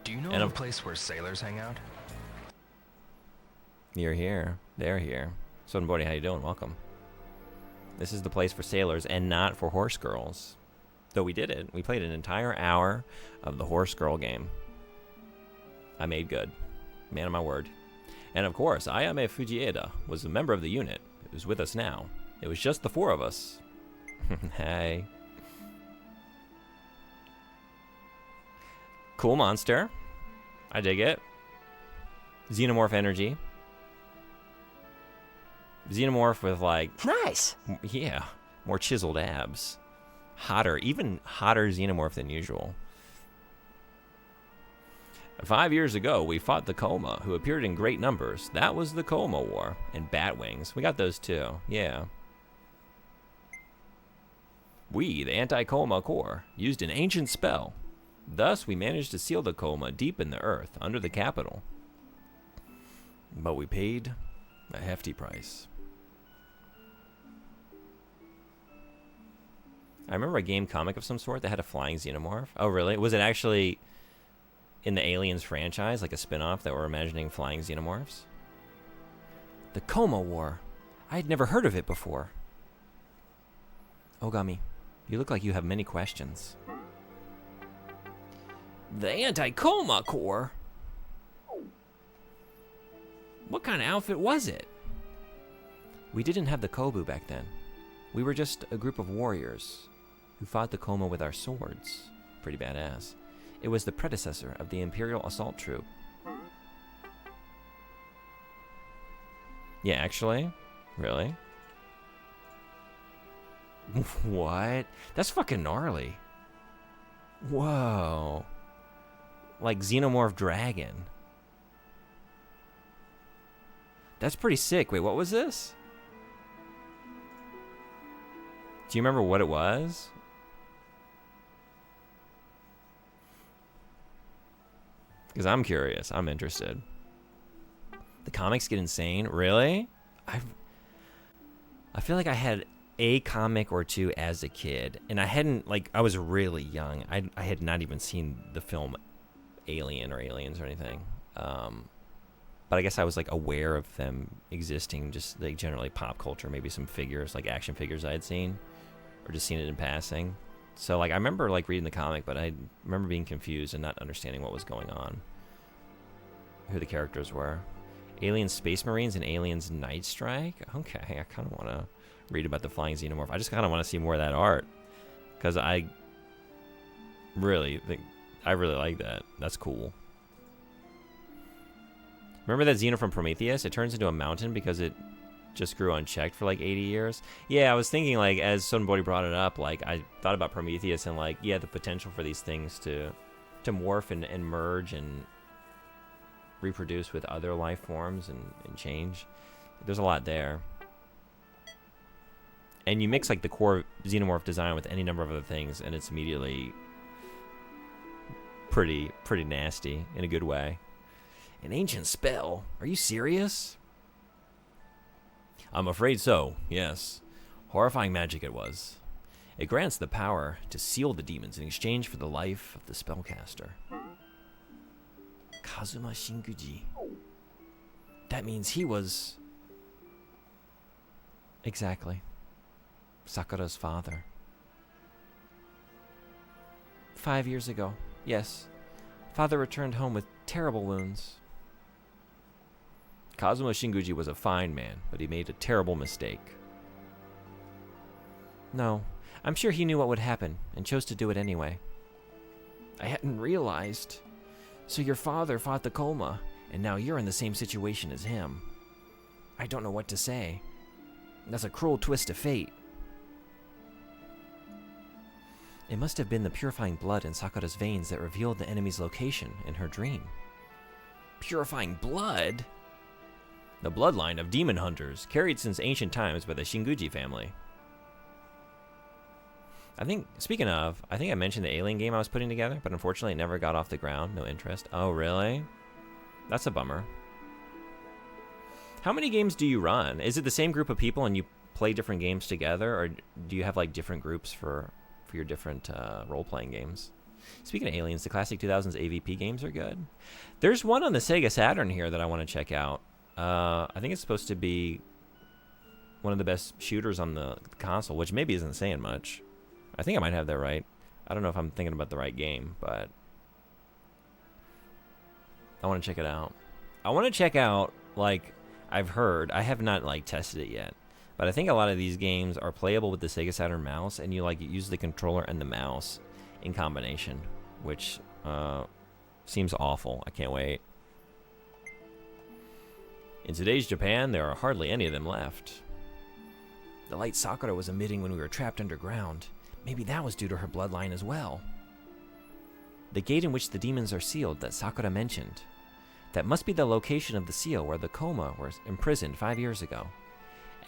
[SPEAKER 5] Do you know of a place where sailors hang out?
[SPEAKER 1] You're here. They're here. Sonbori, how you doing? Welcome. This is the place for sailors and not for horse girls. Though we did it. We played an entire hour of the horse girl game. I made good. Man of my word. And of course, Ayame Fujieda was a member of the unit who's with us now. It was just the four of us. Hey. Cool monster. I dig it. Xenomorph energy. Xenomorph with like...
[SPEAKER 6] Nice!
[SPEAKER 1] Yeah. More chiseled abs. Hotter. Even hotter Xenomorph than usual. 5 years ago, we fought the Coma, who appeared in great numbers. That was the Coma War. And Batwings. We got those too. Yeah. We, the Anti-Coma Corps, used an ancient spell. Thus, we managed to seal the Coma deep in the earth, under the capital. But we paid a hefty price. I remember a game comic of some sort that had a flying Xenomorph. Oh, really? Was it actually in the Aliens franchise, like a spin-off that were imagining flying Xenomorphs? The Coma War. I had never heard of it before. Ogami, you look like you have many questions. The Anti-Coma Corps? What kind of outfit was it? We didn't have the Kobu back then. We were just a group of warriors who fought the Coma with our swords. Pretty badass. It was the predecessor of the Imperial Assault Troop. Yeah, actually? Really? What? That's fucking gnarly. Whoa. Like Xenomorph Dragon. That's pretty sick. Wait, what was this? Do you remember what it was? Because I'm curious. I'm interested. The comics get insane. Really? I feel like I had a comic or two as a kid, and I hadn't, like, I was really young. I had not even seen the film Alien or Aliens or anything. But I guess I was, like, aware of them existing, just, like, generally pop culture, maybe some figures, like action figures I had seen, or just seen it in passing. So, like, I remember, like, reading the comic, but I remember being confused and not understanding what was going on, who the characters were. Aliens Space Marines and Aliens Night Strike? Okay, I kind of want to read about the flying xenomorph. I just kind of want to see more of that art, because I really like that. That's cool. Remember that Xeno from Prometheus? It turns into a mountain because it just grew unchecked for like 80 years. Yeah, I was thinking, like, as somebody brought it up, like, I thought about Prometheus and, like, yeah, the potential for these things to morph and merge and reproduce with other life forms and change. There's a lot there. And you mix, like, the core xenomorph design with any number of other things, and it's immediately pretty nasty in a good way. An ancient spell? Are you serious? I'm afraid so, yes. Horrifying magic it was. It grants the power to seal the demons in exchange for the life of the spellcaster. Kazuma Shinguji. That means he was... Exactly. Sakura's father. 5 years ago, yes. Father returned home with terrible wounds. Kazuma Shinguji was a fine man, but he made a terrible mistake. No, I'm sure he knew what would happen, and chose to do it anyway. I hadn't realized. So your father fought the coma, and now you're in the same situation as him. I don't know what to say. That's a cruel twist of fate. It must have been the purifying blood in Sakura's veins that revealed the enemy's location in her dream. Purifying blood? The bloodline of demon hunters, carried since ancient times by the Shinguji family. Speaking of, I think I mentioned the Alien game I was putting together, but unfortunately it never got off the ground. No interest. Oh, really? That's a bummer. How many games do you run? Is it the same group of people and you play different games together, or do you have, like, different groups for your different role-playing games? Speaking of Aliens, the classic 2000s AVP games are good. There's one on the Sega Saturn here that I want to check out. I think it's supposed to be one of the best shooters on the console, which maybe isn't saying much. I think I might have that right. I don't know if I'm thinking about the right game, but I want to check it out. I want to check out, like, I've heard, I have not, like, tested it yet, but I think a lot of these games are playable with the Sega Saturn mouse, and you, like, use the controller and the mouse in combination, which seems awful. I can't wait. In today's Japan, there are hardly any of them left. The light Sakura was emitting when we were trapped underground. Maybe that was due to her bloodline as well. The gate in which the demons are sealed that Sakura mentioned. That must be the location of the seal where the coma was imprisoned 5 years ago.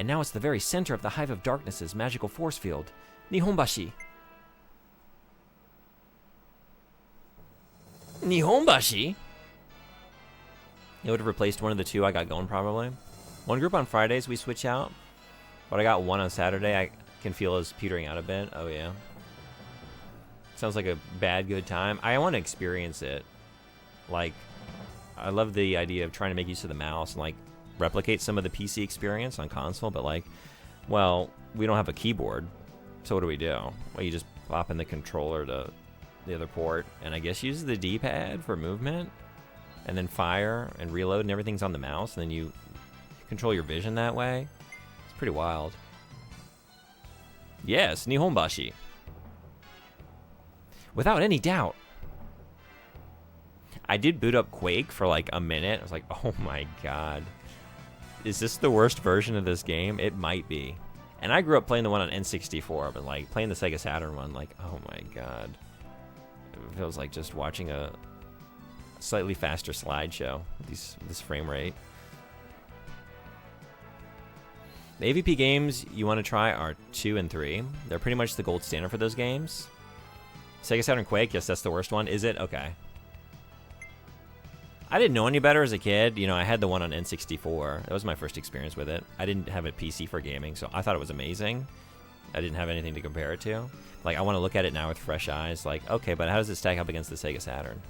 [SPEAKER 1] And now it's the very center of the Hive of Darkness's magical force field, Nihonbashi. Nihonbashi? It would have replaced one of the two I got going, probably. One group on Fridays we switch out, but I got one on Saturday. I can feel us petering out a bit. Oh, yeah. Sounds like a bad, good time. I want to experience it. Like, I love the idea of trying to make use of the mouse and, like, replicate some of the PC experience on console, but, like, well, we don't have a keyboard, so what do? Well, you just pop in the controller to the other port, and I guess use the D-pad for movement, and then fire and reload, and everything's on the mouse, and then you control your vision that way. It's pretty wild. Yes, Nihonbashi. Without any doubt. I did boot up Quake for like a minute. I was like, oh my god. Is this the worst version of this game? It might be. And I grew up playing the one on N64, but like playing the Sega Saturn one, like, oh my god. It feels like just watching a slightly faster slideshow with this frame rate. The AVP games you want to try are 2 and 3. They're pretty much the gold standard for those games. Sega Saturn Quake, yes, that's the worst one. Is it? Okay. I didn't know any better as a kid. You know, I had the one on N64. That was my first experience with it. I didn't have a PC for gaming, so I thought it was amazing. I didn't have anything to compare it to. Like, I want to look at it now with fresh eyes. Like, okay, but how does it stack up against the Sega Saturn?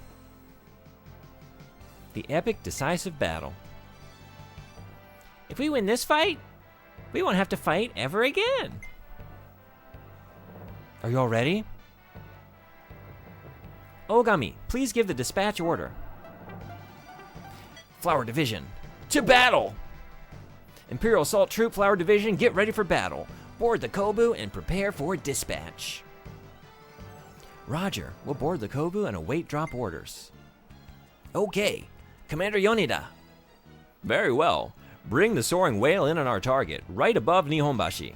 [SPEAKER 1] The epic decisive battle. If we win this fight, we won't have to fight ever again. Are you all ready? Ogami, please give the dispatch order. Flower Division, to battle! Imperial Assault Troop Flower Division, get ready for battle. Board the Kobu and prepare for dispatch. Roger, we'll board the Kobu and await drop orders. Okay, Commander Yonida. Very well. Bring the soaring whale in on our target, right above Nihonbashi.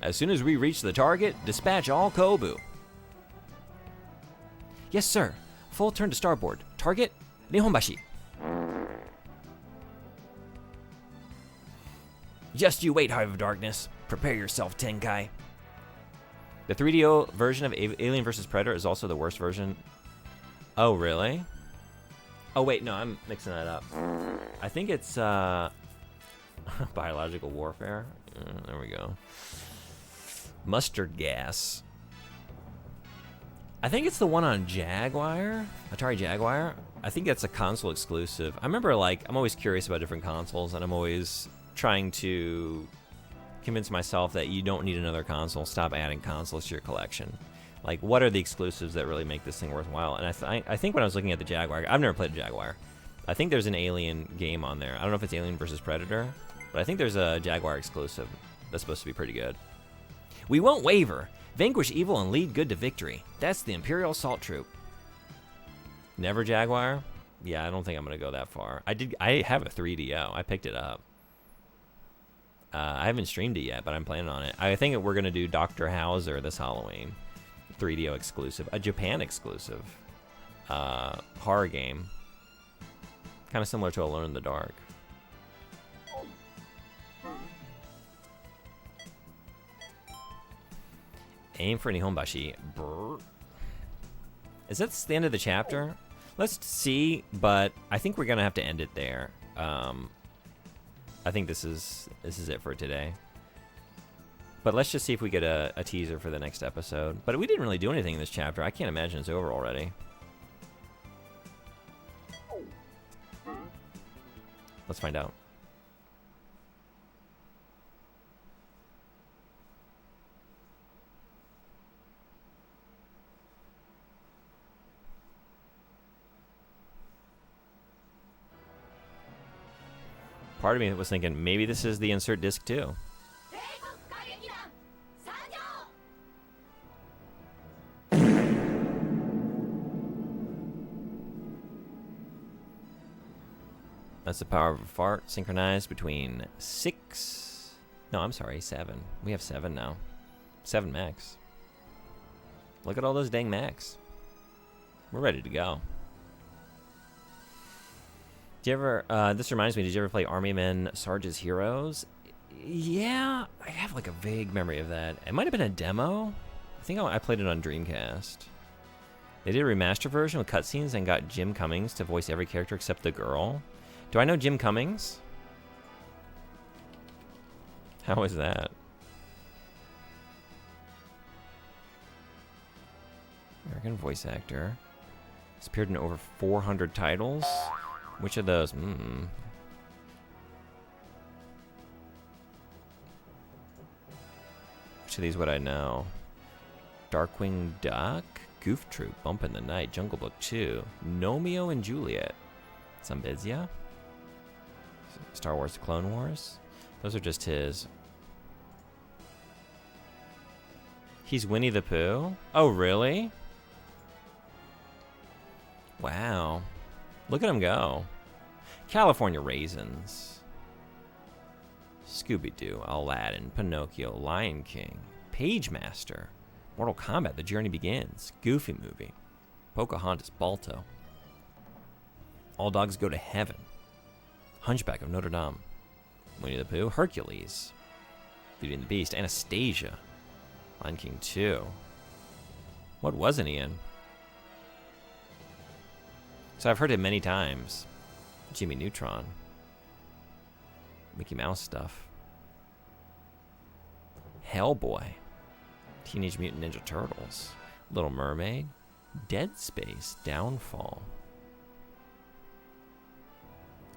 [SPEAKER 1] As soon as we reach the target, dispatch all Kobu. Yes, sir. Full turn to starboard. Target, Nihonbashi. Just you wait, Hive of Darkness. Prepare yourself, Tenkai. The 3DO version of Alien vs. Predator is also the worst version. Oh, really? Oh, wait, no, I'm mixing that up. I think it's biological warfare. There we go. Mustard gas. I think it's the one on Jaguar, Atari Jaguar. I think that's a console exclusive. I remember, like, I'm always curious about different consoles, and I'm always trying to convince myself that you don't need another console. Stop adding consoles to your collection. Like, what are the exclusives that really make this thing worthwhile? And I think when I was looking at the Jaguar, I've never played a Jaguar. I think there's an Alien game on there. I don't know if it's Alien versus Predator, but I think there's a Jaguar exclusive that's supposed to be pretty good. We won't waver. Vanquish evil and lead good to victory. That's the Imperial Assault Troop. Never Jaguar? Yeah, I don't think I'm going to go that far. I have a 3DO. I picked it up. I haven't streamed it yet, but I'm planning on it. I think we're going to do Dr. Hauser this Halloween. 3DO exclusive. A Japan exclusive. Horror game. Kind of similar to Alone in the Dark. Aim for Nihonbashi. Brr. Is that the end of the chapter? Let's see, but I think we're going to have to end it there. I think this is it for today. But let's just see if we get a teaser for the next episode. But we didn't really do anything in this chapter. I can't imagine it's over already. Let's find out. Part of me was thinking maybe this is the insert disc too. That's the power of a fart, synchronized between 6. No, I'm sorry, 7. We have 7 now. 7 mechs. Look at all those dang mechs. We're ready to go. Did you ever, this reminds me, did you ever play Army Men Sarge's Heroes? Yeah, I have like a vague memory of that. It might have been a demo. I think I played it on Dreamcast. They did a remaster version with cutscenes and got Jim Cummings to voice every character except the girl. Do I know Jim Cummings? How is that? American voice actor. He's appeared in over 400 titles. Which of those? Which of these would I know? Darkwing Duck? Goof Troop, Bump in the Night, Jungle Book 2, Romeo and Juliet, Zambizia, Star Wars The Clone Wars. Those are just his. He's Winnie the Pooh? Oh, really? Wow. Look at him go. California Raisins. Scooby-Doo, Aladdin, Pinocchio, Lion King, Pagemaster, Mortal Kombat, The Journey Begins, Goofy Movie, Pocahontas, Balto, All Dogs Go to Heaven, Hunchback of Notre Dame, Winnie the Pooh, Hercules, Beauty and the Beast. Anastasia. Lion King 2. What wasn't he in? So I've heard it many times. Jimmy Neutron. Mickey Mouse stuff. Hellboy. Teenage Mutant Ninja Turtles. Little Mermaid. Dead Space. Downfall.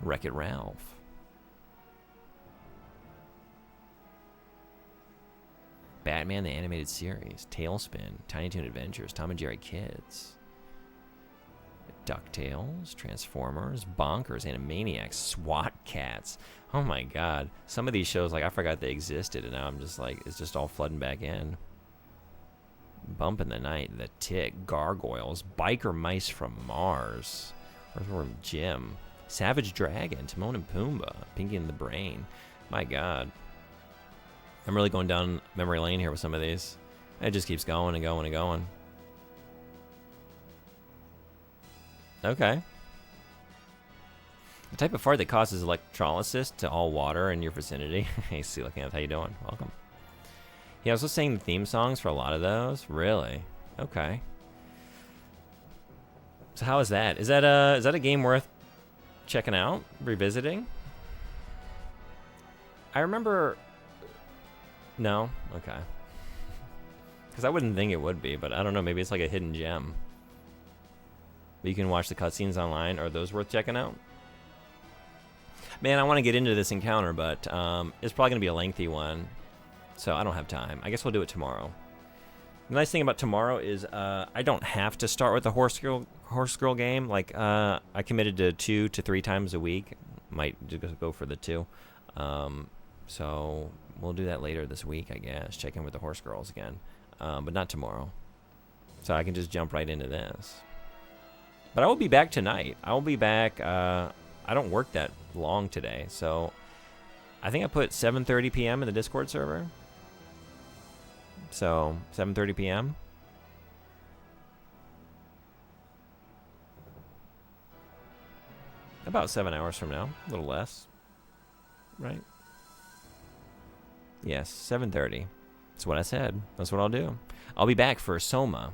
[SPEAKER 1] Wreck-It Ralph. Batman the Animated Series. Tailspin. Tiny Toon Adventures. Tom and Jerry Kids. DuckTales, Transformers, Bonkers, Animaniacs, SWAT Cats. Oh my god. Some of these shows, like, I forgot they existed, and now I'm just like, it's just all flooding back in. Bump in the Night, The Tick, Gargoyles, Biker Mice from Mars, Earthworm Jim, Savage Dragon, Timon and Pumbaa, Pinky and the Brain. My god. I'm really going down memory lane here with some of these. It just keeps going and going and going. Okay. The type of fart that causes electrolysis to all water in your vicinity. Hey, Coelacanth, how you doing? Welcome. He also sang the theme songs for a lot of those. Really? Okay. So how is that? Is that a game worth checking out, revisiting? I remember. No. Okay. Because I wouldn't think it would be, but I don't know. Maybe it's like a hidden gem. But you can watch the cutscenes online. Are those worth checking out? Man, I want to get into this encounter, but it's probably going to be a lengthy one. So I don't have time. I guess we'll do it tomorrow. The nice thing about tomorrow is I don't have to start with the horse girl game. Like, I committed to 2 to 3 times a week. Might just go for the 2. So we'll do that later this week, I guess. Check in with the horse girls again. But not tomorrow. So I can just jump right into this. But I will be back tonight. I will be back. I don't work that long today, so I think I put 7:30 p.m. in the Discord server. So 7:30 p.m. About 7 hours from now, a little less, right? Yes, 7:30. That's what I said. That's what I'll do. I'll be back for Soma.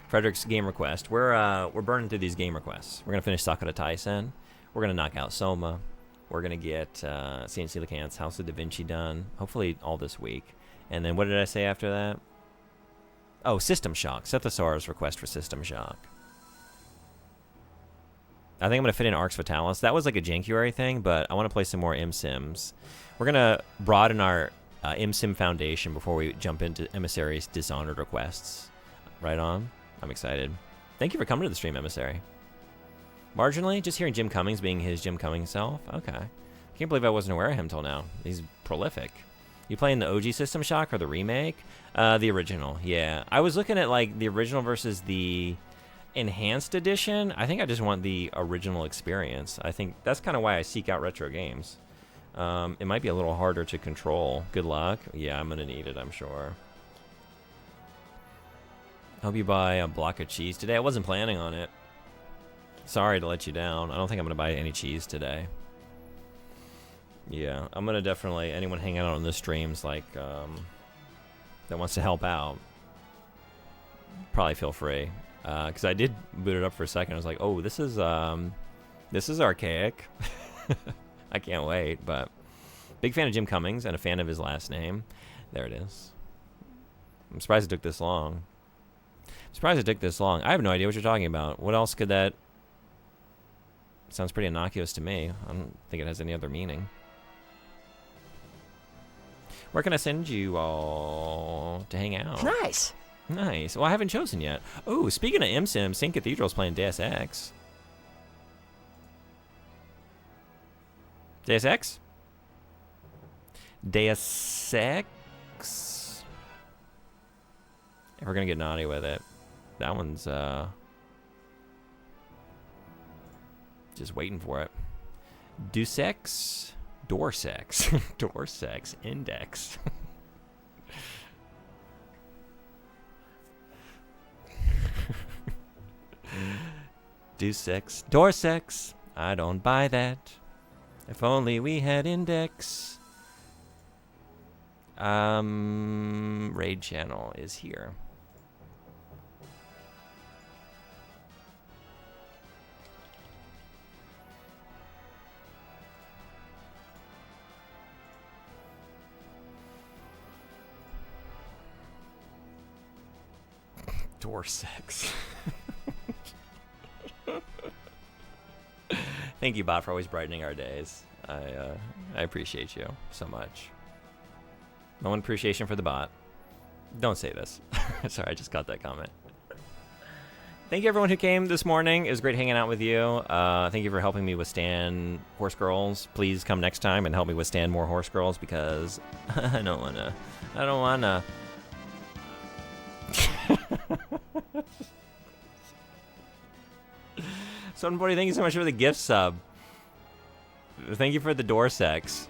[SPEAKER 1] Frederick's game request. We're burning through these game requests. We're gonna finish Sakura Taisen. We're gonna knock out Soma. We're gonna get Saint Coelacanth's House of Da Vinci done. Hopefully all this week. And then what did I say after that? Oh, System Shock. Sethosaur's request for System Shock. I think I'm gonna fit in Arx Fatalis. That was like a Jankuary thing, but I want to play some more M-Sims. We're gonna broaden our M-Sim foundation before we jump into Emissary's Dishonored requests. Right on. I'm excited. Thank you for coming to the stream, Emissary. Marginally, just hearing Jim Cummings being his Jim Cummings self. Okay. I can't believe I wasn't aware of him till now. He's prolific. You playing the OG System Shock or the remake? The original, yeah. I was looking at like the original versus the enhanced edition. I think I just want the original experience. I think that's kind of why I seek out retro games. It might be a little harder to control. Good luck. Yeah, I'm going to need it, I'm sure. Hope you buy a block of cheese today. I wasn't planning on it. Sorry to let you down. I don't think I'm going to buy any cheese today. Yeah, I'm going to definitely, anyone hanging out on the streams like that wants to help out, probably feel free. Because I did boot it up for a second. I was like, oh, this is archaic. I can't wait, but big fan of Jim Cummings and a fan of his last name. There it is. I'm surprised it took this long. I have no idea what you're talking about. What else could that... Sounds pretty innocuous to me. I don't think it has any other meaning. Where can I send you all to hang out?
[SPEAKER 6] Nice.
[SPEAKER 1] Nice. Well, I haven't chosen yet. Oh, speaking of M-Sim, St. Cathedral's playing Deus Ex. Deus Ex? Deus Ex? We're gonna get naughty with it. That one's just waiting for it. Dorsex Index. Dorsex. I don't buy that. If only we had Index. Raid channel is here. Door 6. Thank you, bot, for always brightening our days. I appreciate you so much. No appreciation for the bot. Don't say this. Sorry, I just got that comment. Thank you, everyone who came this morning. It was great hanging out with you. Thank you for helping me withstand horse girls. Please come next time and help me withstand more horse girls, because I don't wanna. Somebody, thank you so much for the gift sub. Thank you for the door sex.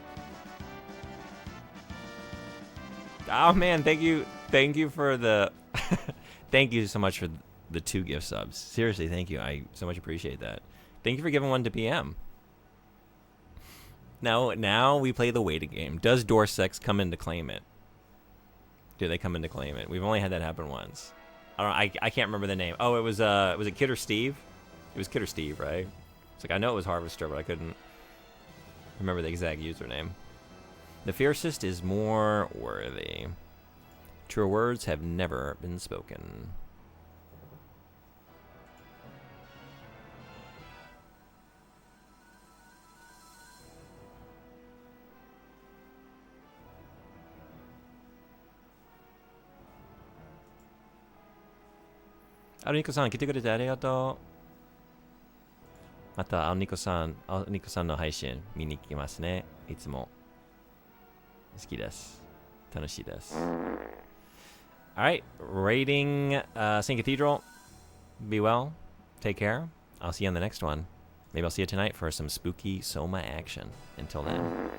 [SPEAKER 1] Oh man, thank you for the thank you so much for the 2 gift subs. Seriously, thank you. I so much appreciate that. Thank you for giving one to PM. Now we play the waiting game. Does door sex come in to claim it? Do they come in to claim it? We've only had that happen once. I can't remember the name. Oh, was it Kid or Steve? It was Kid or Steve, right? It's like, I know it was Harvester, but I couldn't remember the exact username. The fiercest is more worthy. Truer words have never been spoken. Nico-san 来てくれてありがとう。またニコさんの配信見に来ますね。いつも好きです。楽しいです。Alright, rating St. Cathedral. Be well. Take care. I'll see you on the next one. Maybe I'll see you tonight for some spooky Soma action. Until then.